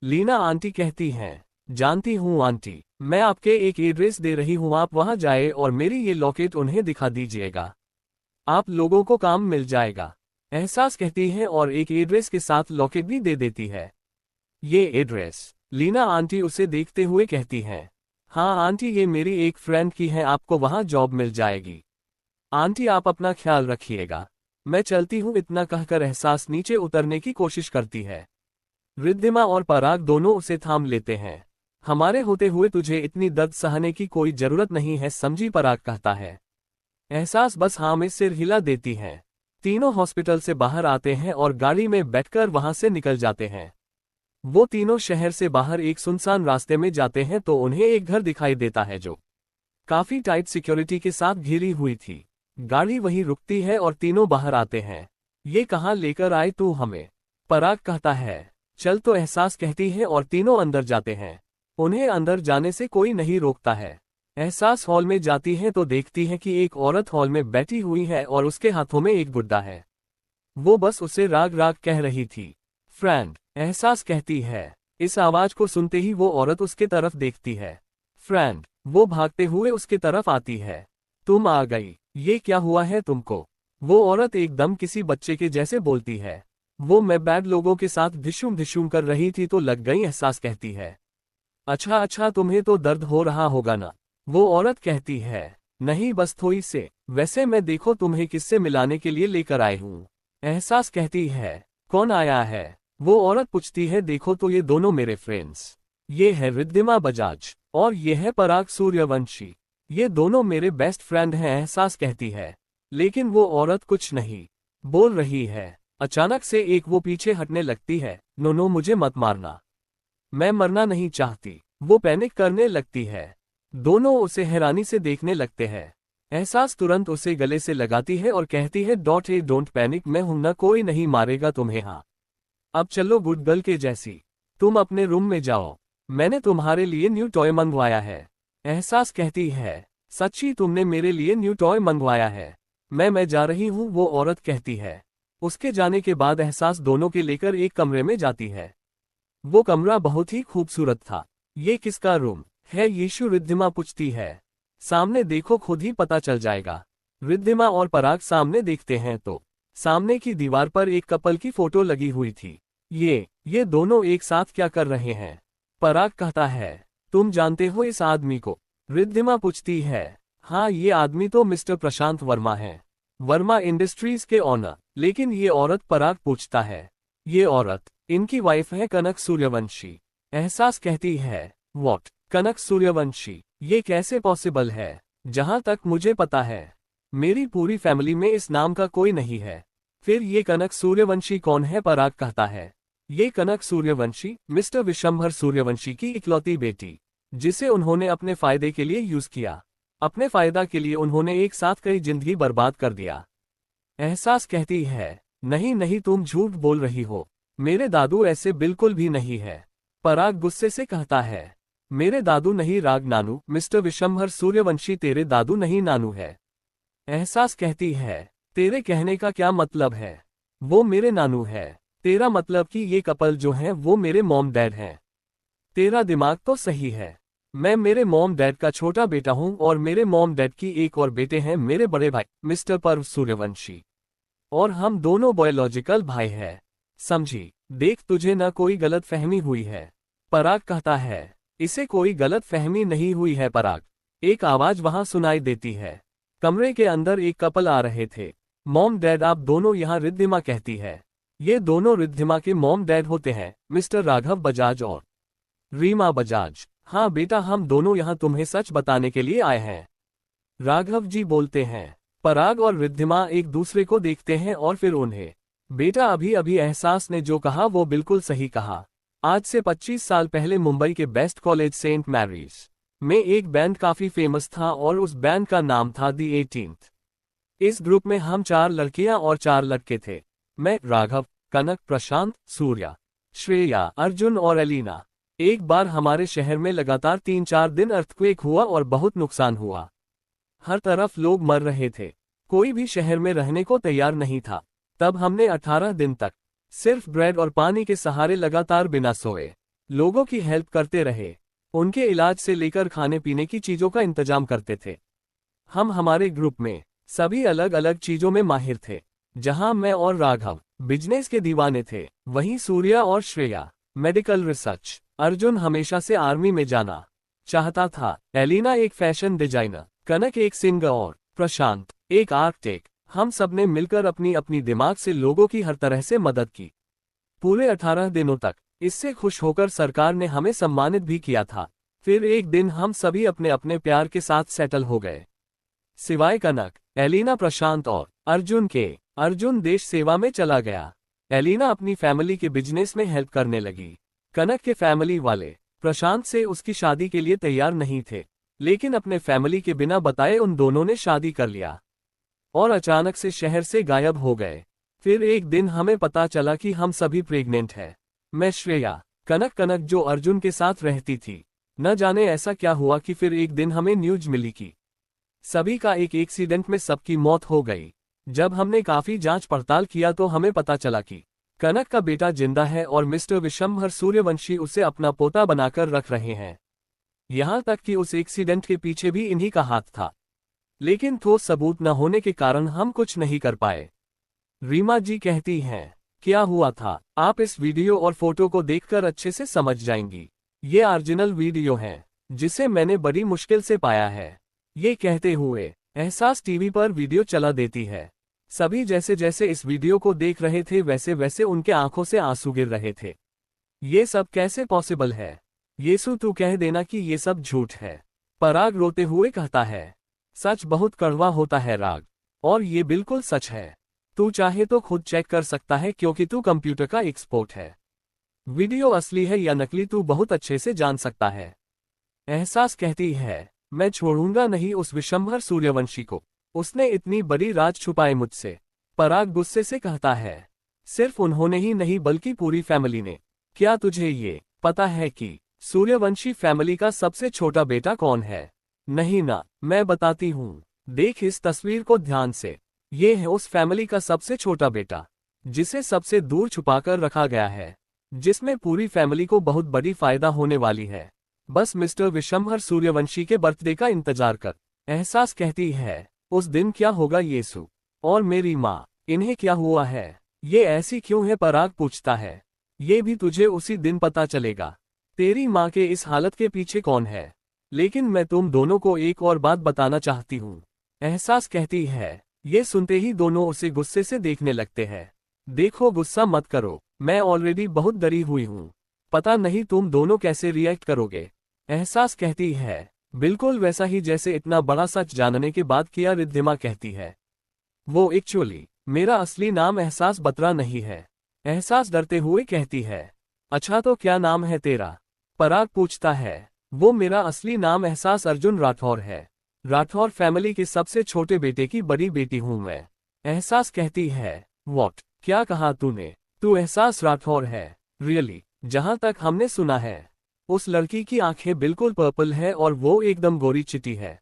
लीना आंटी कहती हैं, जानती हूँ आंटी, मैं आपके एक एड्रेस दे रही हूँ, आप वहां जाए और मेरी ये लॉकेट उन्हें दिखा दीजिएगा। आप लोगों को काम मिल जाएगा। एहसास कहती है और एक एड्रेस के साथ लॉकेट भी दे देती है। ये एड्रेस? लीना आंटी उसे देखते हुए कहती हैं, हाँ आंटी ये मेरी एक फ्रेंड की है, आपको वहां जॉब मिल जाएगी। आंटी आप अपना ख्याल रखिएगा, मैं चलती हूँ। इतना कहकर एहसास नीचे उतरने की कोशिश करती है। रिद्धिमा और पराग दोनों उसे थाम लेते हैं। हमारे होते हुए तुझे इतनी दर्द सहने की कोई जरूरत नहीं है, समझी? पराग कहता है। एहसास बस हाँ में सिर हिला देती है। तीनों हॉस्पिटल से बाहर आते हैं और गाड़ी में बैठकर वहां से निकल जाते हैं। वो तीनों शहर से बाहर एक सुनसान रास्ते में जाते हैं तो उन्हें एक घर दिखाई देता है जो काफी टाइट सिक्योरिटी के साथ घिरी हुई थी। गाड़ी वहीं रुकती है और तीनों बाहर आते हैं। ये कहाँ लेकर आए तू हमें? पराग कहता है, चल तो एहसास कहती है और तीनों अंदर जाते हैं। उन्हें अंदर जाने से कोई नहीं रोकता है। एहसास हॉल में जाती है तो देखती है कि एक औरत हॉल में बैठी हुई है और उसके हाथों में एक गुड्डा है। वो बस उसे राग राग कह रही थी, फ्रेंड। एहसास कहती है। इस आवाज को सुनते ही वो औरत उसके तरफ देखती है। फ्रेंड। वो भागते हुए उसके तरफ आती है। तुम आ गई, ये क्या हुआ है तुमको? वो औरत एकदम किसी बच्चे के जैसे बोलती है। वो मैं बैड लोगों के साथ धिशुम धिशुम कर रही थी तो लग गई। एहसास कहती है, अच्छा अच्छा तुम्हें तो दर्द हो रहा होगा ना? वो औरत कहती है, नहीं बस थोड़ी से। वैसे मैं देखो तुम्हें किससे मिलाने के लिए लेकर आई हूँ। एहसास कहती है, कौन आया है? वो औरत पूछती है, देखो तो ये दोनों मेरे फ्रेंड्स। ये है रिद्धिमा बजाज और ये है पराग सूर्यवंशी। ये दोनों मेरे बेस्ट फ्रेंड हैं। एहसास कहती है, लेकिन वो औरत कुछ नहीं बोल रही है। अचानक से एक वो पीछे हटने लगती है। नो नो मुझे मत मारना, मैं मरना नहीं चाहती। वो पैनिक करने लगती है। दोनों उसे हैरानी से देखने लगते हैं। एहसास तुरंत उसे गले से लगाती है और कहती है, डोंट पैनिक, मैं हूं ना, कोई नहीं मारेगा तुम्हें। हाँ अब चलो गुड गर्ल के जैसी, तुम अपने रूम में जाओ, मैंने तुम्हारे लिए न्यू टॉय मंगवाया है। एहसास कहती है, सच्ची तुमने मेरे लिए न्यू टॉय मंगवाया है? मैं जा रही हूँ, वो औरत कहती है। उसके जाने के बाद एहसास दोनों के लेकर एक कमरे में जाती है। वो कमरा बहुत ही खूबसूरत था। ये किसका रूम है यीशु? रिद्धिमा पूछती है। सामने देखो, खुद ही पता चल जाएगा। रिद्धिमा और पराग सामने देखते हैं तो सामने की दीवार पर एक कपल की फोटो लगी हुई थी। ये दोनों एक साथ क्या कर रहे हैं? पराग कहता है, तुम जानते हो इस आदमी को? रिद्धिमा पूछती है, हाँ ये आदमी तो मिस्टर प्रशांत वर्मा है, वर्मा इंडस्ट्रीज के ऑनर। लेकिन ये औरत? पराग पूछता है। ये औरत इनकी वाइफ है, कनक सूर्यवंशी। एहसास कहती है, व्हाट? कनक सूर्यवंशी? ये कैसे पॉसिबल है? जहां तक मुझे पता है मेरी पूरी फैमिली में इस नाम का कोई नहीं है। फिर ये कनक सूर्यवंशी कौन है? पराग कहता है, ये कनक सूर्यवंशी मिस्टर विशंभर सूर्यवंशी की इकलौती बेटी, जिसे उन्होंने अपने फायदे के लिए यूज किया। अपने फायदा के लिए उन्होंने एक साथ कई जिंदगी बर्बाद कर दिया। एहसास कहती है, नहीं नहीं तुम झूठ बोल रही हो, मेरे दादू ऐसे बिल्कुल भी नहीं है। पराग गुस्से से कहता है, मेरे दादू नहीं राग नानू, मिस्टर विशंभर सूर्यवंशी तेरे दादू नहीं नानू है। एहसास कहती है, तेरे कहने का क्या मतलब है? वो मेरे नानू है। तेरा मतलब कि ये कपल जो हैं वो मेरे मॉम डैड हैं। तेरा दिमाग तो सही है। मैं मेरे मॉम डैड का छोटा बेटा हूं और मेरे मॉम डैड की एक और बेटे हैं, मेरे बड़े भाई मिस्टर पर्व सूर्यवंशी, और हम दोनों बायोलॉजिकल भाई हैं। समझी? देख तुझे ना कोई गलत फहमी हुई है। पराग कहता है, इसे कोई गलत फहमी नहीं हुई है पराग। एक आवाज वहां सुनाई देती है। कमरे के अंदर एक कपल आ रहे थे। मॉम डैड आप दोनों यहाँ? रिद्धिमा कहती है। ये दोनों रिद्धिमा के मॉम डैड होते हैं, मिस्टर राघव बजाज और रीमा बजाज। हाँ बेटा, हम दोनों यहाँ तुम्हें सच बताने के लिए आए हैं, राघव जी बोलते हैं। पराग और रिद्धिमा एक दूसरे को देखते हैं और फिर उन्हें, बेटा अभी अभी एहसास ने जो कहा वो बिल्कुल सही कहा। आज से 25 साल पहले मुंबई के बेस्ट कॉलेज सेंट मैरीज में एक बैंड काफी फेमस था और उस बैंड का नाम था दी 18th। इस ग्रुप में हम 4 लड़कियां और 4 लड़के थे। मैं, राघव, कनक, प्रशांत, सूर्या, श्रेया, अर्जुन और एलिना। एक बार हमारे शहर में लगातार 3-4 दिन अर्थक्वेक हुआ और बहुत नुकसान हुआ। हर तरफ लोग मर रहे थे, कोई भी शहर में रहने को तैयार नहीं था। तब हमने 18 दिन तक सिर्फ ब्रेड और पानी के सहारे लगातार बिना सोए लोगों की हेल्प करते रहे। उनके इलाज से लेकर खाने पीने की चीजों का इंतजाम करते थे। हम हमारे ग्रुप में सभी अलग अलग चीजों में माहिर थे। जहां मैं और राघव बिजनेस के दीवाने थे, वहीं सूर्या और श्रेया मेडिकल रिसर्च। अर्जुन हमेशा से आर्मी में जाना चाहता था। एलिना एक फैशन डिजाइनर, कनक एक सिंगर और प्रशांत एक आर्किटेक्ट। हम सबने मिलकर अपनी अपनी दिमाग से लोगों की हर तरह से मदद की। पूरे 18 दिनों तक इससे खुश होकर सरकार ने हमें सम्मानित भी किया था। फिर एक दिन हम सभी अपने अपने प्यार के साथ सेटल हो गए, सिवाय कनक, एलिना, प्रशांत और अर्जुन के। अर्जुन देश सेवा में चला गया। एलिना अपनी फैमिली के बिजनेस में हेल्प करने लगी। कनक के फैमिली वाले प्रशांत से उसकी शादी के लिए तैयार नहीं थे, लेकिन अपने फैमिली के बिना बताए उन दोनों ने शादी कर लिया और अचानक से शहर से गायब हो गए। फिर एक दिन हमें पता चला कि हम सभी प्रेग्नेंट हैं। मैं श्रेया, कनक जो अर्जुन के साथ रहती थी। न जाने ऐसा क्या हुआ कि फिर एक दिन हमें न्यूज मिली कि सभी का एक एक्सीडेंट में सबकी मौत हो गई। जब हमने काफी जांच पड़ताल किया तो हमें पता चला कि कनक का बेटा जिंदा है और मिस्टर विशंभर सूर्यवंशी उसे अपना पोता बनाकर रख रहे हैं। यहां तक कि उस एक्सीडेंट के पीछे भी इन्हीं का हाथ था, लेकिन ठोस सबूत न होने के कारण हम कुछ नहीं कर पाए। रीमा जी कहती हैं, क्या हुआ था आप इस वीडियो और फोटो को देखकर अच्छे से समझ जाएंगी। ये ओरिजिनल वीडियो है जिसे मैंने बड़ी मुश्किल से पाया है। ये कहते हुए एहसास टीवी पर वीडियो चला देती है। सभी जैसे जैसे इस वीडियो को देख रहे थे वैसे वैसे उनके आंखों से आंसू गिर रहे थे। ये सब कैसे पॉसिबल है? यीशु तू कह देना कि ये सब झूठ है। पराग रोते हुए कहता है, सच बहुत कड़वा होता है राग, और ये बिल्कुल सच है। तू चाहे तो खुद चेक कर सकता है क्योंकि तू कंप्यूटर का एक्सपर्ट है। वीडियो असली है या नकली तू बहुत अच्छे से जान सकता है। एहसास कहती है, मैं छोड़ूंगा नहीं उस विशंभर सूर्यवंशी को, उसने इतनी बड़ी राज छुपाए मुझसे। पराग गुस्से से कहता है, सिर्फ उन्होंने ही नहीं बल्कि पूरी फैमिली ने। क्या तुझे ये पता है कि सूर्यवंशी फैमिली का सबसे छोटा बेटा कौन है? नहीं ना, मैं बताती हूँ। देख इस तस्वीर को ध्यान से। ये है उस फैमिली का सबसे छोटा बेटा, जिसे सबसे दूर छुपाकर रखा गया है, जिसमें पूरी फैमिली को बहुत बड़ी फायदा होने वाली है। बस मिस्टर विशंभर सूर्यवंशी के बर्थडे का इंतजार कर। एहसास कहती है, उस दिन क्या होगा यीशु और मेरी माँ, इन्हें क्या हुआ है? ये ऐसी क्यों है? पराग पूछता है। ये भी तुझे उसी दिन पता चलेगा। तेरी माँ के इस हालत के पीछे कौन है? लेकिन मैं तुम दोनों को एक और बात बताना चाहती हूँ। एहसास कहती है। ये सुनते ही दोनों उसे गुस्से से देखने लगते हैं। देखो गुस्सा मत करो, मैं ऑलरेडी बहुत डरी हुई हूँ। पता नहीं तुम दोनों कैसे रिएक्ट करोगे। एहसास कहती है, बिल्कुल वैसा ही जैसे इतना बड़ा सच जानने के बाद किया। रिद्धिमा कहती है, वो एक्चुअली मेरा असली नाम एहसास बत्रा नहीं है। एहसास डरते हुए कहती है, अच्छा तो क्या नाम है तेरा? पराग पूछता है। वो मेरा असली नाम एहसास अर्जुन राठौर है। राठौर फैमिली के सबसे छोटे बेटे की बड़ी बेटी हूं मैं। एहसास कहती है, व्हाट? क्या कहा तूने? तू एहसास राठौर है? रियली? जहां तक हमने सुना है, उस लड़की की आंखें बिल्कुल पर्पल है और वो एकदम गोरी चिटी है।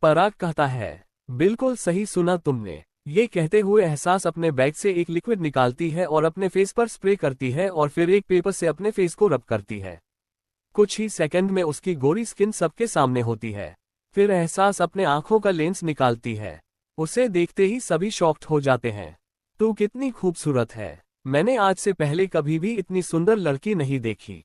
पराग कहता है, बिल्कुल सही सुना तुमने। ये कहते हुए एहसास अपने बैग से एक लिक्विड निकालती है और अपने फेस पर स्प्रे करती है और फिर एक पेपर से अपने फेस को रब करती है। कुछ ही सेकंड में उसकी गोरी स्किन सबके सामने होती है। फिर एहसास अपने आंखों का लेंस निकालती है। उसे देखते ही सभी शॉक्ड हो जाते हैं। तू कितनी खूबसूरत है। मैंने आज से पहले कभी भी इतनी सुंदर लड़की नहीं देखी।